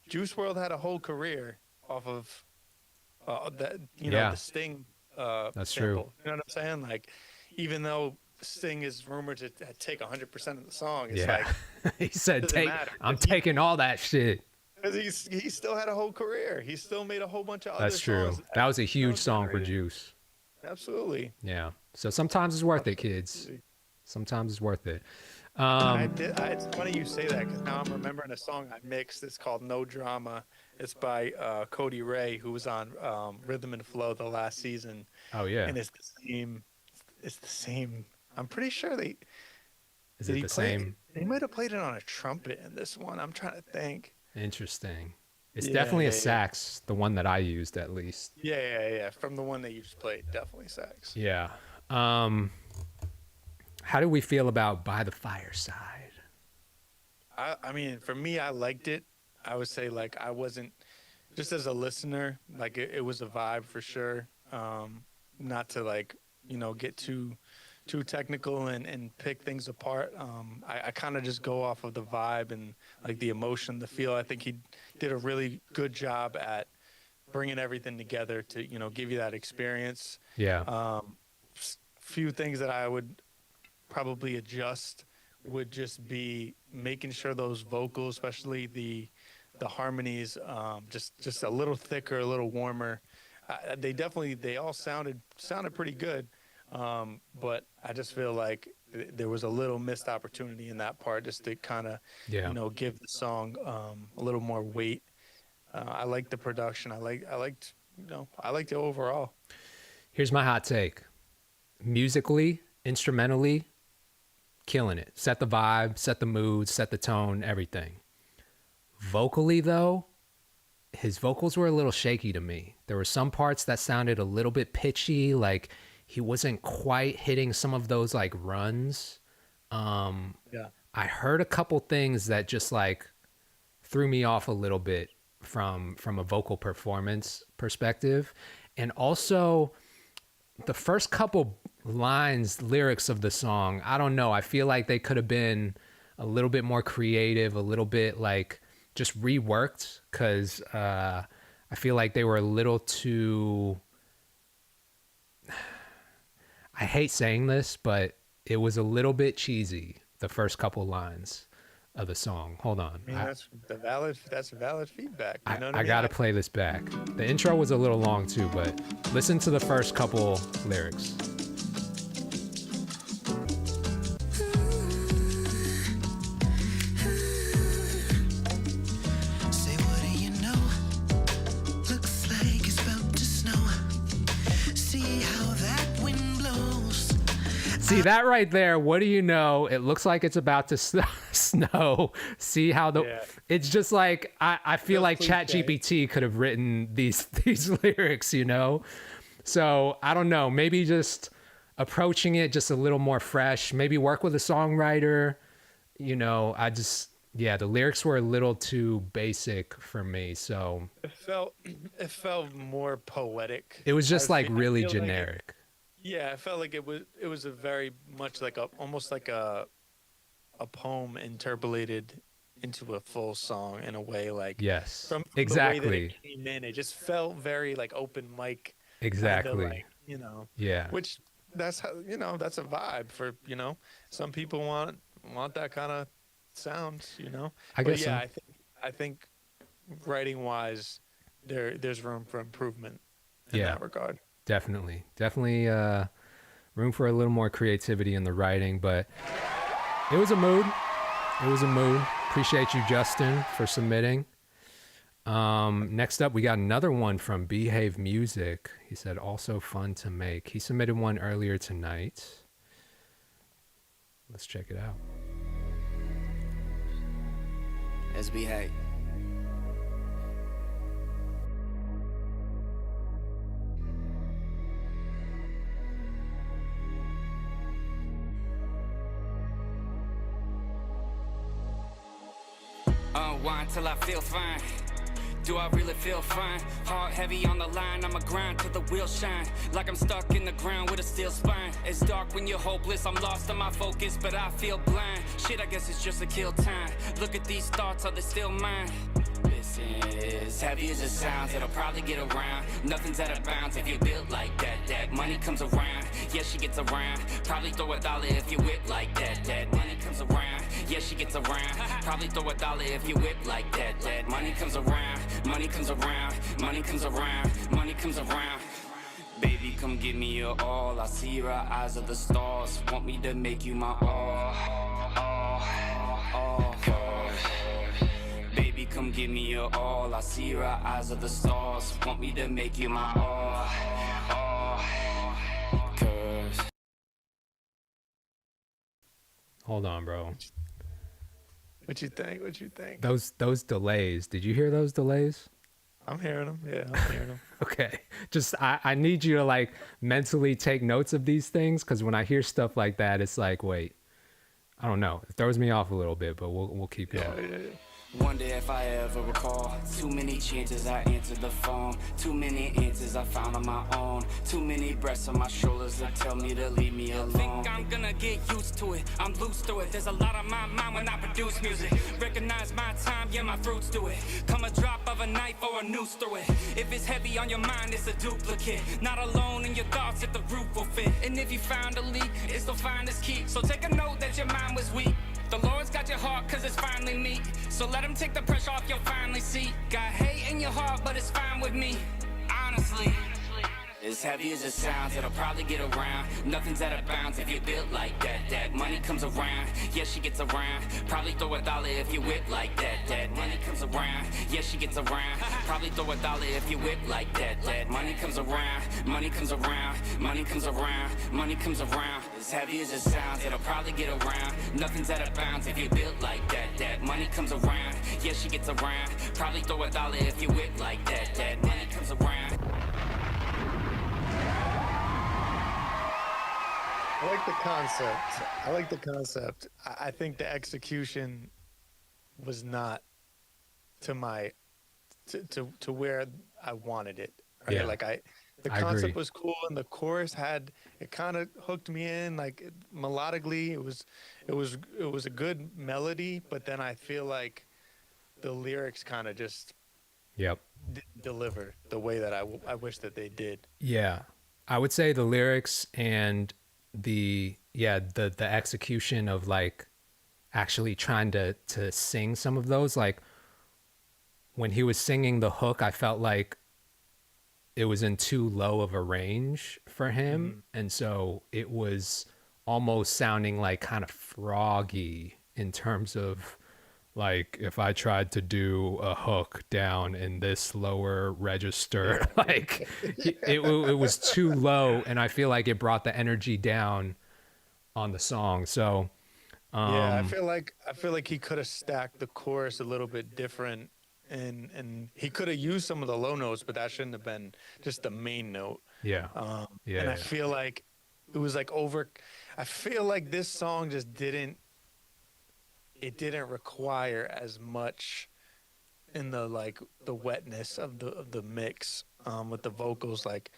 Juice WRLD had a whole career off of that, you know, Yeah. the Sting. That's sample. true. You know what I'm saying? Like, even though Sting is rumored to take 100% of the song, it's Yeah. like He said, doesn't matter. I'm taking all that shit. because he still had a whole career. He still made a whole bunch of other That's true. songs. That was a huge song for generated. Juice. Absolutely. Yeah. So sometimes it's worth it, kids. Sometimes it's worth it. It's funny you say that because now I'm remembering a song I mixed. It's called No Drama. It's by Cody Ray, who was on Rhythm and Flow the last season. Oh, yeah. And it's the same. It's the same. I'm pretty sure Is did it he the play same? They might have played it on a trumpet in this one. I'm trying to think. Interesting. It's Yeah, definitely a yeah, yeah. sax, the one that I used at least. Yeah. From the one that you just played, definitely sax. Yeah. How do we feel about By the Fireside? I mean, for me, I liked it. I would say like I wasn't just as a listener, like it was a vibe for sure. Not to like, you know, get too technical and pick things apart. I kind of just go off of the vibe and like the emotion, the feel. I think he did a really good job at bringing everything together to, you know, give you that experience. Yeah. Few things that I would probably adjust would just be making sure those vocals, especially the harmonies, just a little thicker, a little warmer. They all sounded pretty good, but I just feel like there was a little missed opportunity in that part, just to kind of Yeah. you know, give the song a little more weight. I liked the production. I liked it overall. Here's my hot take. Musically, instrumentally, killing it. Set the vibe, set the mood, set the tone, everything. Vocally, though, his vocals were a little shaky to me. There were some parts that sounded a little bit pitchy, like he wasn't quite hitting some of those like runs. Yeah. I heard a couple things that just like threw me off a little bit from a vocal performance perspective. And also the first couple lyrics of the song, I don't know. I feel like they could have been a little bit more creative, a little bit like just reworked, because I feel like they were a little too, I hate saying this, but it was a little bit cheesy, the first couple lines of the song. Hold on. I mean, that's valid feedback. You know what I I mean? gotta play this back. The intro was a little long too, but listen to the first couple lyrics. Say, what do you know? Looks like it's about to snow. See how that wind blows. See that right there? What do you know? It looks like it's about to snow. See how the Yeah. it's just like I feel Real like cliche. ChatGPT could have written these lyrics, you know? So I don't know, maybe just approaching it just a little more fresh, maybe work with a songwriter, you know. The lyrics were a little too basic for me, so It felt more poetic. it was just like I really feel like generic. Yeah, I felt like it was a very much like almost like a poem interpolated into a full song in a way, like Yes, from the way that exactly. it came in, it just felt very like open mic, kinda Exactly. like, you know. Yeah. Which that's how, you know, that's a vibe for, you know, some people want that kind of sound, you know. I But guess yeah, so. I think writing wise, there's room for improvement in Yeah. that regard. Definitely room for a little more creativity in the writing, but it was a mood. It was a mood. Appreciate you, Justin, for submitting. Next up, we got another one from Behave Music. He said, also fun to make. He submitted one earlier tonight. Let's check it out. Let's behave. Unwind till I feel fine. Do I really feel fine? Heart heavy on the line, I'ma grind till the wheels shine. Like I'm stuck in the ground with a steel spine. It's dark when you're hopeless, I'm lost on my focus, but I feel blind. Shit, I guess it's just a kill time. Look at these thoughts, are they still mine? This is heavy as it sounds, it'll probably get around. Nothing's out of bounds if you're built like that. That money comes around, yeah, she gets around. Probably throw a dollar if you whip like that. That money comes around, yeah, she gets around. Probably throw a dollar if you whip like that. That money comes around, money comes around, money comes around, money comes around. Baby, come give me your all. I see your eyes are the stars. Want me to make you my all, all. Baby, come give me your all. I see your eyes are the stars. Want me to make you my all. Cause Hold on, bro. What you think? What you think? Those delays. Did you hear those delays? I'm hearing them. Yeah, I'm hearing them. Okay. Just I need you to like mentally take notes of these things, because when I hear stuff like that, it's like, wait, I don't know. It throws me off a little bit, but we'll keep going. Yeah. wonder if I ever recall. Too many chances I answered the phone. Too many answers I found on my own. Too many breaths on my shoulders that tell me to leave me alone. Think I'm gonna get used to it. I'm loose to it. There's a lot on my mind when I produce music. Recognize my time, yeah, my fruits do it. Come a drop of a knife or a noose through it. If it's heavy on your mind, it's a duplicate. Not alone in your thoughts if the roof will fit. And if you found a leak, it's the finest key. So take a note that your mind was weak. The Lord's got your heart cause it's finally me. So let him take the pressure off, you'll finally see. Got hate in your heart, but it's fine with me. Honestly. As heavy as it sounds, it'll probably get around. Nothing's out of bounds if you're built like that. That money comes around, yeah, she gets around. Probably throw a dollar if you whip like that. That money comes around, yeah, she gets around. Probably throw a dollar if you whip like that. That money comes around, money comes around, money comes around, money comes around. As heavy as it sounds, it'll probably get around. Nothing's out of bounds if you're built like that. That money comes around, yeah, she gets around. Probably throw a dollar if you whip like that. That money comes around. I like the concept. I think the execution was not to my to where I wanted it. Right? Yeah. Like the I concept agree. was cool, and the chorus had it kind of hooked me in. Like melodically, it was a good melody, but then I feel like the lyrics kind of just Yep. didn't deliver the way that I wish that they did. Yeah. I would say the lyrics and the execution of like actually trying to sing some of those, like when he was singing the hook, I felt like it was in too low of a range for him, and so it was almost sounding like kind of froggy in terms of like if I tried to do a hook down in this lower register, like it was too low, and I feel like it brought the energy down on the song. So Yeah, I feel like he could have stacked the chorus a little bit different, and he could have used some of the low notes, but that shouldn't have been just the main note. yeah. And I feel like it was like I feel like this song just didn't require as much in the wetness of the mix with the vocals. Like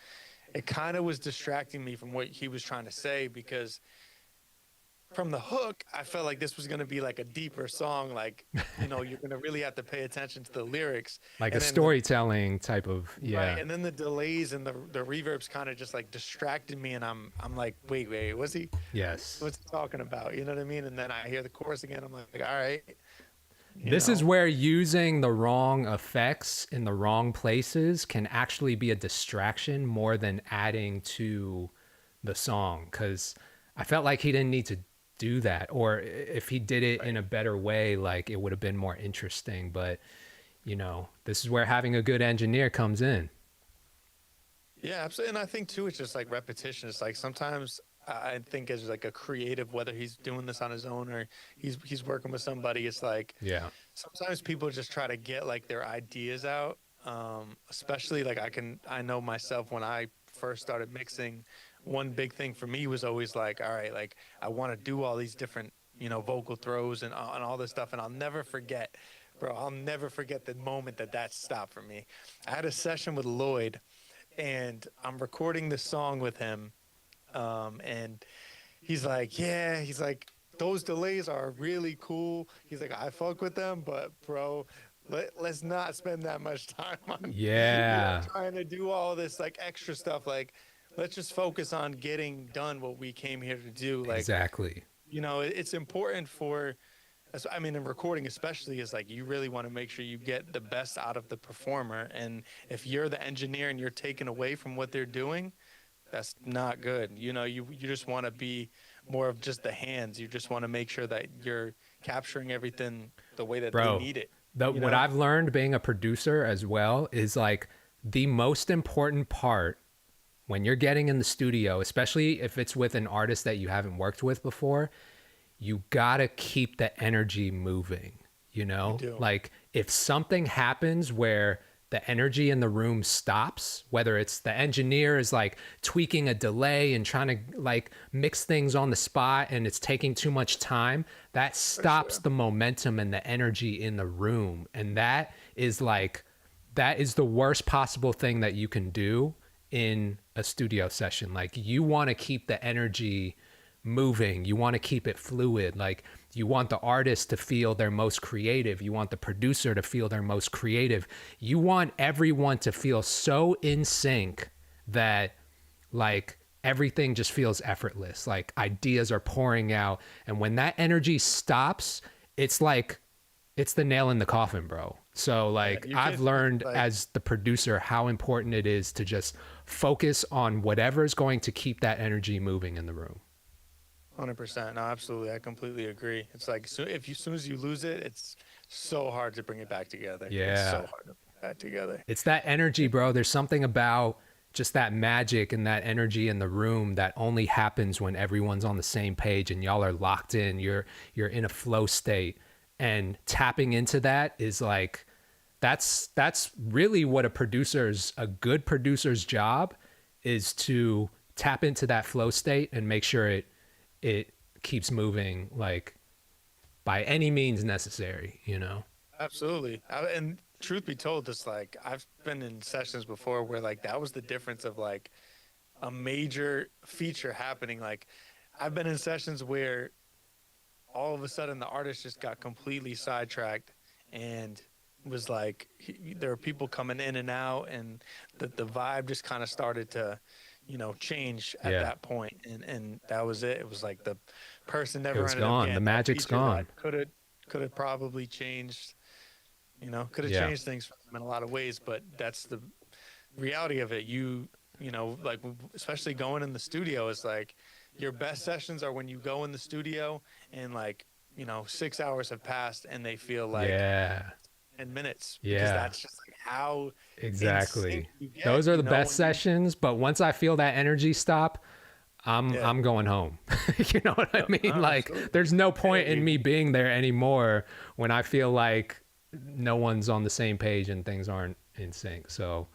it kind of was distracting me from what he was trying to say, because from the hook, I felt like this was going to be like a deeper song. Like, you're going to really have to pay attention to the lyrics. Like And a then storytelling type of, Right, and then the delays and the reverbs kind of just like distracted me, and I'm like, wait, what's he talking about? You know what I mean? And then I hear the chorus again. I'm like, all right. This is where using the wrong effects in the wrong places can actually be a distraction more than adding to the song, because I felt like he didn't need to do that, or if he did it in a better way, like it would have been more interesting. But you know, this is where having a good engineer comes in. Yeah, absolutely. And I think too, it's just like repetition. It's like sometimes I think as like a creative, whether he's doing this on his own or he's working with somebody, it's like Yeah. sometimes people just try to get like their ideas out. Especially like I know myself when I first started mixing, one big thing for me was always like, all right, like I want to do all these different, you know, vocal throws and all this stuff. And I'll never forget the moment that stopped for me. I had a session with Lloyd and I'm recording this song with him. And he's like, those delays are really cool. He's like, I fuck with them, but bro, let's not spend that much time on trying to do all this like extra stuff. Like, let's just focus on getting done what we came here to do. Like, Exactly. you know, it's important for, I mean, in recording especially, is like you really want to make sure you get the best out of the performer. And if you're the engineer and you're taken away from what they're doing, that's not good. You know, you just want to be more of just the hands. You just want to make sure that you're capturing everything the way that they need it. What I've learned being a producer as well is like the most important part when you're getting in the studio, especially if it's with an artist that you haven't worked with before, you gotta keep the energy moving, you know? Like if something happens where the energy in the room stops, whether it's the engineer is like tweaking a delay and trying to like mix things on the spot and it's taking too much time, that stops the momentum and the energy in the room. And that is the worst possible thing that you can do in a studio session. Like you want to keep the energy moving. You want to keep it fluid. Like you want the artist to feel their most creative. You want the producer to feel their most creative. You want everyone to feel so in sync that like everything just feels effortless. Like ideas are pouring out. And when that energy stops, it's like, it's the nail in the coffin, bro. So like I've learned as the producer how important it is to just focus on whatever's going to keep that energy moving in the room. 100%. No, absolutely. I completely agree. It's like, so as soon as you lose it, it's so hard to bring it back together. Yeah. It's so hard to bring it back together. It's that energy, bro. There's something about just that magic and that energy in the room that only happens when everyone's on the same page and y'all are locked in. You're in a flow state, and tapping into that is like, that's really what a good producer's job is, to tap into that flow state and make sure it keeps moving, like by any means necessary, you know? Absolutely. And truth be told, it's like I've been in sessions before where like that was the difference of like a major feature happening. Like I've been in sessions where all of a sudden the artist just got completely sidetracked and was like, there were people coming in and out, and the vibe just kind of started to, you know, change at that point. And that was it. It was like the person never ended gone. up getting The magic's gone. Could have probably changed, you know, could have changed things for them in a lot of ways, but that's the reality of it. You know, like especially going in the studio, is like your best sessions are when you go in the studio and like, you know, 6 hours have passed and they feel like 10 minutes. Because that's just like how exactly you get, those are the best sessions. But once I feel that energy stop, I'm going home. You know what I mean? Like absolutely. There's no point in me being there anymore when I feel like no one's on the same page and things aren't in sync. So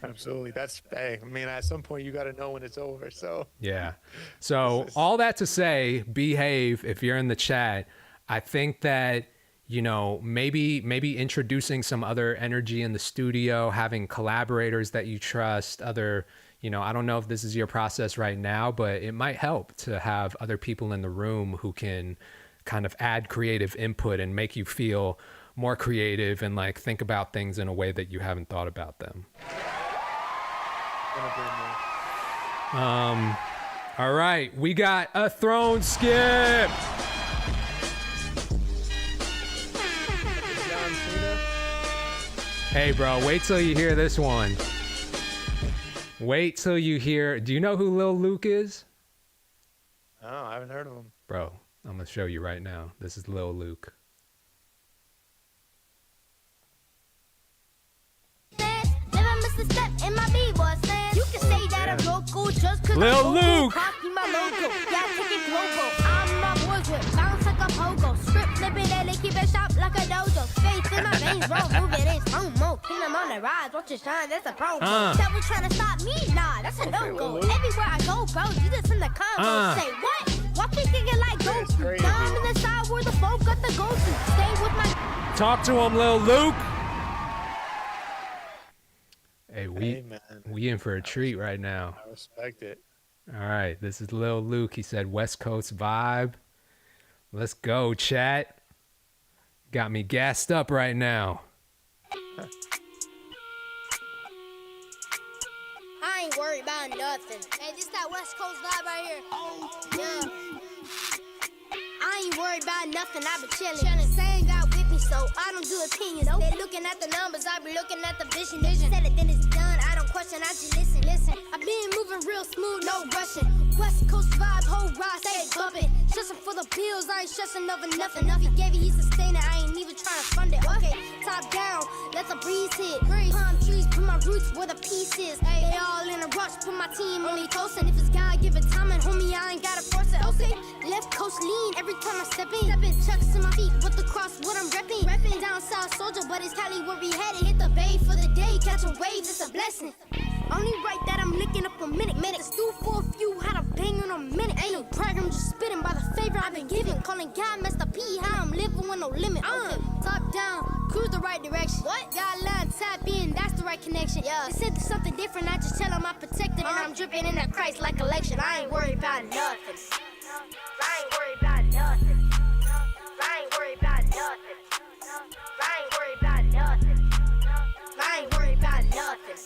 absolutely. That's, hey, I mean, at some point you got to know when it's over. So yeah. So all that to say, Behave, if you're in the chat, I think that, you know, maybe introducing some other energy in the studio, having collaborators that you trust, other, you know, I don't know if this is your process right now, but it might help to have other people in the room who can kind of add creative input and make you feel more creative and like think about things in a way that you haven't thought about them. All right, we got a throne skip. Hey, bro, wait till you hear this one. Wait till you hear. Do you know who Lil Luke is? Oh, I haven't heard of him. Bro, I'm gonna show you right now. This is Lil Luke. Never miss a step in my B-boy stance. You can say that I'm local just cause Lil I'm local. Luke. Copy my logo. Yeah, take it global. I'm my boys with bounce like a pogo. Script flipping and they keep it sharp like a dojo. Faith in my veins, roll, move it in slow mo. Kingdom on the rise, watch it shine, that's a promo. Devil trying to stop me? Nah, that's a no-go. Everywhere I go, bro, Jesus in the combo. Say what? Watch me kicking like Goku. Down in the side where the folk got the go-to. Stay with my... Talk to him, Lil Luke. Hey, Man, we in for a treat right now. I respect it. All right, this is Lil Luke. He said West Coast vibe. Let's go, chat. Got me gassed up right now. I ain't worried about nothing. Hey, this that West Coast vibe right here. Yeah. I ain't worried about nothing. I been chillin'. Same God with me, so I don't do opinions. They looking at the numbers, I be looking at the vision. Said it, then it's done. I don't question, I just listen. I been moving real smooth, no rushing. West Coast vibe, whole ride, stay bumpin'. Stressing for the bills, I ain't stressing over nothing. If he gave it, he sustain it. I ain't even trying to fund it. Okay, top down, let the breeze hit. Palm trees, put my roots where the peace is. They all in a rush, put my team only toasting. If it's God, give it time, and homie, I ain't gotta force it. Okay, left coast lean every time I step in. Chucks to my feet with the cross, what I'm repping. Down south soldier, but it's Cali where we headed. Hit the bay for the day, catch a wave, it's a blessing. Only right that I'm licking up a minute. Just do for a few, had a bang in a minute. Ain't no brag, I'm just spitting by the favor I've been given. Calling God Master P, how I'm living with no limit. Top down, cruise the right direction. What? Got line, tap in, that's the right connection. Yeah. They said there's something different, I just tell them I'm protected. And I'm dripping in that Christ like election. I ain't worried about nothing. I ain't worried about nothing. I ain't worried about nothing. I ain't worried about nothing. I ain't worried about nothing.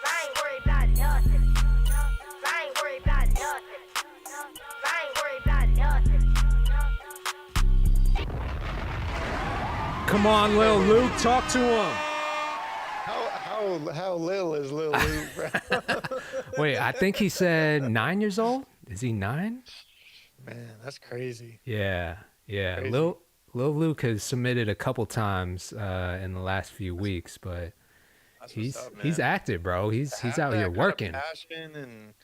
I ain't worried about nothing. I ain't worried about nothing. I ain't worried about nothing. Come on, Lil Luke, talk to him. How Lil is Lil Luke, bro? Wait, I think he said 9 years old. Is he 9? Man, that's crazy. Yeah. Crazy. Lil Luke has submitted a couple times in the last few weeks, but he's active, bro. He's out here working. Passion and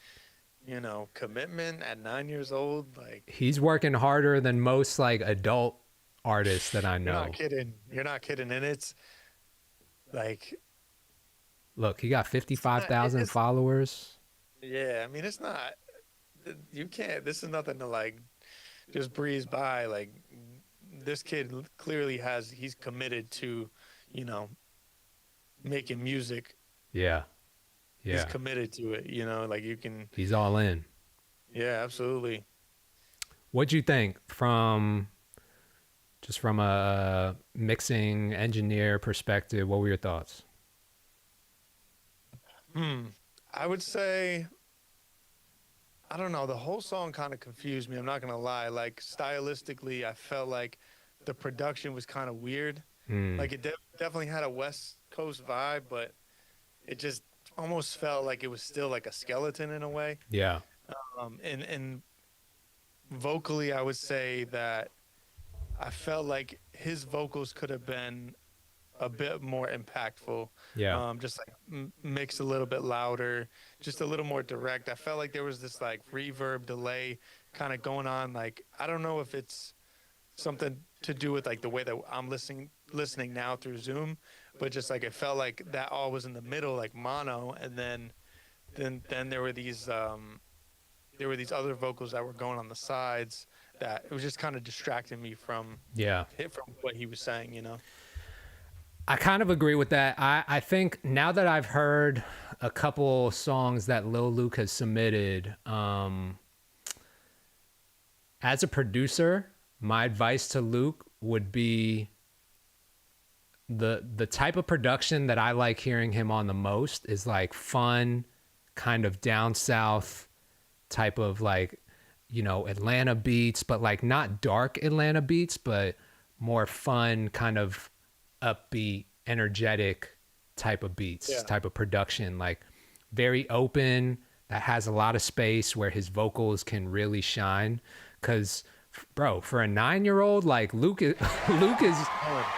commitment at 9 years old, like He's working harder than most like adult artists that I know. You're not kidding, and it's like, look, he got 55,000 followers. Yeah, I mean, it's not. You can't. This is nothing to like just breeze by. Like, this kid clearly he's committed to, making music. Yeah. He's committed to it, like you can. He's all in. Yeah, absolutely. What'd you think from a mixing engineer perspective? What were your thoughts? I would say, I don't know, the whole song kind of confused me. I'm not going to lie. Like, stylistically, I felt like the production was kind of weird. Like, it definitely had a West Coast vibe, but it just almost felt like it was still like a skeleton in a way. Yeah. And vocally, I would say that I felt like his vocals could have been a bit more impactful. Yeah. Just like mixed a little bit louder, just a little more direct. I felt like there was this like reverb delay kind of going on. Like, I don't know if it's something to do with like the way that I'm listening now through Zoom, but just like it felt like that all was in the middle, like mono, and then there were these other vocals that were going on the sides that it was just kind of distracting me from what he was saying, I kind of agree with that. I think now that I've heard a couple songs that Lil Luke has submitted, as a producer, my advice to Luke would be the type of production that I like hearing him on the most is like fun, kind of down south type of like, Atlanta beats, but like not dark Atlanta beats, but more fun, kind of upbeat, energetic type of beats, type of production, like very open, that has a lot of space where his vocals can really shine. Because, bro, for a 9-year-old, like Luke is,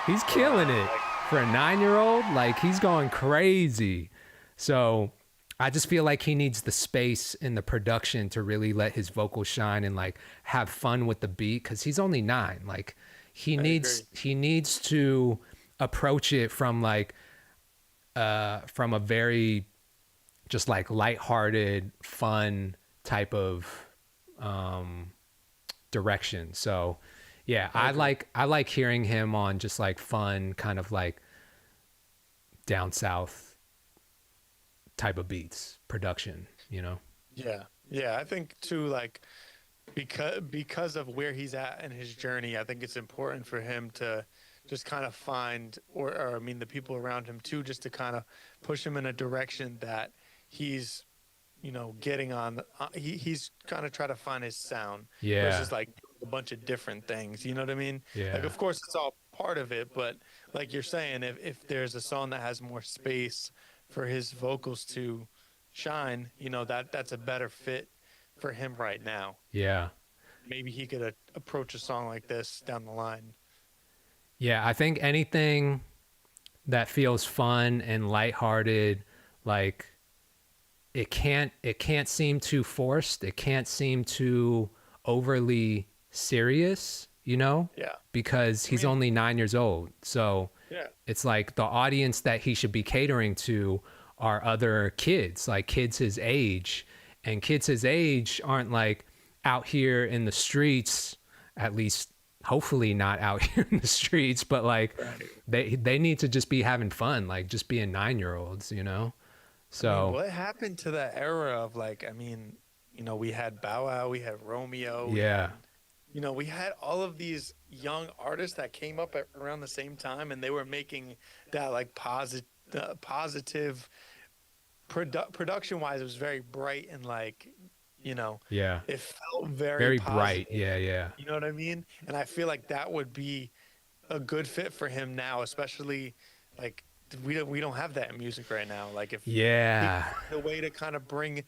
he's killing it. For a 9-year-old, like he's going crazy. So I just feel like he needs the space in the production to really let his vocals shine and like have fun with the beat, because he's only 9. Like he needs to approach it from like from a very just like lighthearted, fun type of direction. So yeah, I like hearing him on just like fun, kind of like down south type of beats production, you know? Yeah, I think too, like because of where he's at in his journey, I think it's important for him to just kind of find, or I mean the people around him too, just to kind of push him in a direction that he's, you know, getting on. He's kind of try to find his sound versus like a bunch of different things. You know what I mean? Yeah. Like, of course, it's all part of it, but like you're saying, if there's a song that has more space for his vocals to shine, you know, that's a better fit for him right now. Yeah. Maybe he could approach a song like this down the line. Yeah, I think anything that feels fun and lighthearted, like it can't seem too forced. It can't seem too overly serious, you know? Yeah. Because he's only 9 years old. So Yeah. it's like the audience that he should be catering to are other kids, like kids his age. And kids his age aren't like out here in the streets, at least hopefully not out here in the streets, but like they need to just be having fun, like just being 9-year-olds, you know? So I mean, what happened to that era of like, I mean, you know, we had Bow Wow, we had Romeo. yeah. You know, we had all of these young artists that came up around the same time, and they were making that like positive production-wise. It was very bright and like, you know, Yeah. it felt very Very positive. bright. Yeah, yeah. You know what I mean? And I feel like that would be a good fit for him now, especially like we don't have that in music right now. Like if the way to kind of bring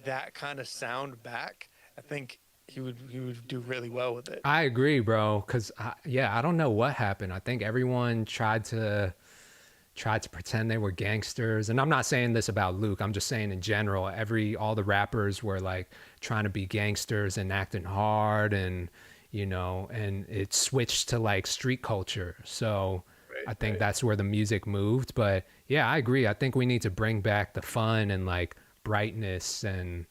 that kind of sound back, I think he would do really well with it. I agree, bro. Cause I don't know what happened. I think everyone tried to pretend they were gangsters. And I'm not saying this about Luke. I'm just saying in general, all the rappers were like trying to be gangsters and acting hard, and, you know, and it switched to like street culture. So I think that's where the music moved. But yeah, I agree. I think we need to bring back the fun and like brightness, and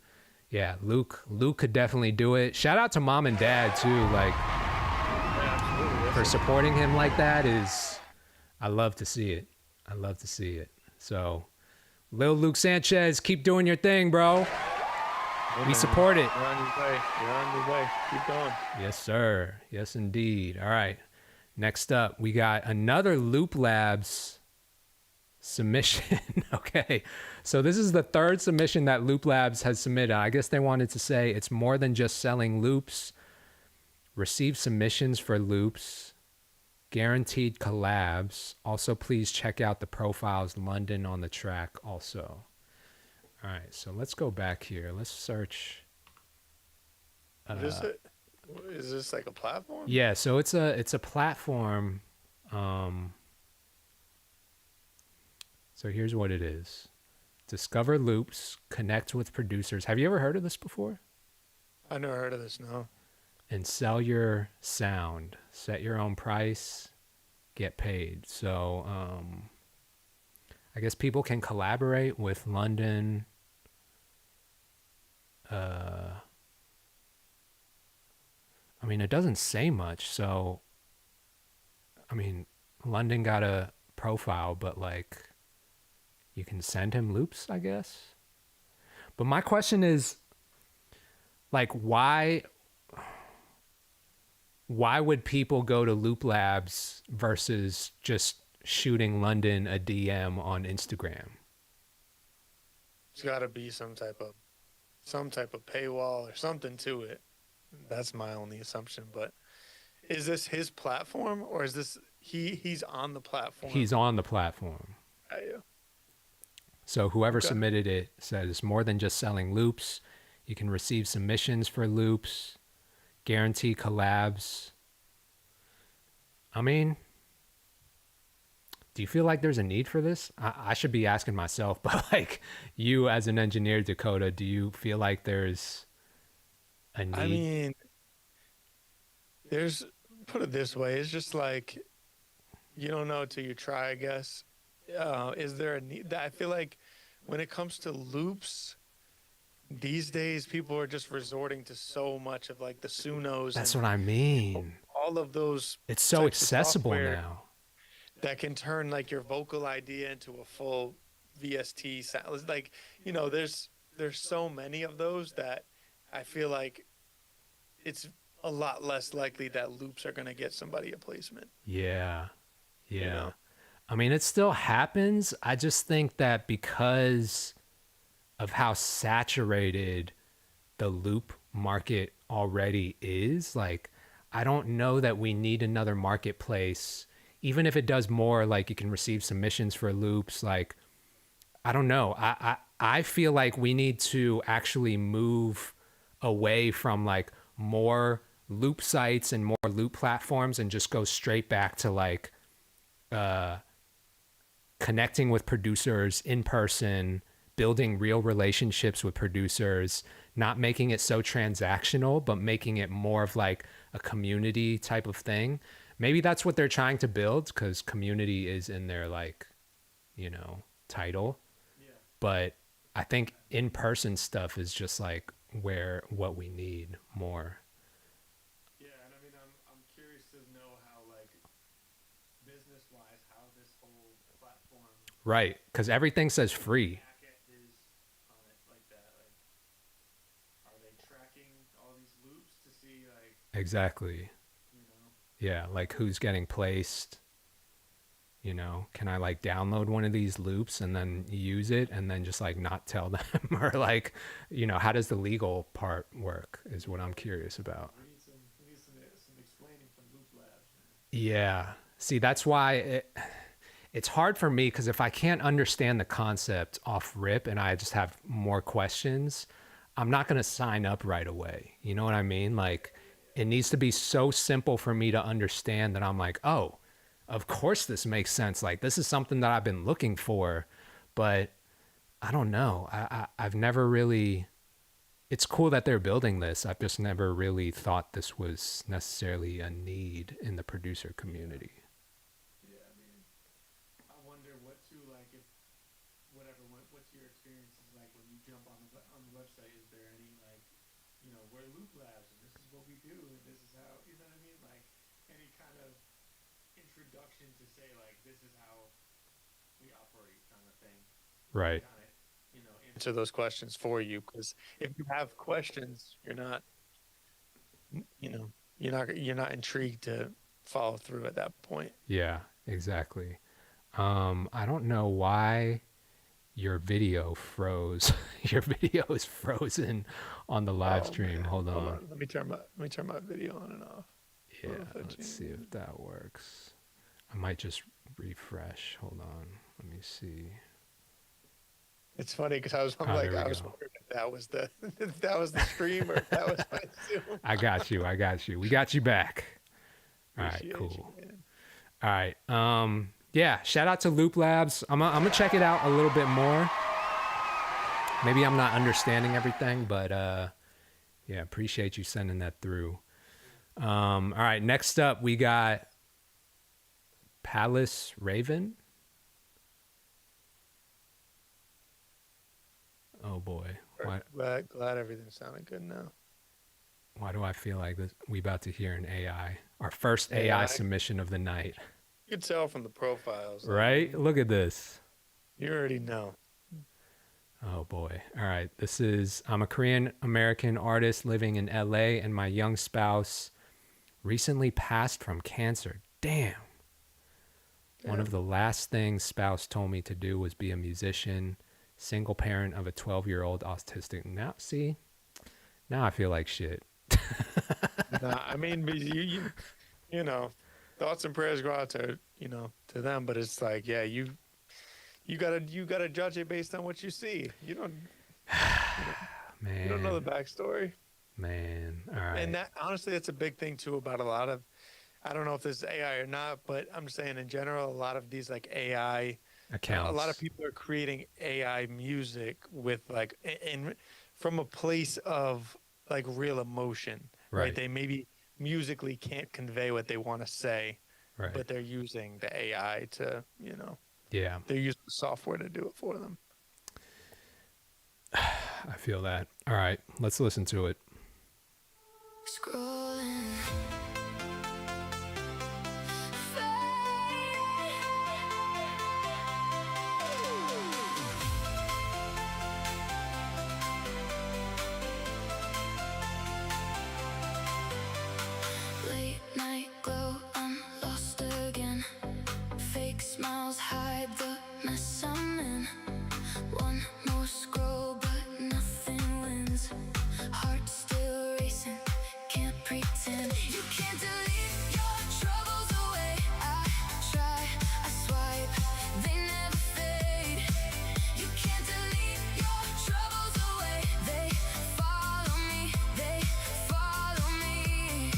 yeah, Luke could definitely do it. Shout out to mom and dad too, like for supporting him like that. I love to see it. I love to see it. So Lil Luke Sanchez, keep doing your thing, bro. We support it. You're on your way. You're on your way. Keep going. Yes, sir. Yes, indeed. All right. Next up, we got another Loop Labs submission. Okay. So this is the third submission that Loop Labs has submitted. I guess they wanted to say it's more than just selling loops. Receive submissions for loops. Guaranteed collabs. Also, please check out the profiles London on the track also. All right. So let's go back here. Let's search. Is this like a platform? Yeah, so it's a platform. So here's what it is. Discover loops, connect with producers. Have you ever heard of this before? I never heard of this, no. And sell your sound. Set your own price, get paid. So I guess people can collaborate with London. I mean, it doesn't say much. So, I mean, London got a profile, but like, you can send him loops, I guess. But my question is, like, why would people go to Loop Labs versus just shooting London a DM on Instagram? There's got to be some type of paywall or something to it. That's my only assumption. But is this his platform, or is this he's on the platform? He's on the platform. So whoever Okay. submitted it says more than just selling loops. You can receive submissions for loops, guarantee collabs. I mean, do you feel like there's a need for this? I should be asking myself, but like you as an engineer, Dakota, do you feel like there's a I need? mean, there's put it this way, it's just like you don't know till you try, I guess. Is there a need? I feel like when it comes to loops, these days people are just resorting to so much of like the Sunos That's and what I mean. all of those It's so types of accessible software now. that can turn like your vocal idea into a full VST sound. It's like, there's so many of those that I feel like it's a lot less likely that loops are going to get somebody a placement. Yeah. You Yeah. know? I mean, it still happens. I just think that because of how saturated the loop market already is, like, I don't know that we need another marketplace. Even if it does more, like you can receive submissions for loops, like, I don't know. I feel like we need to actually move away from like more loop sites and more loop platforms and just go straight back to like connecting with producers in person, building real relationships with producers, not making it so transactional, but making it more of like a community type of thing. Maybe that's what they're trying to build because community is in their like, title. But I think in-person stuff is just like what we need more. Yeah, and I mean, I'm curious to know how, like, business-wise, how this whole platform Right. Because everything says free. backend is on it like that. Like, are they tracking all these loops to see, like, Exactly. Yeah. Like who's getting placed. Can I like download one of these loops and then use it and then just like not tell them or like, how does the legal part work is what I'm curious about. we need some explaining from Loop Labs, man. Yeah. See, that's why it's hard for me because if I can't understand the concept off rip and I just have more questions, I'm not going to sign up right away. You know what I mean? Like it needs to be so simple for me to understand that I'm like, oh, of course this makes sense. Like this is something that I've been looking for, but I don't know. I've never really, it's cool that they're building this. I've just never really thought this was necessarily a need in the producer community. Yeah, I mean, I wonder what too, like, if what's your experiences like when you jump on the website? Is there any like, we're Loop Labs and this is what we do and this is how, you know what I mean? Like any kind of introduction to say like this is how we operate kind of thing. Right. Kind of, answer those questions for you, because if you have questions, you're not intrigued to follow through at that point. Yeah, exactly. I don't know why your video froze. Your video is frozen on the live Oh, stream. man. Hold on. Let me turn my video on and off. Yeah, Well, if I let's see change- if that works. I might just refresh. Hold on. Let me see. It's funny because I'm Oh, like, there we I was go. wondering if that was the if that was the stream or if that was my Zoom. I got you. We got you back. All right, Appreciate cool. you, man. All right. Yeah, shout out to Loop Labs. I'm gonna check it out a little bit more. Maybe I'm not understanding everything, but yeah, appreciate you sending that through. All right, next up we got Palace Raven. Oh boy. Glad everything sounded good now. Why do I feel like this? We about to hear an AI. Our first AI submission of the night. You could tell from the profiles, like, Right? Look at this. you already know. Oh boy. All right. I'm a Korean American artist living in LA, and my young spouse recently passed from cancer. Damn. One of the last things spouse told me to do was be a musician, single parent of a 12-year-old autistic. Now I feel like shit. Nah, I mean, but thoughts and prayers go out to them, but it's like, yeah, you you gotta judge it based on what you see. You don't Man, know the backstory. man. All right. And that honestly, that's a big thing too about a lot of. I don't know if this is AI or not, but I'm saying in general, a lot of these like AI Accounts. a lot of people are creating AI music with like from a place of like real emotion, right? They maybe musically can't convey what they want to say, Right. but they're using the AI to, Yeah, they're using the software to do it for them. I feel that. All right, let's listen to it. Scrolling. Late night glow, I'm lost again. Fake smiles hide the mess I'm in. One more scroll, but nothing wins. Heart still racing, can't pretend. You can't delete your troubles away. I try, I swipe, they never fade. You can't delete your troubles away. They follow me, they follow me.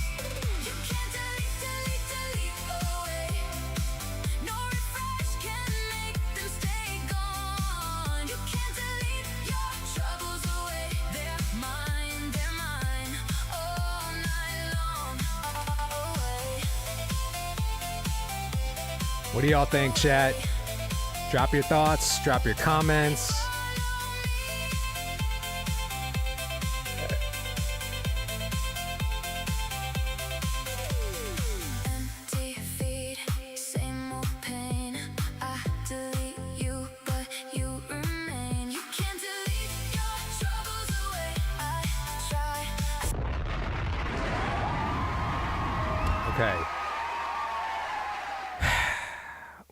You can't delete away. No refresh can make them stay gone. You can't delete your troubles away. They're mine, all night long. Away. What do y'all think, chat? Drop your thoughts, drop your comments. Empty feet, same old pain. I delete you, but you remain. You can't delete your troubles away. I try. Okay.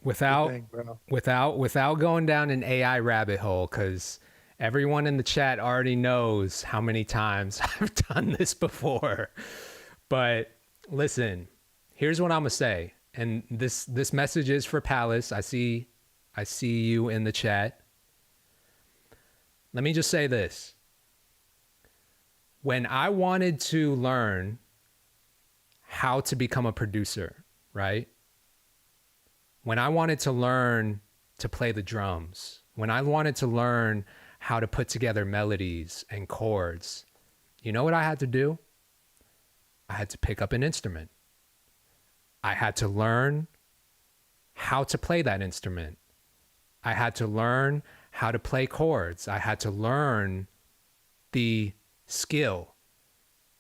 Without Thing, bro. without going down an AI rabbit hole, because everyone in the chat already knows how many times I've done this before. But listen, here's what I'm gonna say, and this message is for Palace. I see you in the chat. Let me just say this. When I wanted to learn how to become a producer, right? When I wanted to learn to play the drums, when I wanted to learn how to put together melodies and chords, you know what I had to do? I had to pick up an instrument. I had to learn how to play that instrument. I had to learn how to play chords. I had to learn the skill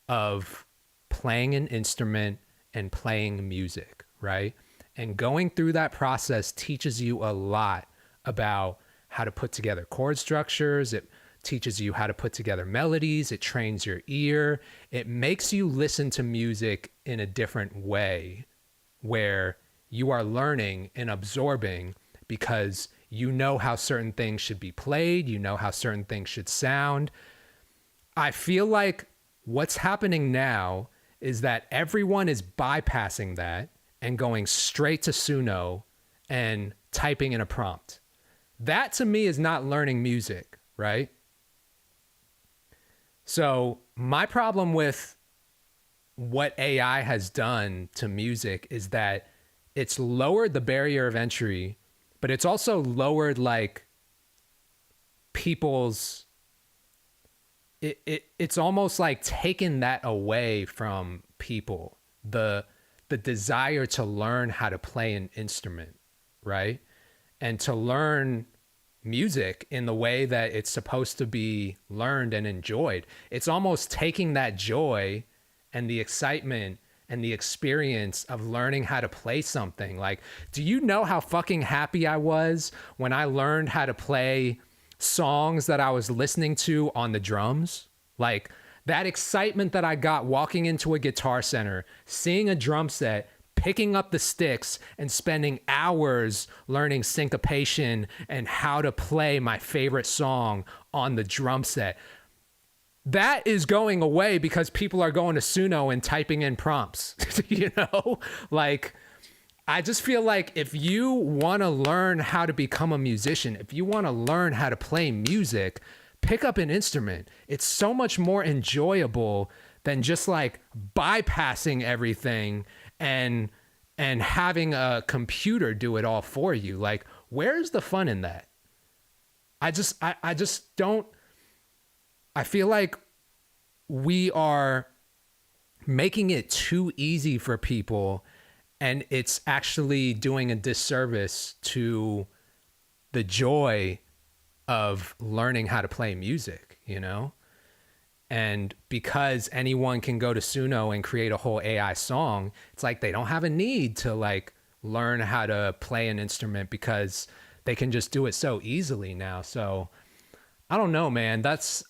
of playing an instrument and playing music, right? And going through that process teaches you a lot about how to put together chord structures. It teaches you how to put together melodies. It trains your ear. It makes you listen to music in a different way, where you are learning and absorbing because you know how certain things should be played. You know how certain things should sound. I feel like what's happening now is that everyone is bypassing that and going straight to Suno and typing in a prompt. That to me is not learning music, right? So my problem with what AI has done to music is that it's lowered the barrier of entry, but it's also lowered like people's, it's almost like taken that away from people. The desire to learn how to play an instrument, right? And to learn music in the way that it's supposed to be learned and enjoyed. It's almost taking that joy and the excitement and the experience of learning how to play something. Like, do you know how fucking happy I was when I learned how to play songs that I was listening to on the drums? Like, that excitement that I got walking into a Guitar Center, seeing a drum set, picking up the sticks and spending hours learning syncopation and how to play my favorite song on the drum set. That is going away because people are going to Suno and typing in prompts. You know, like, I just feel like if you want to learn how to become a musician, if you want to learn how to play music, pick up an instrument. It's so much more enjoyable than just like bypassing everything and having a computer do it all for you. Like, where's the fun in that? I just don't. I feel like we are making it too easy for people, and it's actually doing a disservice to the joy of learning how to play music, you know? And because anyone can go to Suno and create a whole AI song, it's like they don't have a need to like learn how to play an instrument because they can just do it so easily now. So I don't know, man. That's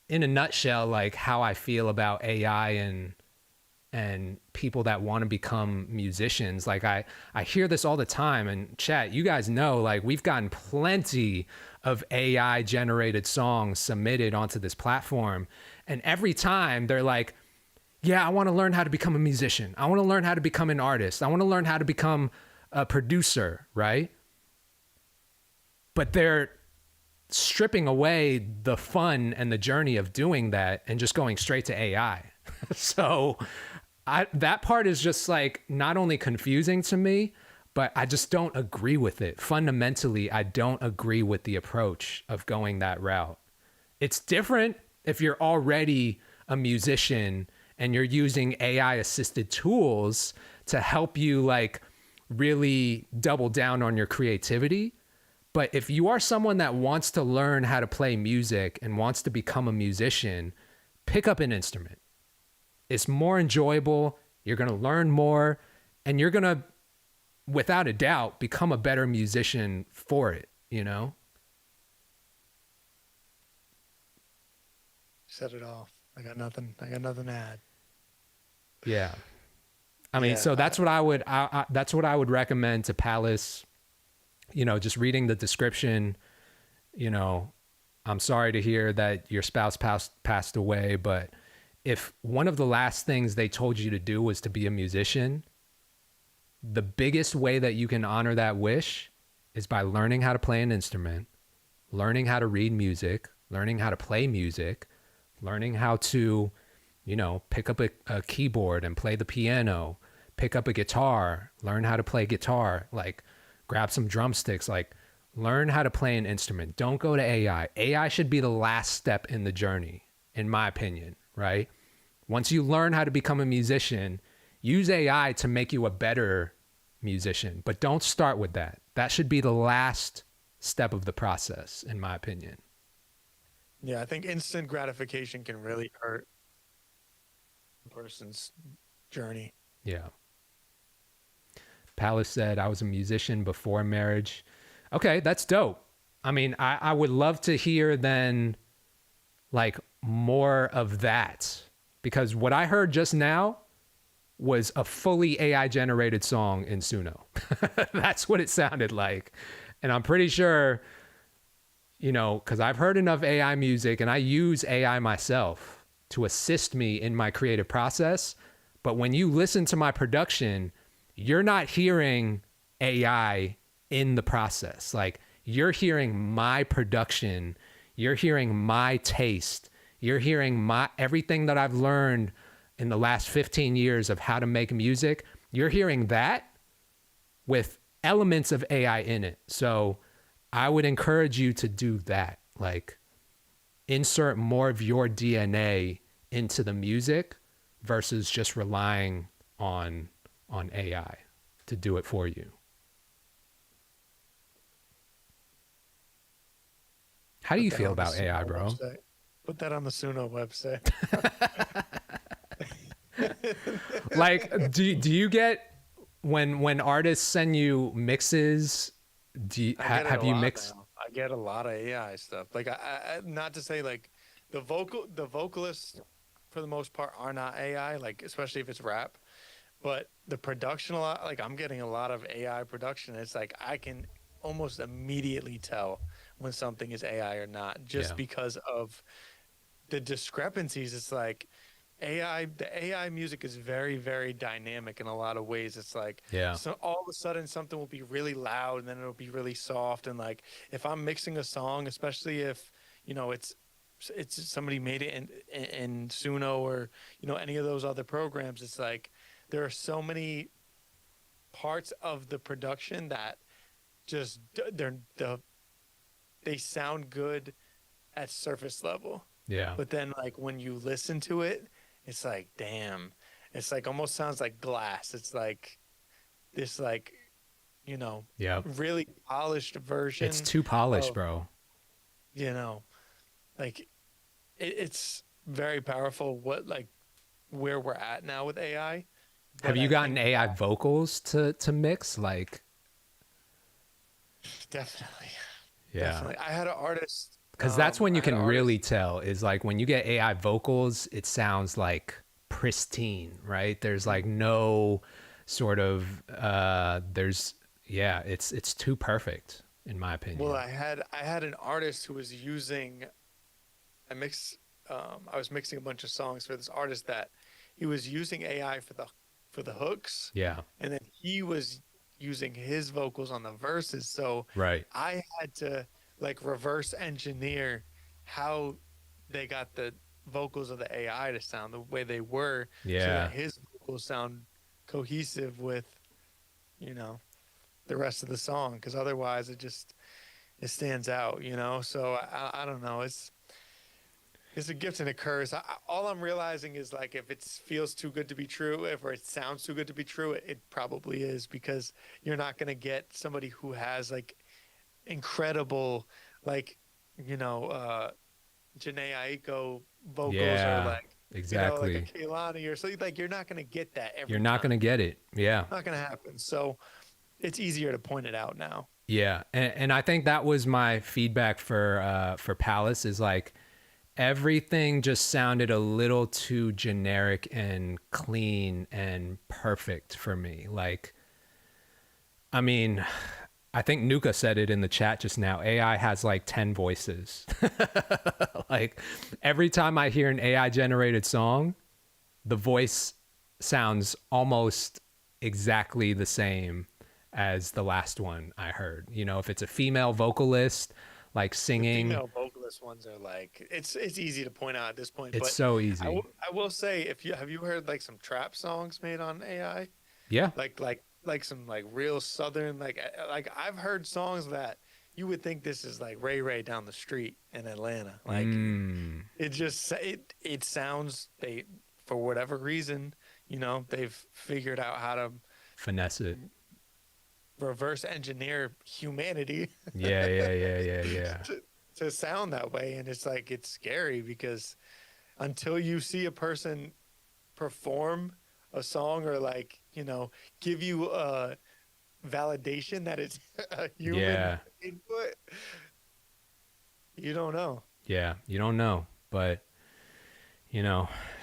in a nutshell like how I feel about AI and people that want to become musicians. Like I hear this all the time, and chat, you guys know, like we've gotten plenty of AI generated songs submitted onto this platform. And every time they're like, yeah, I want to learn how to become a musician. I want to learn how to become an artist. I want to learn how to become a producer, right? But they're stripping away the fun and the journey of doing that and just going straight to AI. So that part is just like not only confusing to me, but I just don't agree with it. Fundamentally, I don't agree with the approach of going that route. It's different if you're already a musician and you're using AI assisted tools to help you like really double down on your creativity. But if you are someone that wants to learn how to play music and wants to become a musician, pick up an instrument. It's more enjoyable. You're going to learn more, and you're going to, without a doubt, become a better musician for it, you know? Set it off. I got nothing to add. Yeah. I mean, so that's what that's what I would recommend to Palace. You know, just reading the description, you know, I'm sorry to hear that your spouse passed away, but if one of the last things they told you to do was to be a musician, the biggest way that you can honor that wish is by learning how to play an instrument, learning how to read music, learning how to play music, learning how to, you know, pick up a keyboard and play the piano, pick up a guitar, learn how to play guitar, like grab some drumsticks, like learn how to play an instrument. Don't go to AI. AI should be the last step in the journey, in my opinion, right? Once you learn how to become a musician, use AI to make you a better musician, but don't start with that. That should be the last step of the process, in my opinion. Yeah, I think instant gratification can really hurt a person's journey. Yeah. Palace said, I was a musician before marriage. Okay, that's dope. I mean, I would love to hear then like more of that, because what I heard just now was a fully AI generated song in Suno. That's what it sounded like. And I'm pretty sure, you know, because I've heard enough AI music and I use AI myself to assist me in my creative process. But when you listen to my production, you're not hearing AI in the process. Like, you're hearing my production, you're hearing my taste, you're hearing everything that I've learned in the last 15 years of how to make music. You're hearing that with elements of AI in it. So I would encourage you to do that. Like, insert more of your DNA into the music versus just relying on AI to do it for you. How do you feel about AI, bro? Website. Put that on the Suno website. Like, do you get when artists send you mixes? Have you mixed? Now. I get a lot of AI stuff. Like, I not to say like the vocalists for the most part are not AI. Like, especially if it's rap, but the production, a lot. Like, I'm getting a lot of AI production. It's like I can almost immediately tell when something is AI or not, just because of the discrepancies. It's like the AI music is very, very dynamic in a lot of ways. It's like, Yeah. so all of a sudden something will be really loud and then it'll be really soft. And like, if I'm mixing a song, especially if, it's somebody made it in Suno or, any of those other programs, it's like, there are so many parts of the production that just, they sound good at surface level. Yeah. But then like when you listen to it, it's like, damn, it's like almost sounds like glass. It's like this, like, Yeah. really polished version. It's too polished, of, bro. Like it's very powerful where we're at now with AI. Have you gotten AI vocals to mix? Like, definitely. yeah. Definitely. I had an artist. Because that's when you I had can an really artist- tell is like when you get AI vocals, it sounds like pristine, right? There's like no sort of it's too perfect in my opinion. Well, I had an artist who was using I was mixing a bunch of songs for this artist that he was using AI for the hooks. Yeah. And then he was using his vocals on the verses. So Right. I had to like reverse engineer how they got the vocals of the AI to sound the way they were. So Yeah. that his vocals sound cohesive with, the rest of the song. Because otherwise it stands out, So I don't know. It's a gift and a curse. All I'm realizing is like if it feels too good to be true, or it sounds too good to be true, it probably is, because you're not going to get somebody who has like incredible, like, Janae Aiko vocals, Yeah, or like, exactly. like a Kehlani or something. Like you're not going to get that every You're not time. going to get it. Yeah. Not going to happen. So it's easier to point it out now. Yeah. And I think that was my feedback for Palace is like everything just sounded a little too generic and clean and perfect for me. Like, I mean, I think Nuka said it in the chat just now. AI has like 10 voices. Like every time I hear an AI generated song, the voice sounds almost exactly the same as the last one I heard. If it's a female vocalist, like singing. The female vocalist ones are like, it's easy to point out at this point. It's but so easy. I will say, have you heard like some trap songs made on AI? Yeah. Like some like real southern, like I've heard songs that you would think this is like Ray down the street in Atlanta. Like it sounds, for whatever reason, they've figured out how to finesse it, reverse engineer humanity. Yeah. to sound that way. And it's like, it's scary because until you see a person perform a song or like, give you a validation that it's a human input, you don't know. Yeah, you don't know. But,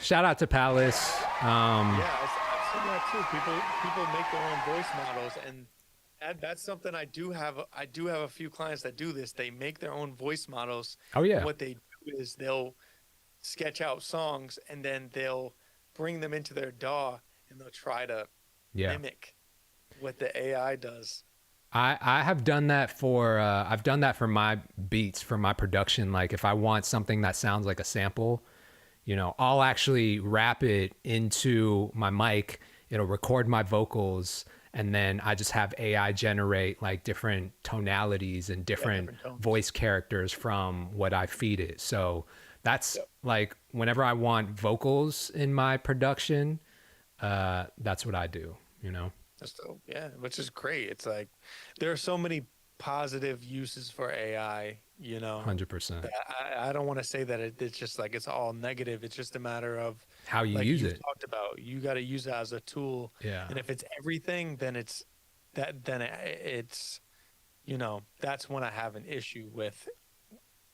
shout out to Palace. Yeah, I've seen that too. People make their own voice models, and that's something I do have a few clients that do this. They make their own voice models. Oh yeah. And what they do is they'll sketch out songs and then they'll bring them into their DAW and they'll try to mimic what the AI does. I have done that for I've done that for my beats, for my production. Like if I want something that sounds like a sample, I'll actually wrap it into my mic. It'll record my vocals. And then I just have AI generate like different tonalities and different voice characters from what I feed it. So that's like whenever I want vocals in my production, that's what I do, That's dope. Yeah, which is great. It's like there are so many positive uses for AI, 100%. I don't want to say that it's just like it's all negative. It's just a matter of how you like use you've it. Talked about, you got to use it as a tool. Yeah. And if it's everything, then it's that's when I have an issue with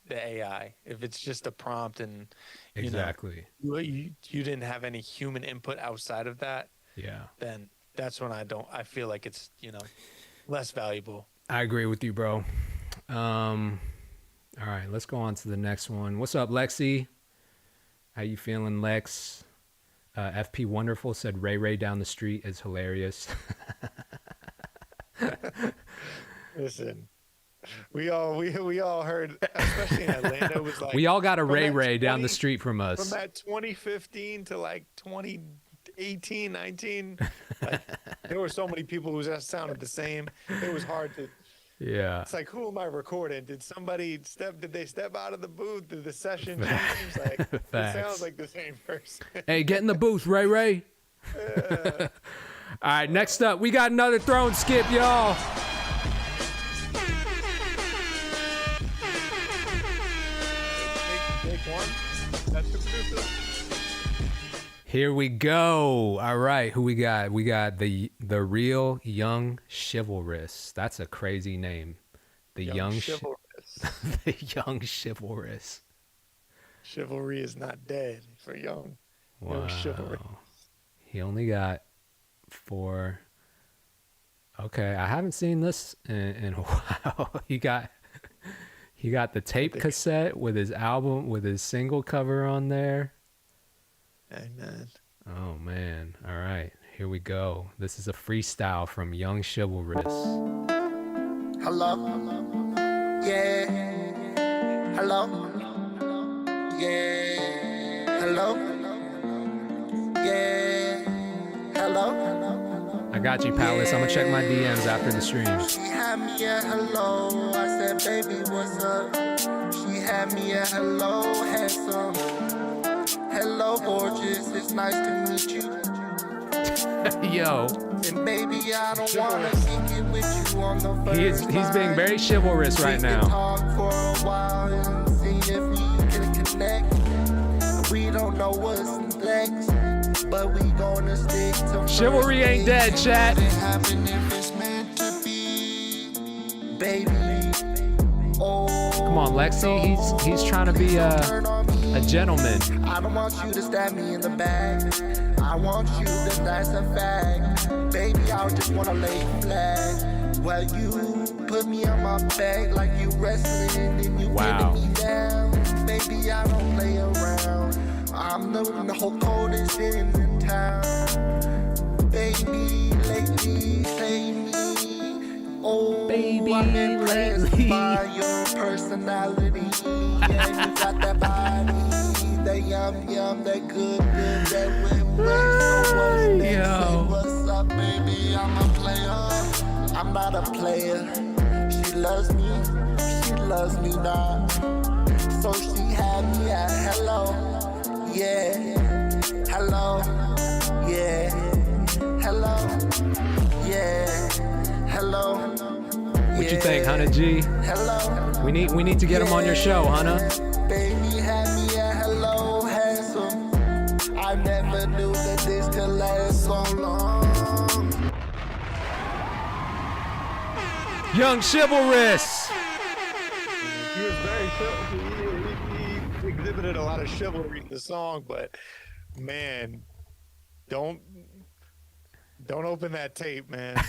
the AI. If it's just a prompt and exactly you didn't have any human input outside of that, then that's when I feel like it's less valuable. I agree with you, bro. All right, let's go on to the next one. What's up, Lexi? How you feeling, Lex? FP Wonderful said Ray Ray down the street is hilarious. Listen, we all heard, especially in Atlanta, it was like We all got a from Ray that Ray down the 20 street from from us. that 2015 to like 2018, 19. Like, there were so many people who just sounded the same. It was hard to. Yeah. It's like, who am I recording? Did they step out of the booth? Did the session change? Like, it Facts. sounds like the same person. Hey, get in the booth, Ray Ray. All right, next up, we got another throne skip, y'all. Take one. That's the producer. Here we go. All right, who we got? We got the real Young Chivalrous. That's a crazy name. The young chivalrous. the Young Chivalrous. Chivalry is not dead for young. Young chivalry. He only got 4. Okay, I haven't seen this in a while. He got the tape cassette with his album, with his single cover on there. Hey, man. Oh, man. All right, here we go. This is a freestyle from Young Chivalrous. Hello? Yeah. Hello? Yeah. Hello? Yeah. Hello? I got you, Palace. I'm going to check my DMs after the stream. She had me at hello. I said, baby, what's up? She had me at hello, handsome. Hello, gorgeous. It's nice to meet you. Yo. And baby, I don't want to kick it with you on the first He's being very chivalrous right We can now. talk for a while and see if we can connect. We don't know what's next, but we gonna stick to Chivalry ain't dead, chat. What happen if it's meant to be, baby? Oh, Come on, Lexi. He's trying to be a gentleman. I don't want you to stab me in the back. I want you to that's a fact. Baby, I just wanna lay flat. Well, you put me on my back like you wrestling and you Wow. getting me down. Baby, I don't play around. I'm the whole coldest in the town. Baby, lately, play me. Oh, Baby, I've been blessed lately. by your personality. Yeah, you got that body, that yum, that good, that wet. So what's next? Yo. Say what's up, baby? I'm a player. I'm not a player. She loves me not. So she had me at hello, yeah, hello, yeah, hello, yeah, hello. What you think, Hannah G? Hello. We need to get him on your show, Hannah. Baby had me at hello, handsome. I never knew that this could last so long. Young Chivalrous. He was very chivalrous. He exhibited a lot of chivalry in the song, but man, don't open that tape, man.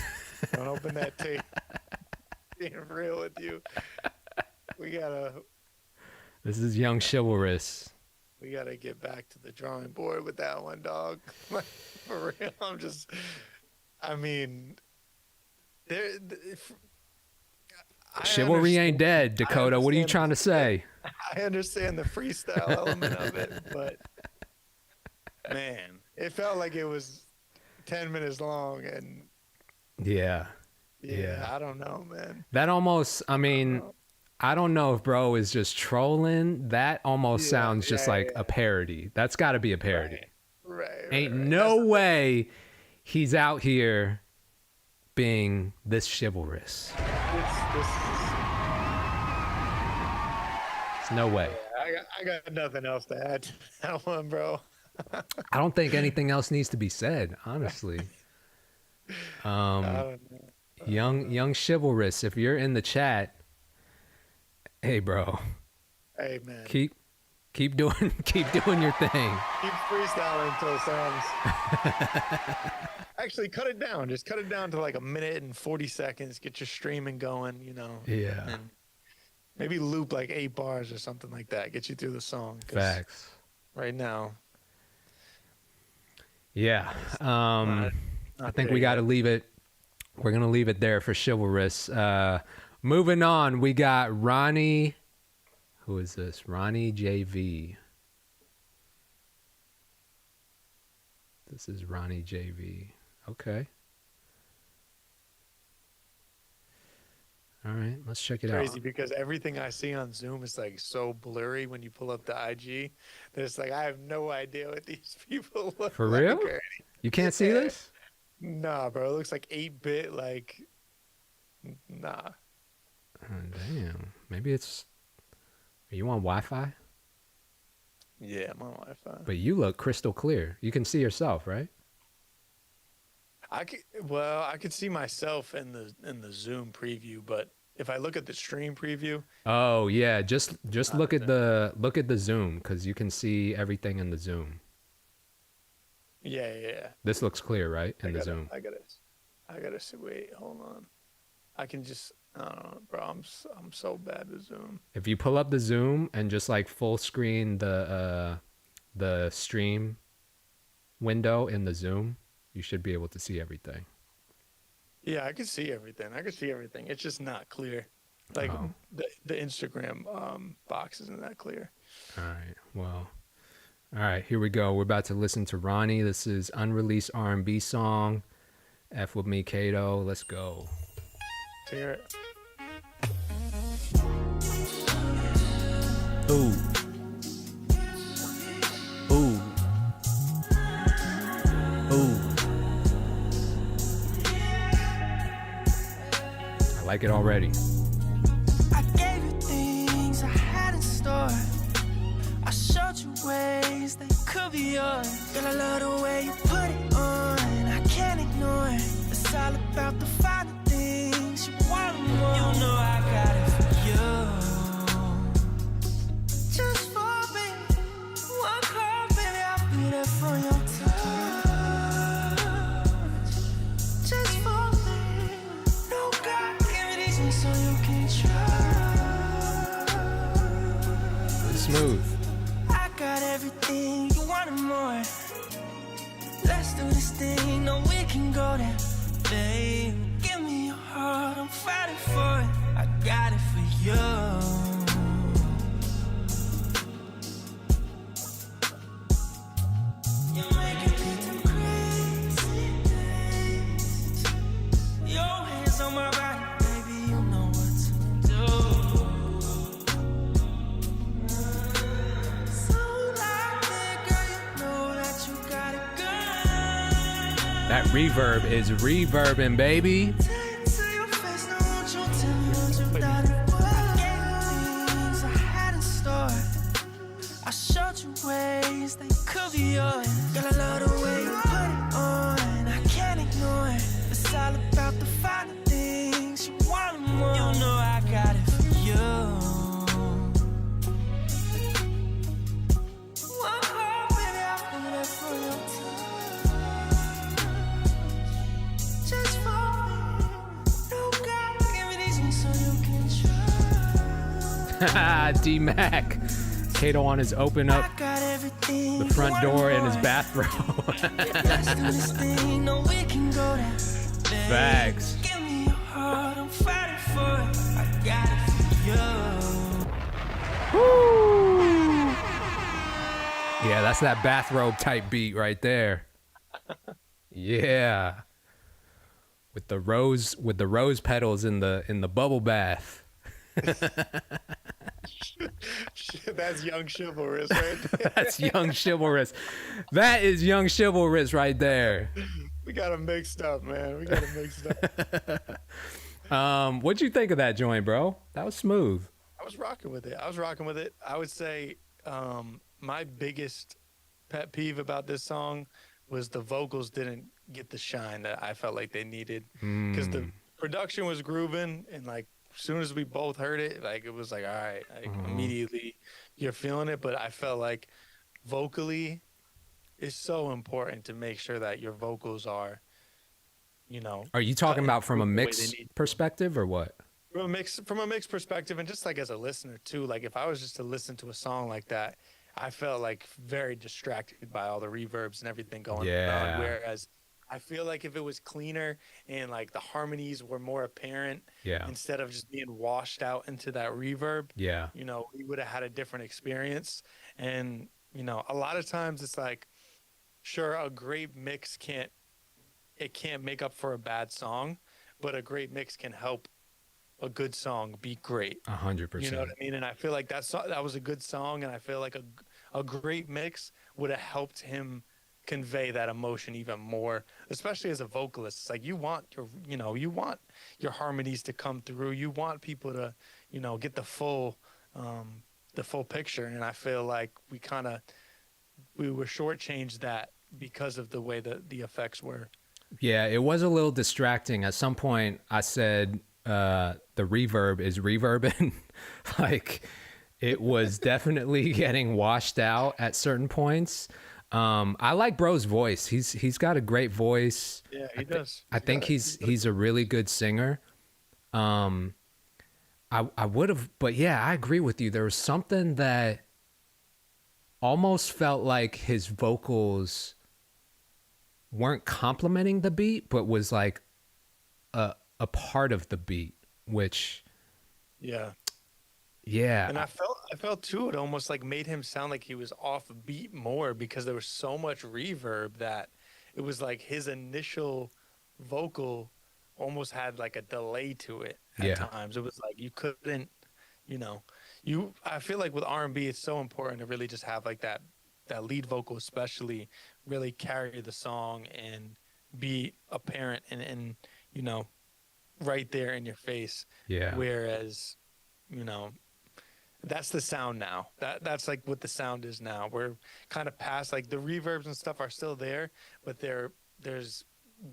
Don't open that tape. Being real with you, This is Young Chivalrous. we gotta get back to the drawing board with that one, dog. Like, for real, Chivalry ain't dead, Dakota. What are you trying to say? I understand the freestyle element of it, but man, it felt like it was 10 minutes long, and Yeah. I don't know, man. That almost, I don't know if bro is just trolling. That almost sounds just like a parody. That's got to be a parody. Right. Ain't no way he's out here being this chivalrous. There's no way. I got nothing else to add to that one, bro. I don't think anything else needs to be said, honestly. I don't know. Young Chivalrous, if you're in the chat, hey bro, Hey, man. keep doing your thing. Keep freestyling until it sounds. Actually, cut it down. Just cut it down to like 1 minute and 40 seconds. Get your streaming going, Yeah. And maybe loop like 8 bars or something like that. Get you through the song. 'Cause Facts. right now, Yeah. Not, I not think there we got to yet. leave it. We're going to leave it there for Chivalrous. Moving on, we got Ronnie. Who is this? Ronnie JV. This is Ronnie JV. Okay. All right, let's check it Crazy out. because everything I see on Zoom is like so blurry when you pull up the IG. There's like I have no idea what these people look For like. real? Or You can't see this? Nah, bro. It looks like 8-bit. Like, nah. Oh, damn. Maybe it's. Are you on Wi-Fi? Yeah, I'm on Wi-Fi. But you look crystal clear. You can see yourself, right? I could see myself in the Zoom preview, but if I look at the stream preview, Oh yeah, just look at the Zoom because you can see everything in the Zoom. yeah. This looks clear, right? In the Zoom. I gotta see. Wait, hold on. I can just. I don't know, bro. I'm so bad with Zoom. If you pull up the Zoom and just like full screen the stream window in the Zoom, you should be able to see everything. Yeah, I can see everything. It's just not clear. Like Oh. the Instagram box isn't that clear. All right. Well. All right. Here we go. We're about to listen to Ronnie. This is unreleased R&B song. F with me, Kato. Let's go. Hear it. Ooh. Ooh. Ooh. I like it already. I gave you things I had in store. I showed you ways that could be yours. Girl, I love the way you put it on. I can't ignore it. It's all about the finer things you want more. You know I got it for you. Just for me, one call, baby, I'll be there for your touch. Just for me, no God, give me these things so you can trust. Smooth. I got everything you want and more. Let's do this thing, no, we can go there. Babe, give me your heart, I'm fighting for it. I got it for you. You're making me do crazy things. Your hands on my body, baby, you know what to do. So like that, girl, you know that you got it good. That reverb is reverbing, baby. Tell it to your face, now won't you tell me what you got it for? I gave you things I had in store. I showed you ways they could be yours. Girl, I love the way you put it on. I can't ignore it. It's all about the finer things you want more. You know I got it for you. One call, baby, I'll be there for your touch. Just for me, no God, give me these things so you can trust. D-Mac. Kato on his open up I got everything the front you want door in his more. bathrobe. Let's do this thing, no, we can go there. Babe, Facts. give me your heart, I'm fighting for it. I got it for you. Woo! Yeah, that's that bathrobe type beat right there. Yeah. With the rose petals in the bubble bath. That's young chivalrous right there. That's young chivalrous. That is young chivalrous right there. We got them mixed up, man. We got them mixed up. What'd you think of that joint, bro? That was smooth. I was rocking with it. I would say my biggest pet peeve about this song was the vocals didn't get the shine that I felt like they needed. Because the production was grooving, and like as soon as we both heard it, like it was like, all right, like immediately you're feeling it. But I felt like vocally, it's so important to make sure that your vocals are, you know. Are you talking about from a the way they mix need to. perspective or what? From a mix perspective, and just like as a listener too. Like if I was just to listen to a song like that, I felt like very distracted by all the reverbs and everything going Yeah. on. Whereas I feel like if it was cleaner and like the harmonies were more apparent Yeah. instead of just being washed out into that reverb, Yeah. you know, we would have had a different experience. And, you know, a lot of times it's like, sure, a great mix can't make up for a bad song, but a great mix can help a good song be great. 100%. You know what I mean? And I feel like that was a good song, and I feel like a great mix would have helped him convey that emotion even more, especially as a vocalist. It's like you want your harmonies to come through. You want people to, you know, get the full picture. And I feel like we were shortchanged that because of the way that the effects were. Yeah, it was a little distracting. At some point, I said the reverb is reverbing. Like, it was definitely getting washed out at certain points. I like Bro's voice. He's got a great voice. Yeah, he does. I think he's a really good singer. I would have, but yeah, I agree with you. There was something that almost felt like his vocals weren't complementing the beat, but was like a part of the beat, which yeah. And I felt too, it almost like made him sound like he was off beat more because there was so much reverb that it was like his initial vocal almost had like a delay to it at times. It was like you couldn't, you know, I feel like with R&B it's so important to really just have like that lead vocal especially really carry the song and be apparent and you know, right there in your face. Yeah. Whereas, you know, that's the sound now. That's like what the sound is now. We're kind of past, like, the reverbs and stuff are still there, but there's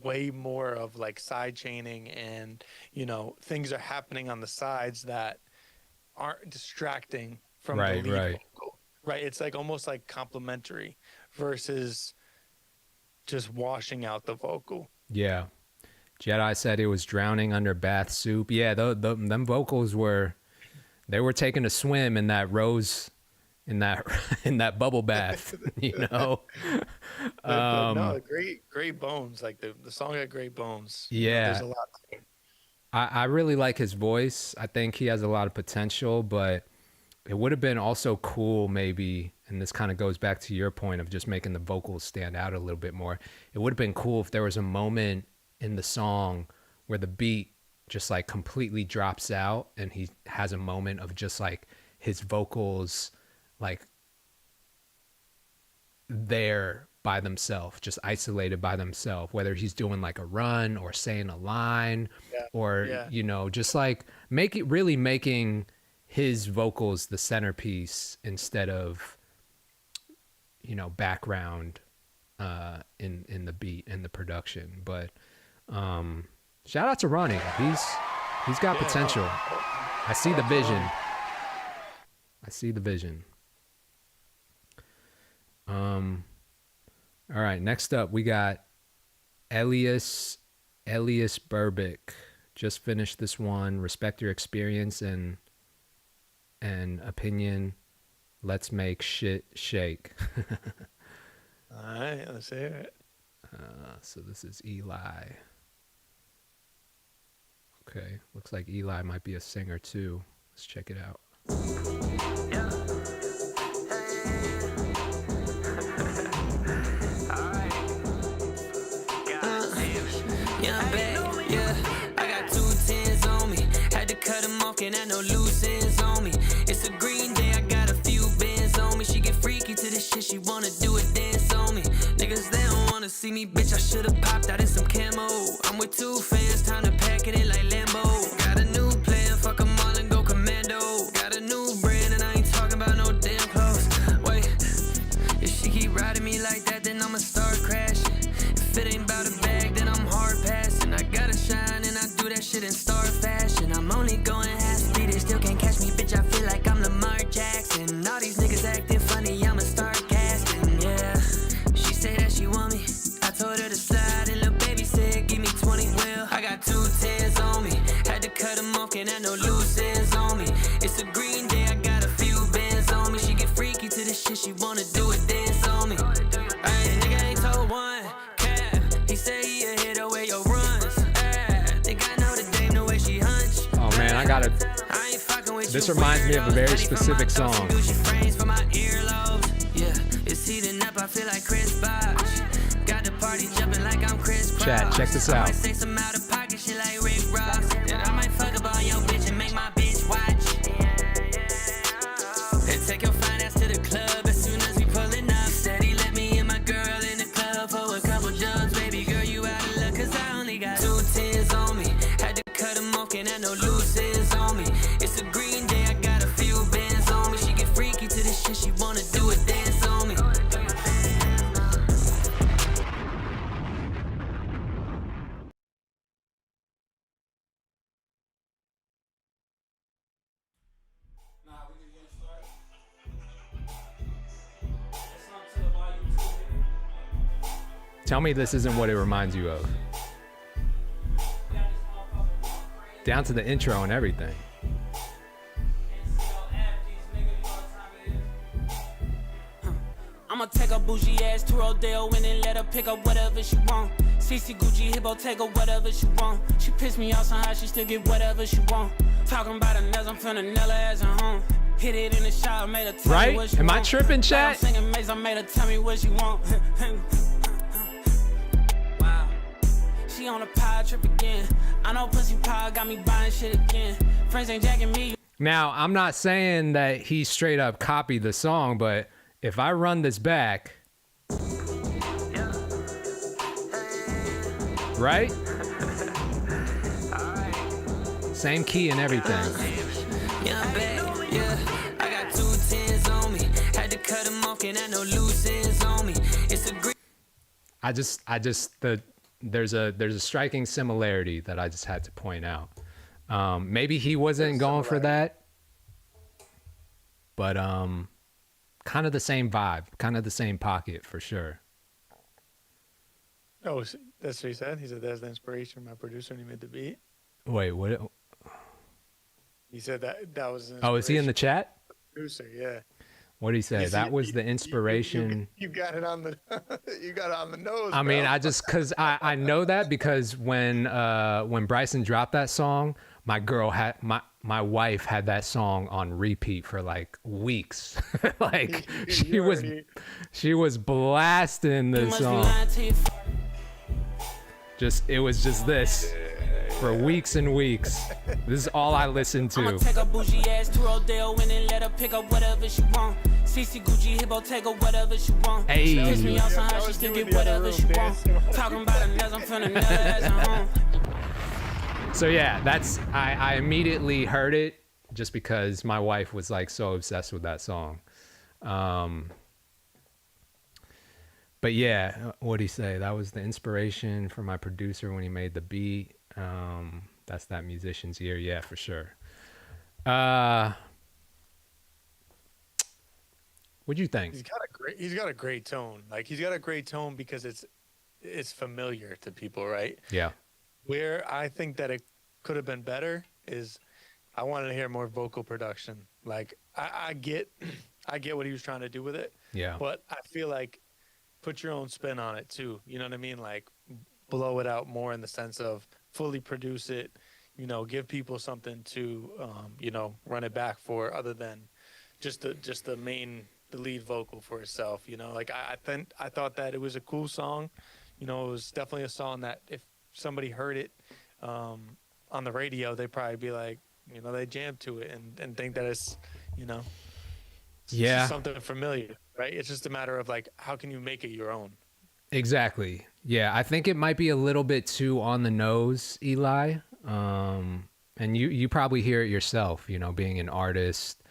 way more of like side chaining and, you know, things are happening on the sides that aren't distracting from the lead vocal. Right. It's like almost like complementary versus just washing out the vocal. Yeah. Jedi said it was drowning under bath soup. Yeah, them vocals were taking a swim in that rose, in that bubble bath, you know. No, great bones. Like the song had great bones. Yeah, there's a lot to it. I really like his voice. I think he has a lot of potential, but it would have been also cool maybe, and this kind of goes back to your point of just making the vocals stand out a little bit more. It would have been cool if there was a moment in the song where the beat just like completely drops out and he has a moment of just like his vocals like there by themselves, just isolated by themselves, whether he's doing like a run or saying a line you know, just like making his vocals the centerpiece instead of, you know, background in the beat and the production. But shout out to Ronnie. He's got potential. I see the vision. All right, next up we got Elias Burbick. Just finished this one. Respect your experience and opinion. Let's make shit shake. All right, let's hear it. So this is Eli. Okay, looks like Eli might be a singer too. Let's check it out. I got 2 10s on me. Had to cut them off, can't have no loose ends on me. It's a green day, I got a few bins on me. She get freaky to this shit, she wanna do a dance on me. Niggas, they don't wanna see me, bitch, I should've popped out in some camo. I'm with 2 fans, time to pack it in like Lambo. Got a new plan, fuck 'em all and go commando. Got a new brand and I ain't talking about no damn clothes. Wait, if she keep riding me like that, then I'ma start crashing. If it ain't about a bag, then I'm hard passing. I gotta shine and I do that shit in star fashion. I'm only going half speed, they still can't catch me, bitch, I feel like I'm Lamar Jackson. All these niggas acting funny, I'ma start casting, yeah. She say that she want me, I told her to slide, and little baby said give me 20 will. I got 2 10s on me, had to cut them off, can't have no loose ends on me. It's a green day, I got a few bands on me. She get freaky to this shit, she wanna do it, dance on me. Ay, nigga ain't told one cap. He say he a hit away your runs. Think I know the dame the way she hunch. Oh man, I gotta. I ain't fucking with This you reminds me of a very weirdos. specific Honey from my song. thoughts, Gucci frames for my earlobes. Yeah, it's heating up, I feel like Chris Bosh. Got the party jumping like I'm Chris Cross. Chat, check this I out. might say some out of pocket shit like Rick Ross. And I might fuck up on your bitch and make my bitch watch. And take your fine ass to the club as soon as we pulling up. Steady let me and my girl in the club for a couple dubs. Baby girl, you out of luck cause I only got 2 tens on me. Had to cut them off, can't have no loose ends on me. It's a green day, I got a few bands on me. She get freaky to this shit, she wanna do a dance on me. Tell me this isn't what it reminds you of. Down to the intro and everything. I'ma take a bougie ass to Rodeo and then let her pick up whatever she want. CC Gucci Hippo, take her whatever she want. She pissed me off somehow, she still get whatever she want. Talking about her nails, I'm finna nail her ass at home. Hit it in the shower, made her tell me Right? what she Am I want. tripping, I'm chat? singing Maze, I made her tell me what she want. Wow. She on a power trip again. I know pussy power got me buying shit again. Friends ain't jacking me. Now, I'm not saying that he straight up copied the song, but if I run this back, right? Same key and everything. Yeah, I'm back, yeah. I got 2 tens on me. Had to cut them off, can't have no loose ends on me. It's a green. There's a striking similarity that I just had to point out. Maybe he wasn't going for that, but kind of the same vibe, kind of the same pocket for sure. Oh, that's what he said. He said that's the inspiration, my producer, and he made the beat. Wait, what? He said that was. An Oh, is he in the chat? Producer, yeah. What did he say? You see, That was the inspiration. You got it on the. You got it on the nose. I mean, bro. cause I know that because when Bryson dropped that song, my wife had that song on repeat for like weeks. Like she was blasting You the must be song. lying to your It was just this for weeks and weeks. This is all I listened I'ma to. take a bougie ass to Rodeo and then let her pick up whatever she want. CC Gucci Hippo, take her whatever she want. Hey. She piss me off somehow, she still get whatever she want. Talking about her nails, I'm finna nail her ass at home. So yeah, I immediately heard it just because my wife was like so obsessed with that song. But yeah, what'd he say? That was the inspiration for my producer when he made the beat. That's that musician's ear. Yeah, for sure. What'd you think? He's got a great tone. Like he's got a great tone because it's familiar to people, right? Yeah. Where I think that it could have been better is I wanted to hear more vocal production. Like I get what he was trying to do with it. Yeah. But I feel like put your own spin on it too. You know what I mean? Like blow it out more in the sense of fully produce it, give people something to run it back for other than just the lead vocal for itself. Like I thought that it was a cool song. It was definitely a song that if somebody heard it on the radio, they'd probably be like, they jam to it and think that it's Yeah. something familiar, right? It's just a matter of like, how can you make it your own? Exactly. Yeah, I think it might be a little bit too on the nose, Eli. And you probably hear it yourself, being an artist.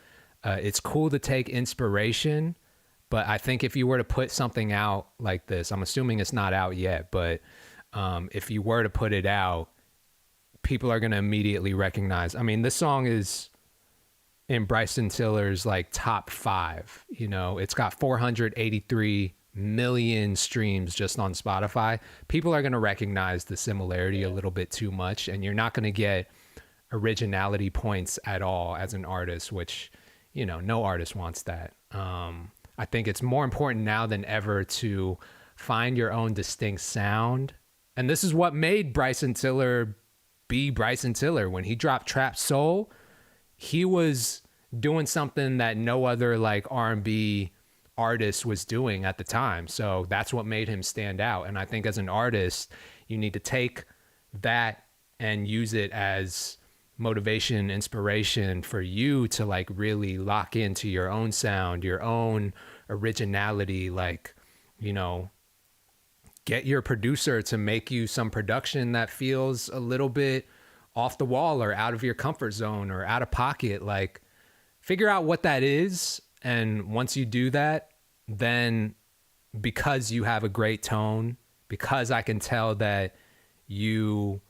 It's cool to take inspiration, but I think if you were to put something out like this, I'm assuming it's not out yet, but if you were to put it out, people are going to immediately recognize. I mean, this song is in Bryson Tiller's like top 5. It's got 483 million streams just on Spotify. People are going to recognize the similarity a little bit too much, and you're not going to get originality points at all as an artist, which no artist wants that. I I think it's more important now than ever to find your own distinct sound. And this is what made Bryson Tiller be Bryson Tiller. When he dropped Trap Soul, he was doing something that no other like R&B artist was doing at the time. So that's what made him stand out. And I think as an artist, you need to take that and use it as motivation, inspiration for you to like really lock into your own sound, your own originality. Like, you know, get your producer to make you some production that feels a little bit off the wall or out of your comfort zone or out of pocket. Like, figure out what that is. And once you do that, then because you have a great tone, because I can tell that you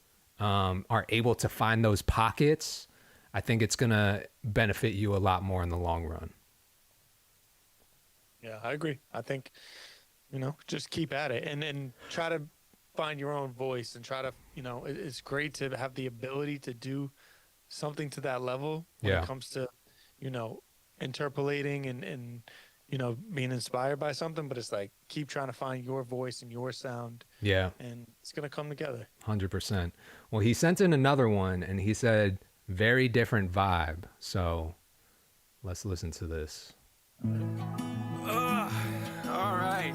are able to find those pockets, I think it's going to benefit you a lot more in the long run. Yeah, I agree. I think, you know, just keep at it and try to find your own voice and try to, you know, it's great to have the ability to do something to that level when it comes to, you know, interpolating and, you know, being inspired by something, but it's like, keep trying to find your voice and your sound. Yeah. And it's going to come together. 100%. Well, he sent in another one and he said, very different vibe. So let's listen to this. All right.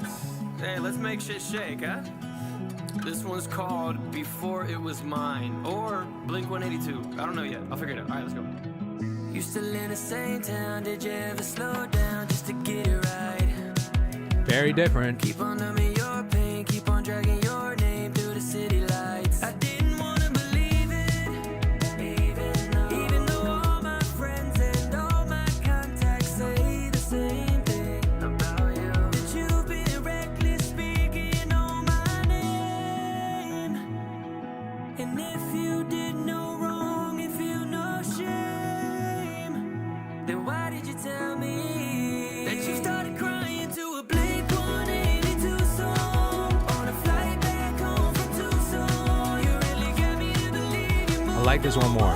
Hey, let's make shit shake, huh? This one's called Before It Was Mine, or Blink-182. I don't know yet. I'll figure it out. All right, let's go. You still in the same town, did you ever slow down just to get it right? Very different. Keep on numbing your pain, keep on dragging your name through the city lights. I didn't want to believe it, even though all my friends and all my contacts say the same thing about you. That you've been reckless speaking on my name. And if you did no wrong, you feel no shame, then why did you tell me that you started crying to a Blink-182 song on a flight back home from Tucson? You really got me to believe you. I like this one more.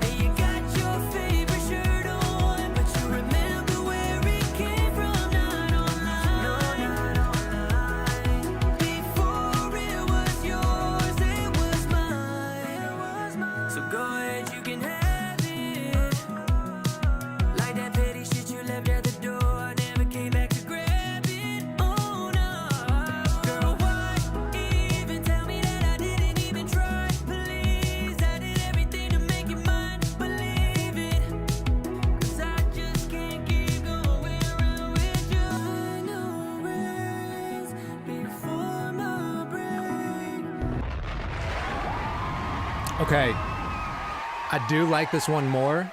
And you got your favorite shirt on, but you remember where it came from, not online. Before it was yours, it was mine. So go ahead, you can have it. Like that petty shit you left at the door, I never came back to grab it. Oh no, girl, why even tell me that I didn't even try? Please, I did everything to make you mine. Believe it, 'cause I just can't keep going around with you. I know rains before my break. Okay. I do like this one more.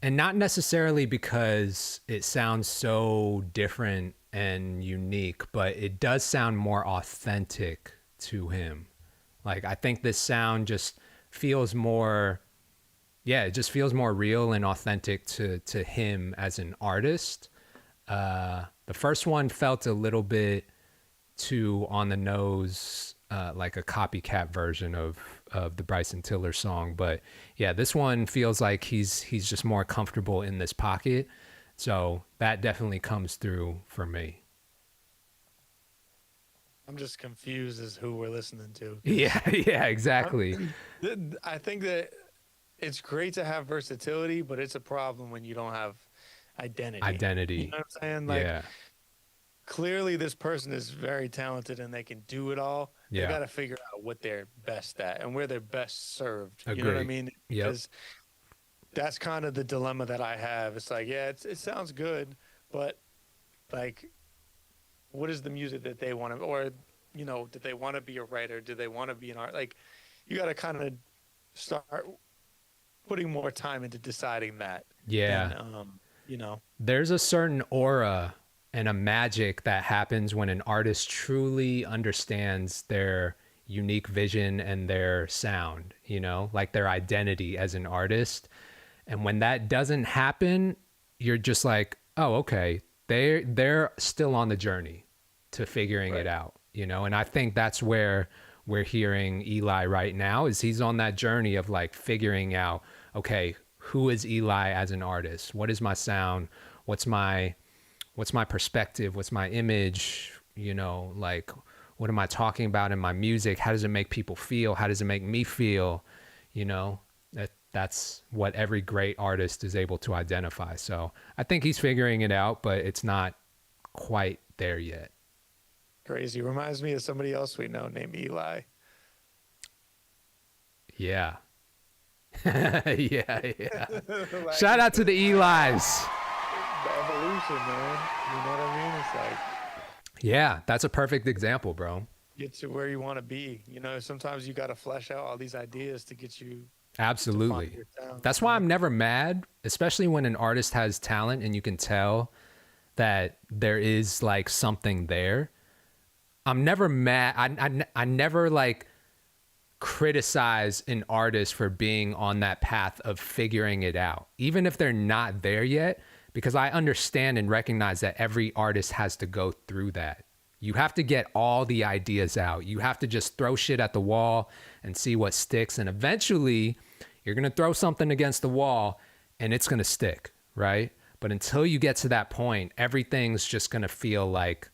And not necessarily because it sounds so different and unique, but it does sound more authentic to him. Like, I think this sound just feels more, it just feels more real and authentic to him as an artist. The first one felt a little bit too on the nose, like a copycat version of the Bryson Tiller song. But yeah, this one feels like he's just more comfortable in this pocket. So that definitely comes through for me. I'm just confused as who we're listening to. Yeah, exactly. I think that it's great to have versatility, but it's a problem when you don't have identity. You know what I'm saying? Like, clearly this person is very talented and they can do it all. They got to figure out what they're best at and where they're best served. You know what I mean? Because that's kind of the dilemma that I have. It's like, it sounds good, but like, what is the music that they want to, or, you know, do they want to be a writer? Do they want to be an art? Like, you got to kind of start putting more time into deciding that. Yeah. And, you know, there's a certain aura and a magic that happens when an artist truly understands their unique vision and their sound, you know, like their identity as an artist. And when that doesn't happen, you're just like, oh, okay, they're still on the journey to figuring it out, you know? And I think that's where we're hearing Eli right now is he's on that journey of like figuring out, okay, who is Eli as an artist? What is my sound? What's my perspective? What's my image? You know, like, what am I talking about in my music? How does it make people feel? How does it make me feel? You know, that's what every great artist is able to identify. So I think he's figuring it out, but it's not quite there yet. Crazy. Reminds me of somebody else we know named Eli. Yeah. yeah. Like, Shout out to the Elis. the evolution, man. You know what I mean? It's like, Yeah, that's a perfect example, bro. get to where you want to be. You know, sometimes you got to flesh out all these ideas to get you. Absolutely. your sound, That's you why know? I'm never mad, especially when an artist has talent and you can tell that there is like something there. I'm never mad. I never like criticize an artist for being on that path of figuring it out, even if they're not there yet, because I understand and recognize that every artist has to go through that. You have to get all the ideas out. You have to just throw shit at the wall and see what sticks. And eventually you're going to throw something against the wall and it's going to stick, right? But until you get to that point, everything's just going to feel like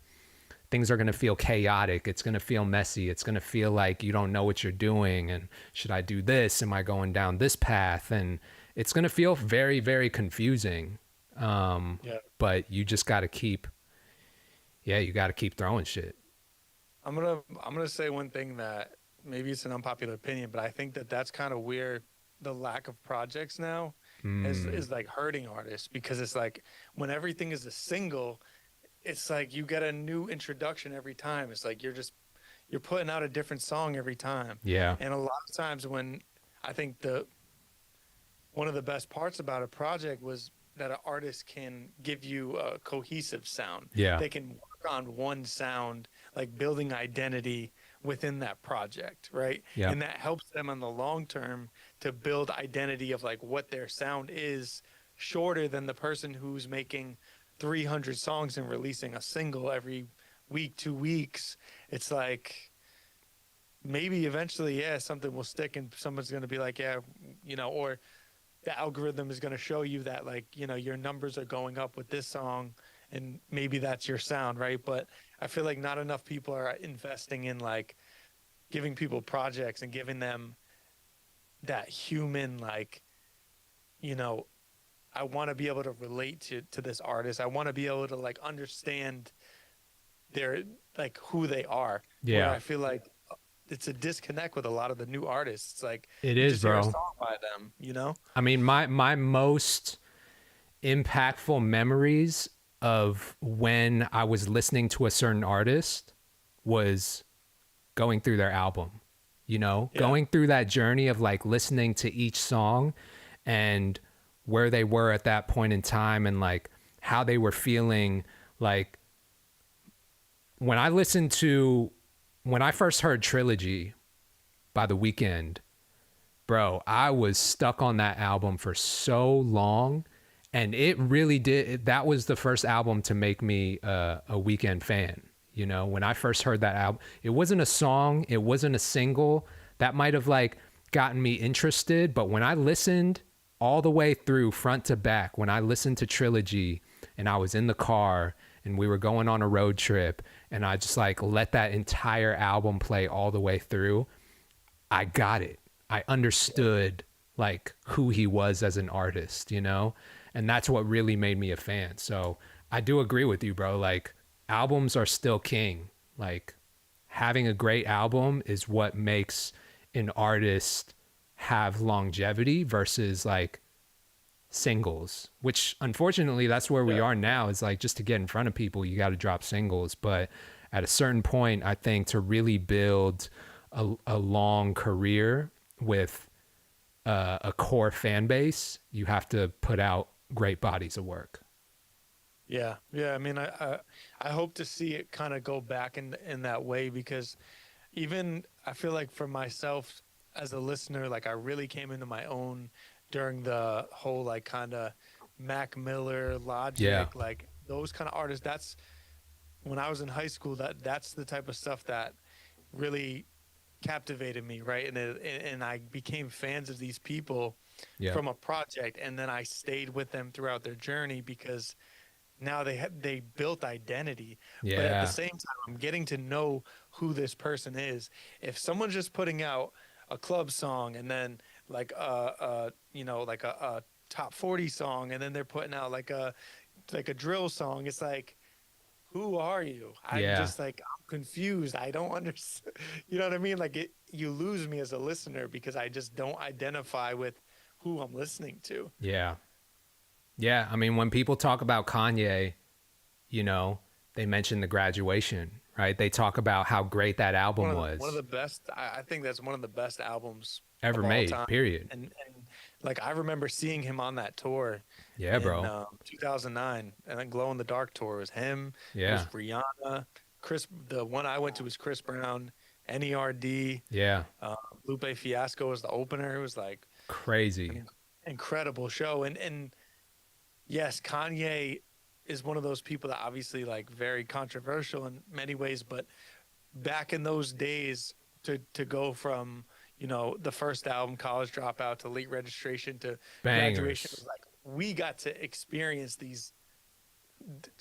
things are going to feel chaotic. It's going to feel messy. It's going to feel like you don't know what you're doing. And should I do this? Am I going down this path? And it's going to feel very, very confusing. But you just got to keep, you got to keep throwing shit. I'm gonna say one thing that maybe it's an unpopular opinion, but I think that that's kind of where the lack of projects now is like hurting artists, because it's like when everything is a single, it's like you get a new introduction every time. It's like you're putting out a different song every time. Yeah. And a lot of times when I think one of the best parts about a project was that an artist can give you a cohesive sound. Yeah. They can work on one sound, like building identity within that project, right? Yeah. And that helps them in the long term to build identity of like what their sound is, shorter than the person who's making 300 songs and releasing a single every week, 2 weeks. It's like maybe eventually, something will stick and someone's going to be like, or the algorithm is going to show you that, like, your numbers are going up with this song and maybe that's your sound, right? But I feel like not enough people are investing in like giving people projects and giving them that human, like, I want to be able to relate to this artist. I want to be able to like understand their, like, who they are. Yeah. Where I feel like it's a disconnect with a lot of the new artists. It's like It you is, just hear a bro. song by them, I mean, my most impactful memories of when I was listening to a certain artist was going through their album, going through that journey of like listening to each song and where they were at that point in time and like how they were feeling. Like when I first heard Trilogy by The Weeknd, bro, I was stuck on that album for so long, and it really did. That was the first album to make me a Weeknd fan. When I first heard that album, it wasn't a song, it wasn't a single that might have like gotten me interested, but when I listened all the way through front to back, when I listened to Trilogy and I was in the car and we were going on a road trip and I just like let that entire album play all the way through, I got it. I understood like who he was as an artist, and that's what really made me a fan. So I do agree with you, bro. Like albums are still king. Like having a great album is what makes an artist have longevity versus like singles, which unfortunately that's where we are now, is like just to get in front of people, you got to drop singles. But at a certain point, I think to really build a long career with a core fan base, you have to put out great bodies of work. Yeah. I mean, I hope to see it kind of go back in that way, because even I feel like for myself as a listener, like I really came into my own during the whole like kind of Mac Miller, Logic, like those kind of artists. That's when I was in high school. That's the type of stuff that really captivated me, right? And I became fans of these people Yeah. from a project, and then I stayed with them throughout their journey because now they built identity. But at the Yeah. same time, I'm getting to know who this person is. If someone's just putting out a club song and then like like a top 40 song, and then they're putting out like a drill song, it's like, who are you? I'm Yeah. just like, I'm confused. I don't understand. You know what I mean? Like you lose me as a listener because I just don't identify with who I'm listening to. Yeah. Yeah. I mean, when people talk about Kanye, you know, they mention The Graduation, right? They talk about how great that album was. One of the best. I think that's one of the best albums ever of all made, time. period. And like, I remember seeing him on that tour. Yeah, in, bro. 2009, and then Glow in the Dark tour was him. Yeah. It was Rihanna. The one I went to was Chris Brown, NERD. Yeah. Lupe Fiasco was the opener. It was like Crazy. an incredible show. And yes, Kanye is one of those people that obviously like very controversial in many ways, but back in those days to go from, you know, the first album, College Dropout, to Late Registration, to Graduation, Bangers. was like, we got to experience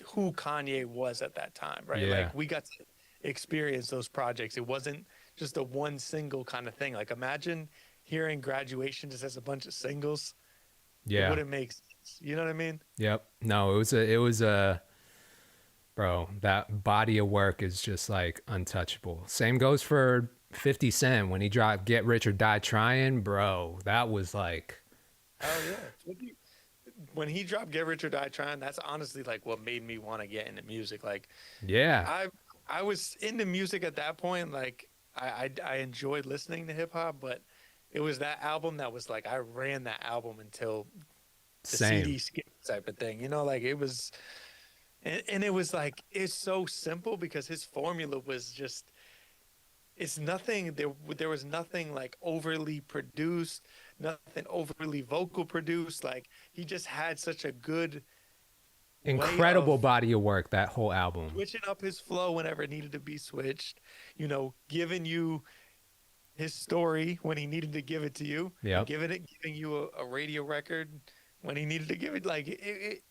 who Kanye was at that time, right? Yeah. Like, we got to experience those projects. It wasn't just a one single kind of thing. Like, imagine hearing Graduation just as a bunch of singles. It Yeah. wouldn't make sense. You know what I mean? Yep. No, it was a bro, that body of work is just like untouchable. Same goes for 50 Cent when he dropped Get Rich or Die Trying, bro. That was like, Oh yeah. When he dropped Get Rich or Die Trying, that's honestly like what made me want to get into music. Like, yeah. I was into music at that point. Like, I enjoyed listening to hip hop, but it was that album that was like, I ran that album until the Same. CD skip type of thing. You know, like, it was, and it was like, it's so simple because his formula was just, it's nothing, there was nothing like overly produced, nothing overly vocal produced. Like, he just had such a good Incredible way of body of work, that whole album. switching up his flow whenever it needed to be switched, you know, giving you his story when he needed to give it to you, Yep. giving you a radio record when he needed to give it. Like,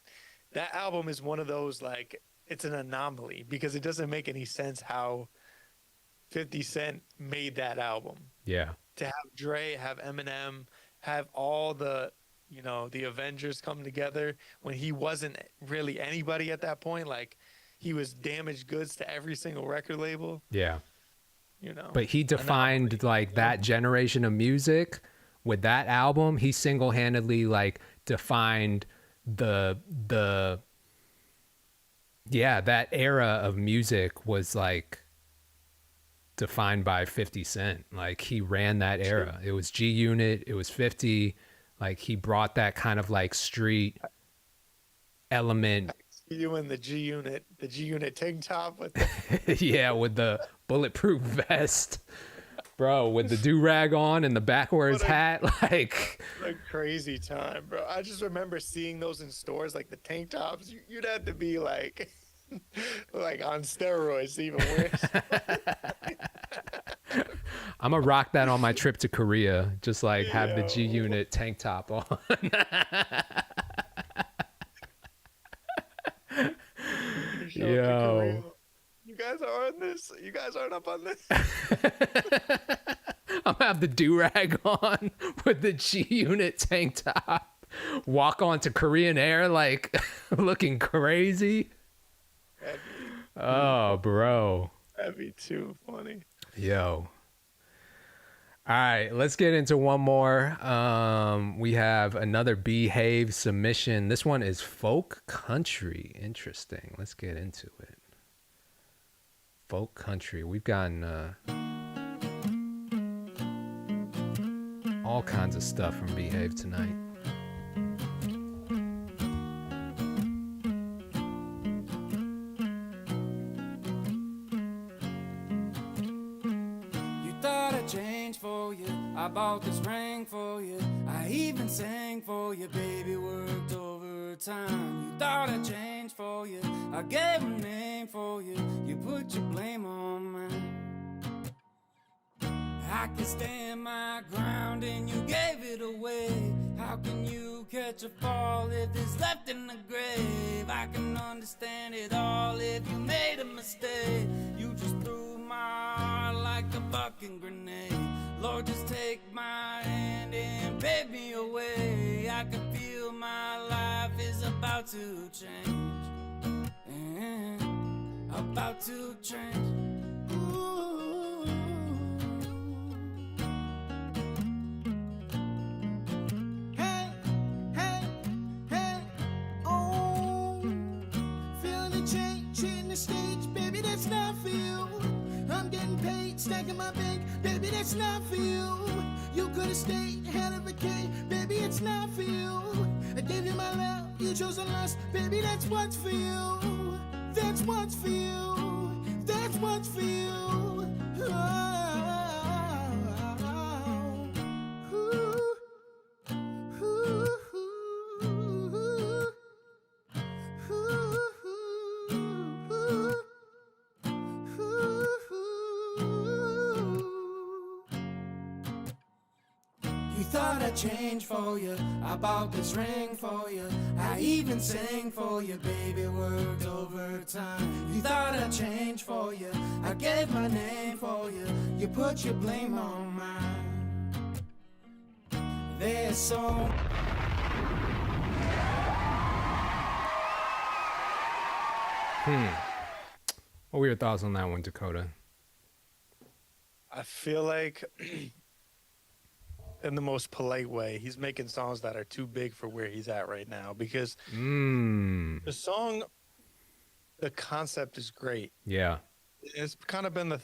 that album is one of those, like, it's an anomaly because it doesn't make any sense how 50 Cent made that album. Yeah. To have Dre, have Eminem, have all the, you know, the Avengers come together when he wasn't really anybody at that point. Like, he was damaged goods to every single record label, Yeah. you know. But he defined like that generation of music with that album. He single-handedly like defined that era of music was like defined by 50 Cent. Like, he ran that era. It was G Unit, it was 50. Like, he brought that kind of like street element. You in the G Unit tank top with Yeah, with the bulletproof vest, bro, with the do-rag on and the backwards hat. Like, a crazy time, bro. I just remember seeing those in stores, like the tank tops. You'd have to be like, like on steroids, even worse. I'm gonna rock that on my trip to Korea. Just like have the G Unit tank top on. Yo. You guys are on this. You guys aren't up on this. I'm gonna have the do-rag on with the G Unit tank top. Walk onto Korean Air like looking crazy. Oh, bro. That'd be too funny. Yo. All right, let's get into one more. We have another Behave submission. This one is folk country. Interesting. Let's get into it. Folk country. We've gotten all kinds of stuff from Behave tonight. I bought this ring for you. I even sang for you, baby, worked overtime. You thought I'd change for you. I gave a name for you. You put your blame on mine. I can stand my ground and you gave it away. How can you catch a fall if it's left in the grave? I can understand it all if you made a mistake. You just threw my heart like a fucking grenade. Lord, just take my hand and pave me away. I can feel my life is about to change. About to change. Ooh. Hey, hey, hey, oh. Feeling the change in the stage, baby, that's not for you. I'm getting paid, stacking my bank, baby, that's not for you. You could've stayed, had a vacay, baby, it's not for you. I gave you my love, you chose a lust, baby, that's what's for you. That's what's for you. That's what's for you. You thought I'd change for you, I bought this ring for you, I even sang for you, baby, worked overtime. You thought I'd change for you, I gave my name for you, you put your blame on mine. There's so What were your thoughts on that one, Dakota? I feel like, in the most polite way, he's making songs that are too big for where he's at right now, because the song, the concept is great. Yeah. It's kind of been the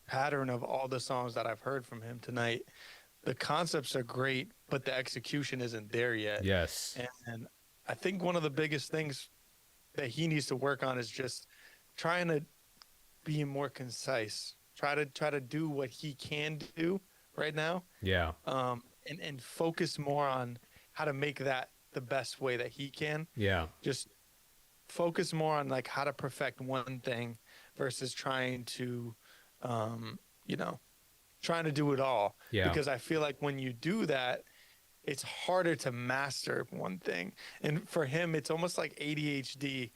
pattern of all the songs that I've heard from him tonight. The concepts are great, but the execution isn't there yet. Yes. And I think one of the biggest things that he needs to work on is just trying to be more concise. Try to do what he can do right now. Yeah. And focus more on how to make that the best way that he can. Yeah. Just focus more on like how to perfect one thing versus trying to trying to do it all. Yeah. Because I feel like when you do that, it's harder to master one thing. And for him, it's almost like ADHD.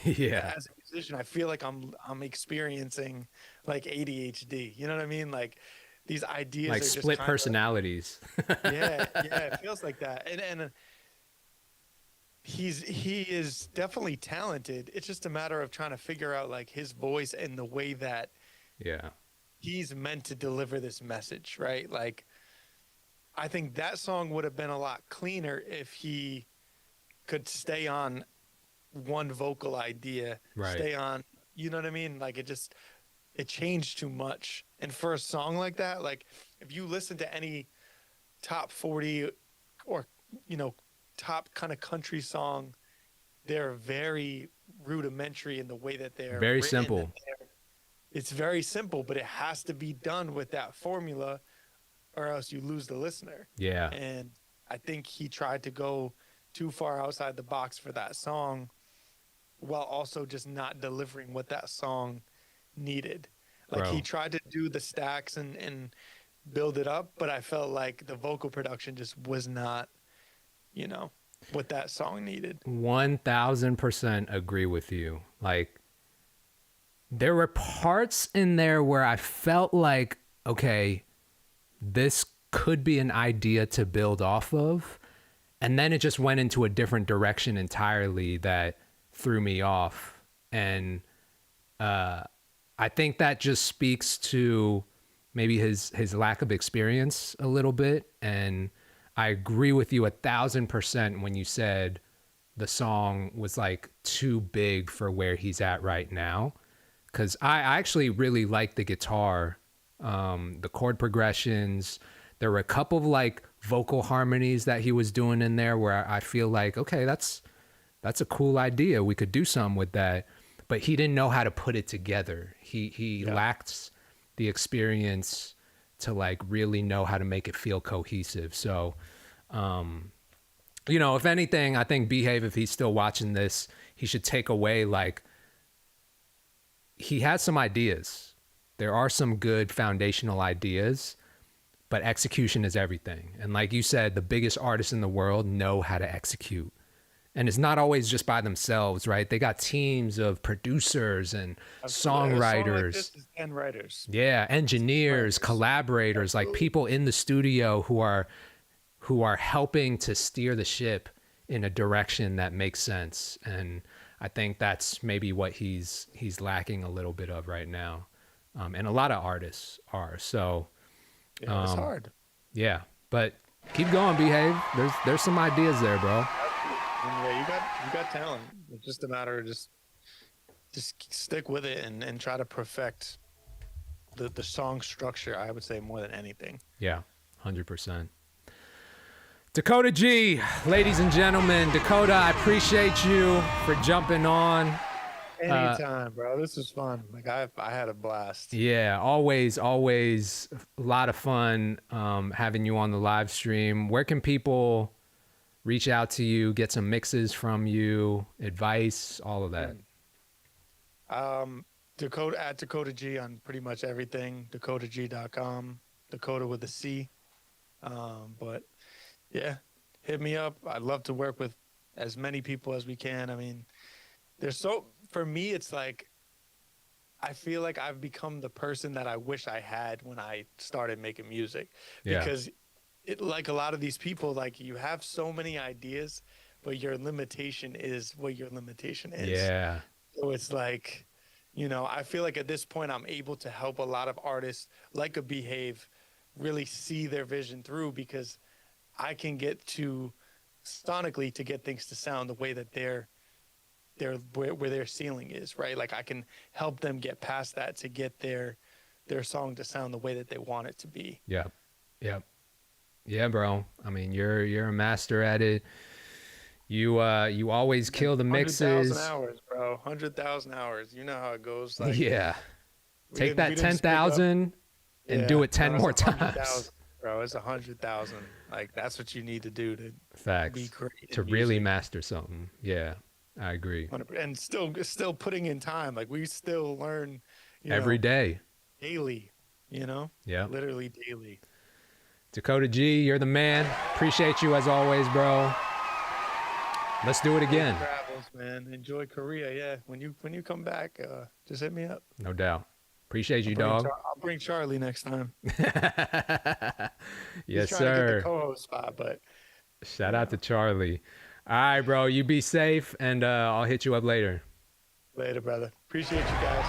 Yeah. As a musician, I feel like I'm experiencing like ADHD. You know what I mean? Like these ideas Like are just split kind personalities. yeah, it feels like that. And he is definitely talented. It's just a matter of trying to figure out like his voice and the way that Yeah. he's meant to deliver this message, right? Like I think that song would have been a lot cleaner if he could stay on one vocal idea, Right. stay on, you know what I mean? Like it changed too much. And for a song like that, like if you listen to any top 40 or, top kind of country song, they're very rudimentary in the way that they're Very written. simple. It's very simple, but it has to be done with that formula or else you lose the listener. Yeah. And I think he tried to go too far outside the box for that song while also just not delivering what that song needed. Like Bro. he tried to do the stacks and build it up, but I felt like the vocal production just was not, what that song needed. 1000% agree with you. Like there were parts in there where I felt like, okay, this could be an idea to build off of. And then it just went into a different direction entirely that threw me off. And I think that just speaks to maybe his lack of experience a little bit. And I agree with you 1000% when you said the song was like too big for where he's at right now. Because I actually really like the guitar, the chord progressions. There were a couple of like vocal harmonies that he was doing in there where I feel like, okay, that's a cool idea. We could do something with that. But he didn't know how to put it together. He lacked the experience to like really know how to make it feel cohesive. So, if anything, I think Behave, if he's still watching this, he should take away like he has some ideas. there are some good foundational ideas, but execution is everything. And like you said, the biggest artists in the world know how to execute. And it's not always just by themselves, right? They got teams of producers and songwriters. Like this is 10 writers. Yeah, engineers, collaborators, like people in the studio who are helping to steer the ship in a direction that makes sense. And I think that's maybe what he's lacking a little bit of right now. And a lot of artists are. So yeah, it's hard. Yeah, but keep going, Behave. There's some ideas there, bro. Yeah, you got talent. It's just a matter of just stick with it and try to perfect the song structure, I would say, more than anything. Yeah, 100%. Dakota G, ladies and gentlemen. Dakota, I appreciate you for jumping on. Anytime, bro. This was fun. Like I had a blast. Yeah, always a lot of fun having you on the live stream. Where can people reach out to you, get some mixes from you, advice, all of that? Dakota G on pretty much everything. DakotaG.com. Dakota with a C. But yeah, hit me up. I'd love to work with as many people as we can. I mean, for me, it's like, I feel like I've become the person that I wish I had when I started making music. Because like a lot of these people, like you have so many ideas, but your limitation is what your limitation is. Yeah. So it's like, I feel like at this point I'm able to help a lot of artists like a Behave really see their vision through, because I can get to sonically to get things to sound the way that where their ceiling is, right? Like I can help them get past that to get their song to sound the way that they want it to be. Yeah. Yeah, bro. I mean, you're a master at it. You always kill the mixes. 100,000 hours, bro. 100,000 hours. You know how it goes. Like, yeah. Take that 10,000 and do it 10 more times. Bro, it's 100,000. Like that's what you need to do to be great to really master something. Yeah, I agree. And still putting in time. Like we still learn every day, daily. Yeah, literally daily. Dakota G, you're the man. Appreciate you as always, bro. Let's do it again. Travels, man. Enjoy Korea. Yeah, when you come back, just hit me up. No doubt. Appreciate you, dog. I'll bring Charlie next time. Yes, He's trying sir. to get the co-host spot, but shout out to Charlie. All right, bro. You be safe, and I'll hit you up later. Later, brother. Appreciate you guys.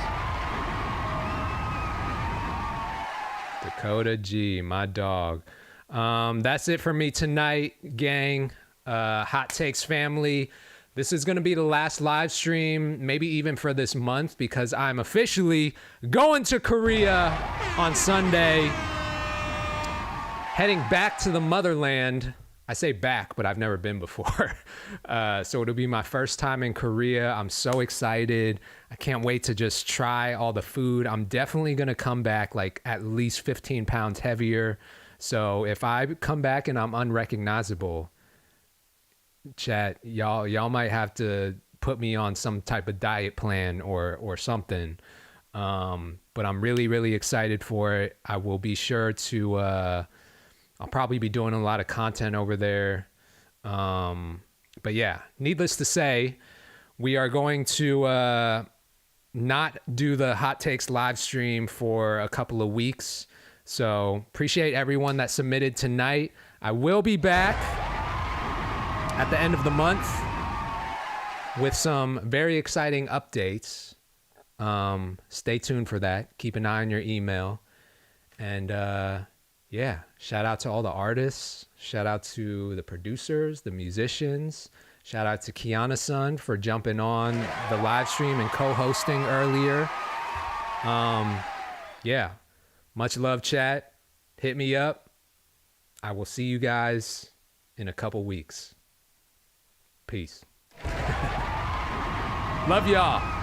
Dakota G, my dog. That's it for me tonight, gang. Hot Takes family. This is going to be the last live stream, maybe even for this month, because I'm officially going to Korea on Sunday. Heading back to the motherland. I say back, but I've never been before. So it'll be my first time in Korea. I'm so excited. I can't wait to just try all the food. I'm definitely going to come back like at least 15 pounds heavier. So if I come back and I'm unrecognizable, chat, y'all might have to put me on some type of diet plan or something. But I'm really, really excited for it. I will be sure to, I'll probably be doing a lot of content over there. But yeah, needless to say, we are going to not do the Hot Takes live stream for a couple of weeks. So appreciate everyone that submitted tonight. I will be back at the end of the month with some very exciting updates. Stay tuned for that. Keep an eye on your email. And yeah, shout out to all the artists. Shout out to the producers, the musicians. Shout out to Kiana-san for jumping on the live stream and co-hosting earlier. Yeah, much love, chat. Hit me up. I will see you guys in a couple weeks. Peace. Love y'all.